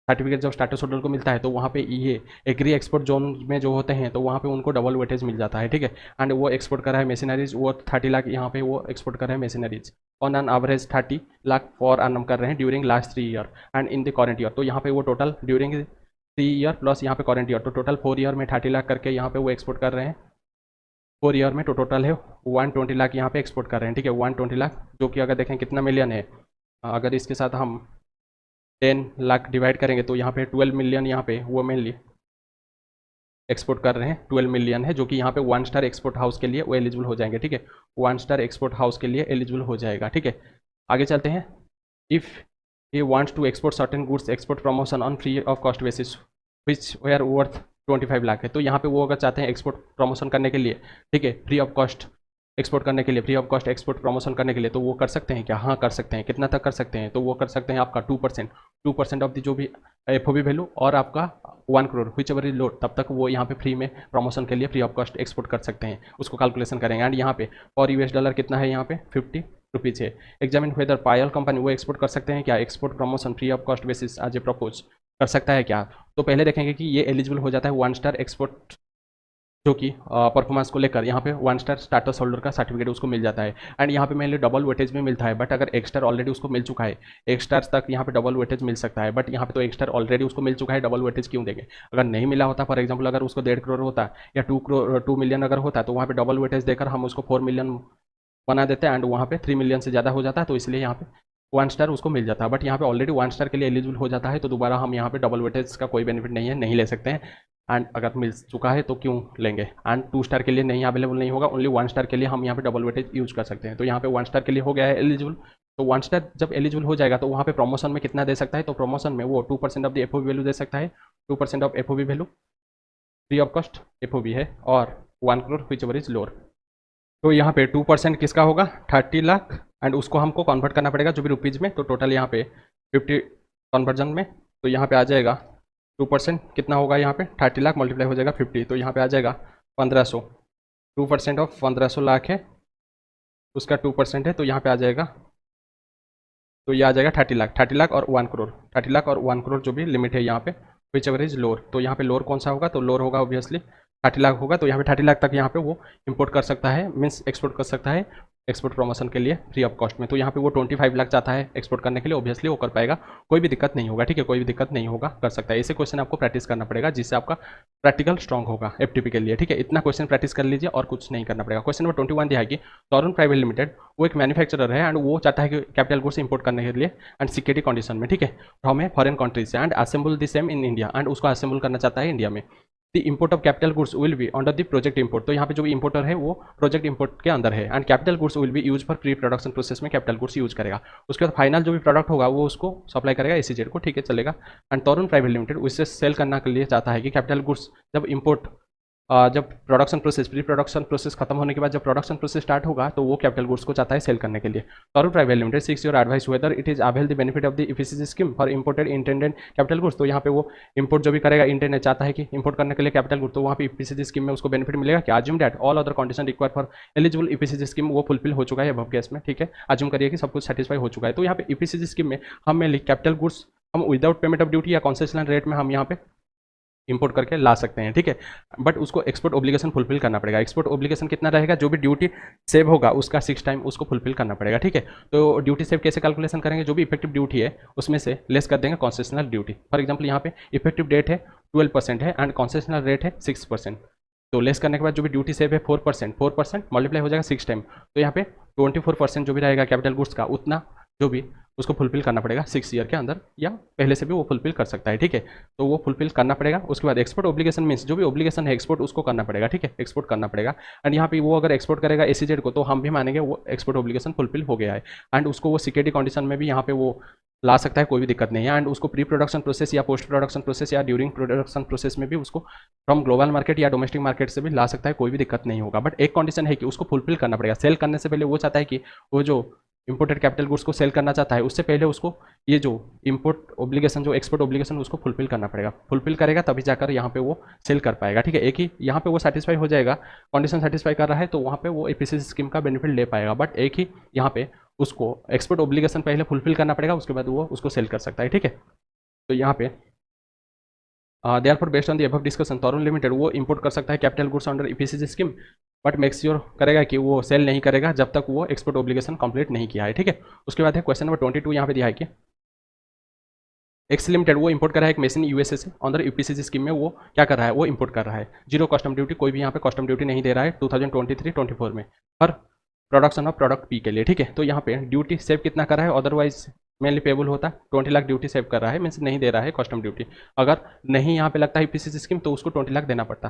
सर्टिफिकेट जब स्टार्टस होल्डर को मिलता है तो वहाँ पे ये एग्री एक्सपोर्ट जोन में जो होते हैं तो वहाँ पे उनको डबल वेटेज मिल जाता है, ठीक है। एंड वो एक्सपोर्ट कर रहा है मशीनरीज, वो 30 लाख यहाँ पे वो एक्सपोर्ट कर रहे हैं machineries, on an average 30 lakh for annum कर रहे हैं during last 3 year and in the current year. तो यहाँ पे वो टोटल ड्यूरिंग 3 ईयर प्लस यहाँ पे करंट ईयर, तो टोटल 4 ईयर में 30 लाख करके यहाँ पे वो एक्सपोर्ट कर रहे हैं 4 ईयर में, तो टोटल है 120 लाख यहाँ पे एक्सपोर्ट कर रहे हैं, ठीक है, 120 लाख, जो कि अगर देखें कितना मिलियन है, अगर इसके साथ हम 10 लाख डिवाइड करेंगे तो यहाँ पे 12 मिलियन यहाँ पे वो मेनली एक्सपोर्ट कर रहे हैं 12 मिलियन है, जो कि यहाँ पे 1 स्टार एक्सपोर्ट हाउस के लिए वो एलिजिबल हो जाएंगे, ठीक है। 1 स्टार एक्सपोर्ट हाउस के लिए एलिजिबल हो जाएगा, ठीक है। आगे चलते हैं। If he wants to export certain goods export promotion on free of cost basis which were worth 25 lakh है, तो यहाँ पे वो अगर चाहते हैं एक्सपोर्ट प्रमोशन करने के लिए, ठीक है, फ्री ऑफ कॉस्ट एक्सपोर्ट करने के लिए, free of cost export promotion करने के लिए, तो वो कर सकते हैं क्या? हाँ कर सकते हैं। कितना तक कर सकते हैं? तो वो कर सकते हैं आपका 2% ऑफ दी जो भी एफओबी वैल्यू और आपका 1 crore whichever is low, तब तक वो यहाँ पे फ्री में प्रमोशन के लिए फ्री ऑफ कॉस्ट एक्सपोर्ट कर सकते हैं। उसको कैलकुलेशन करेंगे एंड यहाँ पे और $US कितना है यहाँ पे 50 रुपीज़ है। एग्जामिन वेदर पायल कंपनी वो एक्सपोर्ट कर सकते हैं क्या? Export promotion free of cost basis आज ए प्रपोज कर सकता है क्या? तो पहले देखेंगे कि ये एलिजिबल हो जाता है 1 स्टार एक्सपोर्ट जो कि परफॉर्मेंस को लेकर यहाँ पे 1 स्टार स्टाटस होल्डर का सर्टिफिकेट उसको मिल जाता है एंड यहाँ पे मेनली डबल वेटेज भी मिलता है। बट अगर एक स्टार ऑलरेडी उसको मिल चुका है, एक स्टार तक यहाँ पे डबल वेटेज मिल सकता है, बट यहाँ पे तो एक स्टार ऑलरेडी उसको मिल चुका है, डबल वेटेज क्यों देंगे? अगर नहीं मिला होता, फॉर एग्जाम्पल अगर उसको 1.5 करोड़ होता या 2 मिलियन अगर होता, तो वहाँ पे डबल वेटेज देकर हम उसको 4 मिलियन बना देते हैं एंड वहाँ पे 3 मिलियन से ज़्यादा हो जाता है, तो इसलिए यहाँ पे 1 स्टार उसको मिल जाता है। बट यहाँ पे ऑलरेडी 1 स्टार के लिए एलिजिबल हो जाता है, तो दोबारा हम यहाँ पे डबल वेटेज का कोई बेनिफिट नहीं है, नहीं ले सकते हैं। एंड अगर मिल चुका है तो क्यों लेंगे? एंड 2 स्टार के लिए नहीं अवेलेबल नहीं होगा, ओनली 1 स्टार के लिए हम यहाँ पे डबल वेटेज यूज कर सकते हैं। तो यहाँ पे 1 स्टार के लिए हो गया है एलिजिबल। तो 1 स्टार जब एलिजिबल हो जाएगा तो वहाँ पे प्रमोशन में कितना दे सकता है? तो प्रमोशन में वो 2% ऑफ द एफओबी वैल्यू दे सकता है। 2% of FOB value free of cost FOB है और 1 crore whichever is lower. तो यहाँ पे 2% किसका होगा? 30 लाख एंड उसको हमको कन्वर्ट करना पड़ेगा जो भी रुपीज़ में, तो टोटल यहाँ पे 50 कन्वर्जन में, तो यहाँ पे आ जाएगा 2% कितना होगा? यहाँ पे 30 लाख मल्टीप्लाई हो जाएगा 50, तो यहाँ पे आ जाएगा 1500। 2% ऑफ 1500 लाख है, उसका 2% है, तो यहाँ पे आ जाएगा, तो ये आ जाएगा 30 लाख। 30 लाख और 1 करोड़, 30 लाख और 1 करोड़ जो भी लिमिट है यहाँ पे विच एवर इज लोअर। तो यहाँ पे लोअर कौन सा होगा? तो लोअर होगा ऑब्वियसली 30 लाख होगा, तो यहाँ पे 30 लाख तक यहाँ पे वो इंपोर्ट कर सकता है, मीन्स एक्सपोर्ट कर सकता है एक्सपोर्ट प्रमोशन के लिए फ्री ऑफ कॉस्ट में। तो यहाँ पे वो 25 लाख चाहता है एक्सपोर्ट करने के लिए, ऑब्वियसली वो कर पाएगा, कोई भी दिक्कत नहीं होगा, ठीक है, कोई भी दिक्कत नहीं होगा, कर सकता है। ऐसे क्वेश्चन आपको प्रैक्टिस करना पड़ेगा जिससे आपका प्रैक्टिकल स्ट्रॉन्ग होगा एफटीपी के लिए, ठीक है। इतना क्वेश्चन प्रैक्टिस कर लीजिए और कुछ नहीं करना पड़ेगा। क्वेश्चन नंबर 21 दिया है कि तरुण प्राइवेट लिमिटेड वो एक मैन्युफैक्चरर है एंड वो चाहता है कि कैपिटल गुड्स इंपोर्ट करने के लिए एंड सिक्योरिटी कंडीशन में, ठीक है, from foreign countries and assemble the same in India, and उसको असेंबल करना चाहता है इंडिया में। The import of capital goods will be under the project import, तो यहाँ पे जो भी इंपोर्टर है वो प्रोजेक्ट इंपोर्ट के अंदर है and capital goods will be use for pre production process में कैपिटल गुड्स यूज करेगा। उसके बाद फाइनल जो भी प्रोडक्ट होगा वो उसको सप्लाई करेगा एसीजेड को, ठीक है, चलेगा। एंड तरुण प्राइवेट लिमिटेड उससे सेल करने के लिए चाहता है कि कैपिटल गुड्स जब इंपोर्ट जब production process pre production process खत्म होने के बाद जब प्रोडक्शन प्रोसेस स्टार्ट होगा तो वो कैपिटल गुड्स को चाहता है सेल करने के लिए। Tarun private limited seeks your advice whether it is avail the benefit of the FCC scheme for imported intended capital goods, तो यहाँ पे वो इंपोर्ट जो भी करेगा इंटेंडेड चाहता है कि इंपोर्ट करने के लिए कैपिटल गुड्स, तो वहाँ पे एफसीसी स्कीम में उसको बेनिफिट मिलेगा क्या? Assume that all other condition required for eligible FCC scheme वो फुलफिल हो चुका है अब केस में, ठीक है, अज्यूम करिए कि सब कुछ सेटिस्फाई हो चुका है। तो यहाँ पे एफसीसी स्कीम में हम कैपिटल गुड्स हम विदाउट पेमेंट ऑफ ड्यूटी या कंसेशनल रेट में हम यहाँ पे इंपोर्ट करके ला सकते हैं, ठीक है, बट उसको एक्सपोर्ट ऑब्लिगेशन फुलफिल करना पड़ेगा। एक्सपोर्ट ऑब्लिगेशन कितना रहेगा? जो भी ड्यूटी सेव होगा उसका 6 टाइम उसको फुलफिल करना पड़ेगा, ठीक है। तो ड्यूटी सेव कैसे कैलकुलेशन करेंगे? जो भी इफेक्टिव ड्यूटी है उसमें से लेस कर देंगे कंसेशनल ड्यूटी। फॉर एग्जाम्पल यहाँ पे इफेक्टिव डेट है 12% है एंड कंसेशनल रेट है 6%, तो लेस करने के बाद जो भी ड्यूटी सेव है 4% मल्टीप्लाई हो जाएगा 6 टाइम, तो यहाँ पे 24% जो भी रहेगा कैपिटल गुड्स का उतना जो भी उसको फुलफिल करना पड़ेगा 6 ईयर के अंदर, या पहले से भी वो फुलफिल कर सकता है, ठीक है, तो वो फुलफिल करना पड़ेगा। उसके बाद एक्सपोर्ट ऑब्लिगेशन मीन्स जो भी ऑब्लिगेशन है एक्सपोर्ट उसको करना पड़ेगा, ठीक है, एक्सपोर्ट करना पड़ेगा। एंड यहाँ पे वो अगर एक्सपोर्ट करेगा एसीजेड को तो हम भी मानेंगे वो एक्सपोर्ट ऑब्लिगेशन फुलफिल हो गया है एंड उसको वो सिक्योरिटी कंडीशन में भी यहाँ पे वो ला सकता है, कोई भी दिक्कत नहीं है। एंड उसको प्री प्रोडक्शन प्रोसेस या पोस्ट प्रोडक्शन प्रोसेस या ड्यूरिंग प्रोडक्शन प्रोसेस में भी उसको फ्रॉम ग्लोबल मार्केट या डोमेस्टिक मार्केट से भी ला सकता है, कोई भी दिक्कत नहीं होगा। बट एक कंडीशन है कि उसको फुलफिल करना पड़ेगा। सेल करने से पहले वो चाहता है कि वो जो इंपोर्टेड कैपिटल गुड्स को सेल करना चाहता है उससे पहले उसको ये जो इंपोर्ट ऑब्लिगेशन जो एक्सपोर्ट ऑब्लिगेशन उसको फुलफिल करना पड़ेगा, फुलफिल करेगा तभी जाकर यहाँ पे वो सेल कर पाएगा, ठीक है। एक ही यहाँ पे वो सेटिस्फाई हो जाएगा, कंडीशन सेटिस्फाई कर रहा है तो वहाँ पे वो एफसीसी स्कीम का बेनिफिट ले पाएगा, बट एक ही यहाँ पे उसको एक्सपोर्ट ऑब्लिगेशन पहले फुलफिल करना पड़ेगा, उसके बाद वो उसको सेल कर सकता है, ठीक है। तो यहाँ पे therefore based on the above discussion Tarun limited वो इंपोर्ट कर सकता है capital goods under FCC scheme, but make sure करेगा कि वो सेल नहीं करेगा जब तक वो एक्सपोर्ट ऑब्लिगेशन कंप्लीट नहीं किया है, ठीक है। उसके बाद है क्वेश्चन नंबर 22, यहाँ पे दिया है कि एक्स लिमिटेड वो इंपोर्ट कर रहा है एक मशीन यूएसए से अंडर यूपीसीसी स्कीम में, वो क्या कर रहा है? वो इंपोर्ट कर रहा है, जीरो कस्टम ड्यूटी, कोई भी यहाँ पे कस्टम ड्यूटी नहीं दे रहा है 2023-24 में हर प्रोडक्शन ऑफ प्रोडक्ट पी के लिए, ठीक है। तो यहाँ पे ड्यूटी सेव कितना कर रहा है? अदरवाइज मेनली पेबल होता है। 20 लाख ड्यूटी सेव कर रहा है, मीन्स नहीं दे रहा है कस्टम ड्यूटी। अगर नहीं यहाँ पे लगता है ईपीसीसी स्कीम तो उसको 20 लाख देना पड़ता।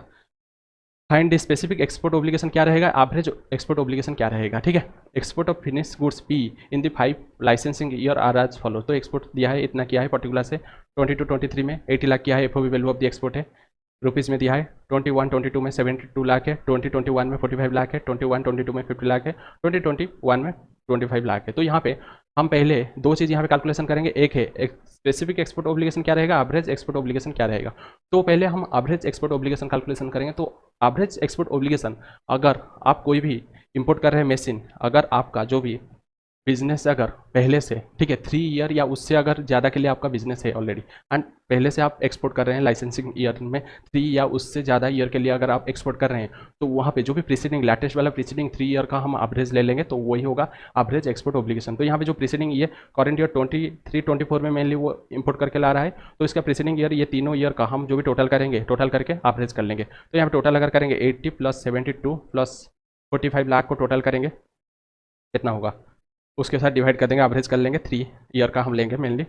फाइंड स्पेसिफिक एक्सपोर्ट ओब्लिगेशन क्या रहेगा, एवरेज एक्सपोर्ट ओब्लिगेशन क्या रहेगा, ठीक है। एक्सपोर्ट ऑफ फिनिश गुड्स पी in the 5 licensing year are as follow. तो एक्सपोर्ट दिया है, इतना किया है पर्टिकुलर से 22-23 में 80 लाख किया है, FOB value of the export है रुपीज़ में दिया है। 21-22 में 72 लाख है, 2021 में 45 लाख है, 21-22 में 50 लाख है, 2021 में 25 लाख है। तो यहाँ पे हम पहले दो चीज़ यहाँ पे कैलकुलेशन करेंगे, एक है स्पेसिफिक एक्सपोर्ट ओब्लिगेशन क्या रहेगा, एवरेज एक्सपोर्ट ओब्लिगेशन क्या रहेगा। तो पहले हम एवरेज एक्सपोर्ट ओब्लिगेशन कैलकुलेशन करेंगे। तो एवरेज एक्सपोर्ट ओब्लिगेशन, अगर आप कोई भी इंपोर्ट कर रहे हैं मशीन, अगर आपका जो भी बिजनेस अगर पहले से, ठीक है, 3 ईयर या उससे अगर ज़्यादा के लिए आपका बिजनेस है ऑलरेडी, एंड पहले से आप एक्सपोर्ट कर रहे हैं लाइसेंसिंग ईयर में 3 या उससे ज़्यादा ईयर के लिए अगर आप एक्सपोर्ट कर रहे हैं, तो वहाँ पे जो भी प्रीसीडिंग लेटेस्ट वाला प्रीसीडिंग 3 ईयर का हम एवरेज ले लेंगे, तो वही होगा एवरेज एक्सपोर्ट ओब्लिगेशन। तो यहाँ पे जो प्रीसीडिंग ये करंट ईयर 23-24 में मेनली वो इंपोर्ट करके ला रहा है, तो इसका प्रीसीडिंग ईयर ये तीनों ईयर का हम जो भी टोटल करेंगे, टोटल करके एवरेज कर लेंगे। तो यहाँ पे टोटल अगर करेंगे 80 + 72 + 45 लाख को टोटल करेंगे, कितना होगा उसके साथ डिवाइड कर देंगे, एवरेज कर लेंगे, 3 ईयर का हम लेंगे मेनली।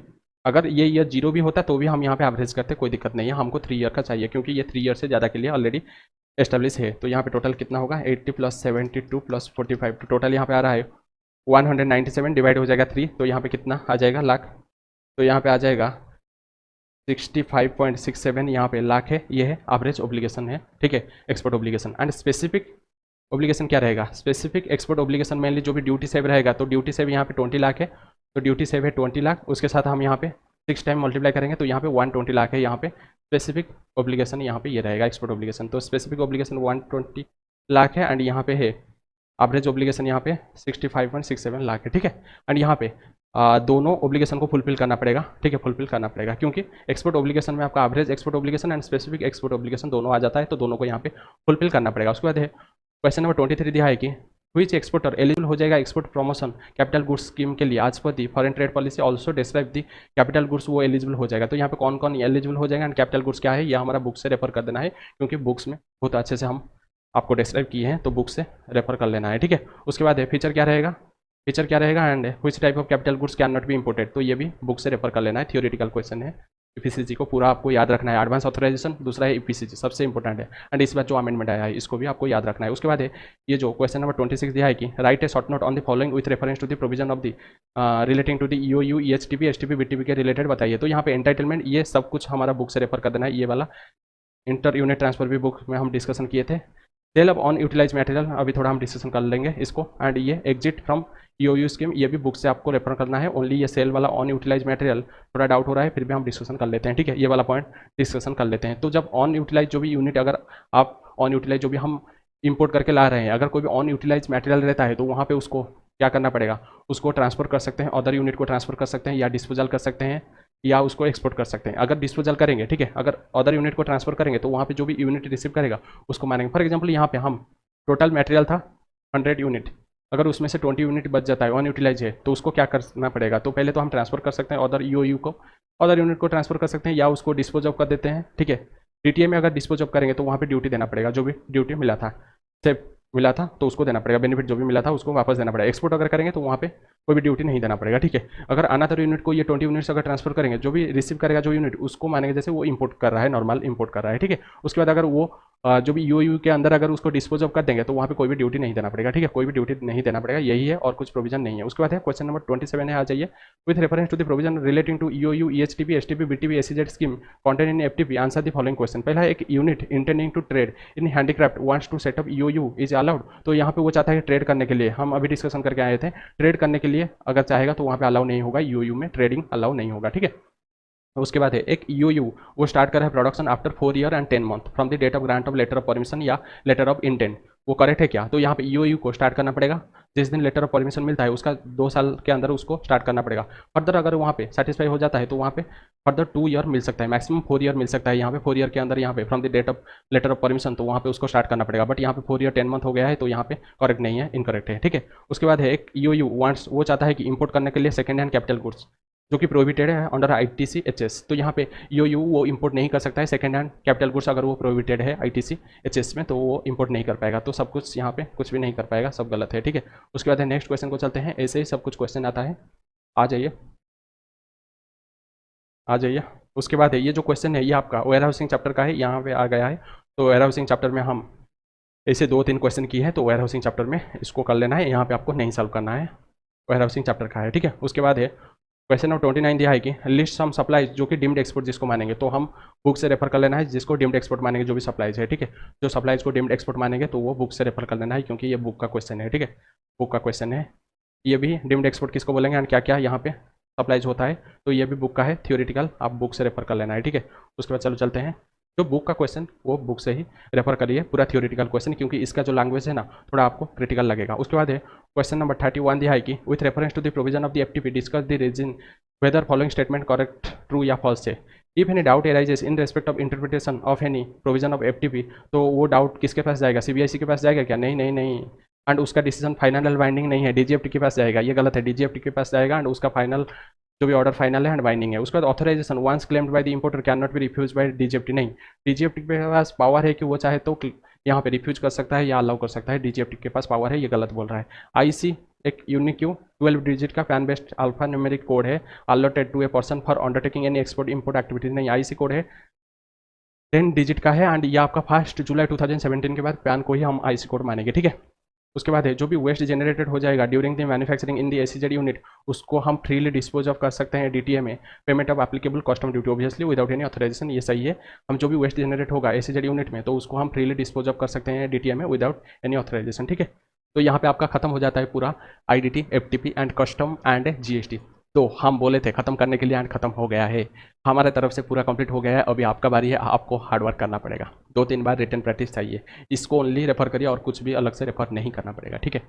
अगर ये ईयर जीरो भी होता तो भी हम यहाँ पे एवरेज करते, कोई दिक्कत नहीं है, हमको 3 ईयर का चाहिए क्योंकि ये 3 ईयर से ज़्यादा के लिए ऑलरेडी एस्टेब्लिश है। तो यहाँ पे टोटल कितना होगा, 80 + 72 + 45, तो टोटल यहाँ पे आ रहा है 197 डिवाइड हो जाएगा 3, तो यहाँ पे कितना आ जाएगा, लाख। तो यहाँ पे आ जाएगा 65.67, यहाँ पे लाख है, ये है एवरेज ओब्लिगेशन है, ठीक है, export obligation. And specific obligation क्या रहेगा, स्पेसिफिक एक्सपोर्ट ओब्लिगेशन मेनली जो भी ड्यूटी सेव रहेगा, तो ड्यूटी सेव यहाँ पे 20 लाख है, तो ड्यूटी सेव है 20 लाख, उसके साथ हम यहाँ पे 6 टाइम मल्टीप्लाई करेंगे तो यहाँ पे 120 लाख है। यहाँ पे स्पेसिफिक ओब्लिगेशन यहाँ पे ये रहेगा एक्सपोर्ट ओब्लिगेशन। तो स्पेसिफिक ओब्लिगेशन 120 लाख है, एंड यहाँ पे है एवरेज ओब्लिगेशन यहाँ पे 65.67 लाख है, ठीक है। एंड यहाँ पे दोनों ओब्लिगेशन को फुलफिल करना पड़ेगा, ठीक है, फुलफिल करना पड़ेगा क्योंकि एक्सपोर्ट ओब्लिगेशन में आपका average export obligation and specific export obligation दोनों आ जाता है, तो दोनों को यहाँ पे फुलफिल करना पड़ेगा। उसके बाद है क्वेश्चन नंबर 23 दिया है कि व्हिच एक्सपोर्टर एलिजिबल हो जाएगा export promotion capital goods scheme के लिए आज पर दी foreign trade policy also describe the capital goods, वो एलिजिबल हो जाएगा। तो यहाँ पे कौन कौन एलिजिबल हो जाएगा एंड कैपिटल गुड्स क्या है, ये हमारा बुक से रेफर कर देना है क्योंकि बुक्स में बहुत अच्छे से हम आपको डिस्क्राइब किए हैं, तो बुक से रेफर कर लेना है, ठीक है। उसके बाद है फीचर क्या रहेगा, फीचर क्या रहेगा and which type of capital goods can not be imported, तो ये भी बुक से रेफर कर लेना है, थियोरेटिकल क्वेश्चन है। ईपीसीसी को पूरा आपको याद रखना है, एडवांस ऑथराइजेशन, दूसरा है ईपीसीसी सबसे इंपॉर्टेंट है, एंड इस बार जो अमेंडमेंट आया है इसको भी आपको याद रखना है। उसके बाद है ये जो क्वेश्चन नंबर 26 दिया है कि write a short note on the following with reference to the provision of the relating to the EOU EHTP STP BTP के रिलेटेड बताइए। तो यहाँ पे एंटाइटलमेंट ये सब कुछ हमारा बुक से रेफर कर देना है, ये वाला इंटर यूनिट ट्रांसफर भी बुक में हम डिस्कशन किए थे। Sale of unutilized material अभी थोड़ा हम डिस्कशन कर लेंगे इसको, एंड ये एग्जिट फ्रॉम ईओयू स्कीम ये भी बुक से आपको रेफर करना है। ओनली ये सेल वाला ऑन यूटिलाइज मटेरियल थोड़ा डाउट हो रहा है, फिर भी हम डिस्कशन कर लेते हैं, ठीक है, ये वाला पॉइंट डिस्कशन कर लेते हैं। तो जब ऑन यूटिलाइज जो भी यूनिट, अगर आप ऑन यूटिलाइज जो भी हम इंपोर्ट करके ला रहे हैं, अगर कोई भी ऑन यूटिलाइज मटेरियल रहता है तो वहाँ पे उसको क्या करना पड़ेगा, उसको ट्रांसफर कर सकते हैं, अदर यूनिट को ट्रांसफर कर सकते हैं या डिस्पोजल कर सकते हैं या उसको एक्सपोर्ट कर सकते हैं। अगर डिस्पोजल करेंगे, ठीक है, अगर अदर यूनिट को ट्रांसफर करेंगे तो वहाँ पे जो भी यूनिट रिसीव करेगा उसको मानेंगे। फॉर एग्जाम्पल यहाँ पे हम टोटल मटेरियल था 100 यूनिट, अगर उसमें से 20 यूनिट बच जाता है, अनयूटिलाइज है, तो उसको क्या करना पड़ेगा, तो पहले तो हम ट्रांसफर कर सकते हैं अदर ईओयू को, अदर यूनिट को ट्रांसफर कर सकते हैं या उसको डिस्पोज ऑफ कर देते हैं, ठीक है। टीटीए में अगर डिस्पोज ऑफ करेंगे तो वहाँ पे ड्यूटी देना पड़ेगा, जो भी ड्यूटी मिला था से मिला था तो उसको देना पड़ेगा, बेनिफिट जो भी मिला था उसको वापस देना पड़ेगा। एक्सपोर्ट अगर करेंगे तो वहाँ पे कोई भी ड्यूटी नहीं देना पड़ेगा, ठीक है। अगर अनदर यूनिट को ये 20 यूनिट्स अगर ट्रांसफर करेंगे, जो भी रिसीव करेगा जो यूनिट, उसको मानेंगे जैसे वो इंपोर्ट कर रहा है, नॉर्मल इंपोर्ट कर रहा है, ठीक है। उसके बाद अगर वो जो भी यूयू के अंदर अगर उसको डिस्पोज ऑफ कर देंगे तो वहाँ पे कोई भी ड्यूटी नहीं देना पड़ेगा, ठीक है, कोई भी ड्यूटी नहीं देना पड़ेगा, यही है और कुछ प्रोविजन नहीं है। उसके बाद है क्वेश्चन नंबर 27 है, आ जाइए। With reference to the provision relating to EOU EHTP STP BTP SEZ scheme content in FTP answer the following question. पहला एक unit intending to trade in handicraft wants to set up EOU is allowed, तो यहाँ पे वो चाहता है trade करने के लिए, हम अभी डिस्कशन करके आए थे, ट्रेड करने के लिए अगर चाहेगा तो वहाँ पे अलाउ नहीं होगा, ईओयू में ट्रेडिंग अलाउ नहीं होगा, ठीक है। उसके बाद है एक ईओयू वो स्टार्ट कर रहा है production after 4 year and 10 month from the date of grant of letter of permission या लेटर ऑफ इंटेंट, वो करेक्ट है क्या, तो यहाँ पे ईओयू को स्टार्ट करना पड़ेगा जिस दिन लेटर ऑफ परमिशन मिलता है उसका 2 साल के अंदर उसको स्टार्ट करना पड़ेगा। फर्दर अगर वहाँ पे सेटिस्फाई हो जाता है तो वहाँ पे फर्दर 2 ईयर मिल सकता है, मैक्सिमम 4 ईयर मिल सकता है। यहाँ पे 4 ईयर के अंदर यहाँ पे from the date of letter of permission, तो वहाँ पे उसको स्टार्ट करना पड़ेगा, बट यहाँ पे 4 ईयर 10 मंथ हो गया है तो यहाँ पे करेक्ट नहीं है, इनकरेक्ट है, ठीक है। उसके बाद है एक ईओयू वांट्स वो चाहता है कि इंपोर्ट करने के लिए सेकंड हैंड कैपिटल गुड्स जो कि प्रोहिबिटेड है अंडर आईटीसी एचएस, तो यहाँ पे ईओयू वो इंपोर्ट नहीं कर सकता है सेकंड हैंड कैपिटल गुड्स, अगर वो प्रोहिबिटेड है आईटीसी एचएस में तो वो इंपोर्ट नहीं कर पाएगा। तो सब कुछ यहाँ पे कुछ भी नहीं कर पाएगा, सब गलत है, ठीक है। उसके बाद नेक्स्ट क्वेश्चन को चलते हैं, ऐसे ही सब कुछ क्वेश्चन आता है, आ जाइए। आ जाइए। उसके बाद है ये जो क्वेश्चन है ये आपका वेयर हाउसिंग चैप्टर का है, यहाँ पे आ गया है। तो वेयर हाउसिंग चैप्टर में हम ऐसे 2-3 क्वेश्चन की है, तो वेयर हाउसिंग चैप्टर में इसको कर लेना है, यहाँ पे आपको नहीं सॉल्व करना है, वेयर हाउसिंग चैप्टर का है, ठीक है। उसके बाद है क्वेश्चन नंबर 29 दिया है कि लिस्ट सम सप्लाईज जो कि डीम्ड एक्सपोर्ट जिसको मानेंगे, तो हम बुक से रेफर कर लेना है जिसको डीम्ड एक्सपोर्ट मानेंगे, जो भी सप्लाईज है, ठीक है। जो सप्लाईज को डीम्ड एक्सपोर्ट मानेंगे तो वो बुक से रेफर कर लेना है, क्योंकि ये बुक का क्वेश्चन है, ठीक है। बुक का क्वेश्चन है, ये भी डीम्ड एक्सपोर्ट किसको बोलेंगे एंड क्या क्या यहाँ पे सप्लाईज होता है, तो ये भी बुक का है, थियोरिटिकल, आप बुक से रेफर कर लेना है, ठीक है। उसके बाद चलो चलते हैं, जो बुक का क्वेश्चन वो बुक से ही रेफर करिए, पूरा थियोरिटिकल क्वेश्चन, क्योंकि इसका जो लैंग्वेज है ना थोड़ा आपको क्रिटिकल लगेगा। उसके बाद है क्वेश्चन नंबर 31 दिया है कि with reference to the provision of the FTP discuss the reason whether following statement correct, true या फॉल्स है। If any doubt arises in respect of interpretation of any provision of FTP, तो वो doubt किसके पास जाएगा, CBIC के पास जाएगा क्या, नहीं नहीं नहीं, एंड उसका डिसीजन फाइनल एंड बाइंडिंग नहीं है, डीजीएफटी के पास जाएगा, ये गलत है, डीजीएफटी के पास जाएगा एंड उसका फाइनल जो भी ऑर्डर फाइनल है एंड बाइंडिंग है। उसके बाद authorization once claimed by the importer can not be refuse by DGFT, नहीं, डीजीएफटी के पास पावर है कि वो चाहे तो यहाँ पे रिफ्यूज कर सकता है या अलाउ कर सकता है, डीजीएफटी के पास पावर है, ये गलत बोल रहा है। आईसी एक यूनिक्यू 12 डिजिट का PAN based alpha numeric code है, allotted to a person for undertaking any export import activities, नहीं, आईसी कोड है 10 डिजिट का है एंड ये आपका 1 जुलाई 2017 के बाद पैन को ही हम आईसी कोड मानेंगे, ठीक है। उसके बाद है जो भी वेस्ट जनरेटेड हो जाएगा during the manufacturing in the ACZ unit, उसको हम फ्रीली डिस्पोज ऑफ कर सकते हैं डीटीए में, payment of applicable custom duty obviously without any authorization, ये सही है। हम जो भी वेस्ट जनरेट होगा एसीजेड यूनिट में तो उसको हम फ्रीली डिस्पोज ऑफ कर सकते हैं डीटीए में विदाउट एनी ऑथराइजेशन, ठीक है। तो यहाँ पे आपका खत्म हो जाता है पूरा IDT, FTP and custom and GST. तो हम बोले थे खत्म करने के लिए एंड खत्म हो गया है, हमारे तरफ से पूरा कंप्लीट हो गया है। अभी आपका बारी है, आपको हार्डवर्क करना पड़ेगा, 2-3 बार रिटन प्रैक्टिस चाहिए, इसको ओनली रेफर करिए और कुछ भी अलग से रेफर नहीं करना पड़ेगा, ठीक है।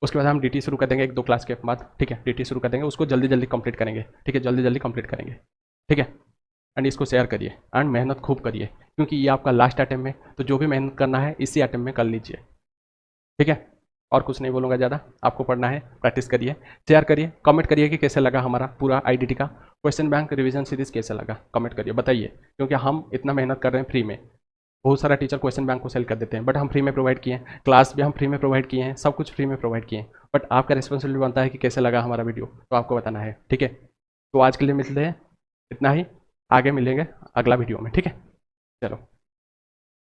उसके बाद हम डीटी शुरू कर देंगे 1-2 क्लास के बाद, ठीक है, डीटी शुरू कर देंगे, उसको जल्दी जल्दी कंप्लीट करेंगे, ठीक है, जल्दी जल्दी कंप्लीट करेंगे, ठीक है। एंड इसको शेयर करिए एंड मेहनत खूब करिए, क्योंकि ये आपका लास्ट अटेम्प्ट में, तो जो भी मेहनत करना है इसी अटेम्प्ट में कर लीजिए, ठीक है। और कुछ नहीं बोलूँगा ज़्यादा, आपको पढ़ना है, प्रैक्टिस करिए, शेयर करिए, कमेंट करिए कि कैसे लगा हमारा पूरा आईडीटी का क्वेश्चन बैंक रिवीजन सीरीज, कैसे लगा कमेंट करिए, बताइए, क्योंकि हम इतना मेहनत कर रहे हैं फ्री में। बहुत सारा टीचर क्वेश्चन बैंक को सेल कर देते हैं, बट हम फ्री में प्रोवाइड किए हैं, क्लास भी हम फ्री में प्रोवाइड किए हैं, सब कुछ फ्री में प्रोवाइड किए हैं, बट आपका रिस्पॉन्सिबिलिटी बनता है कि कैसे लगा हमारा वीडियो, तो आपको बताना है, ठीक है। तो आज के लिए मिलते हैं, इतना ही, आगे मिलेंगे अगला वीडियो में, ठीक है, चलो।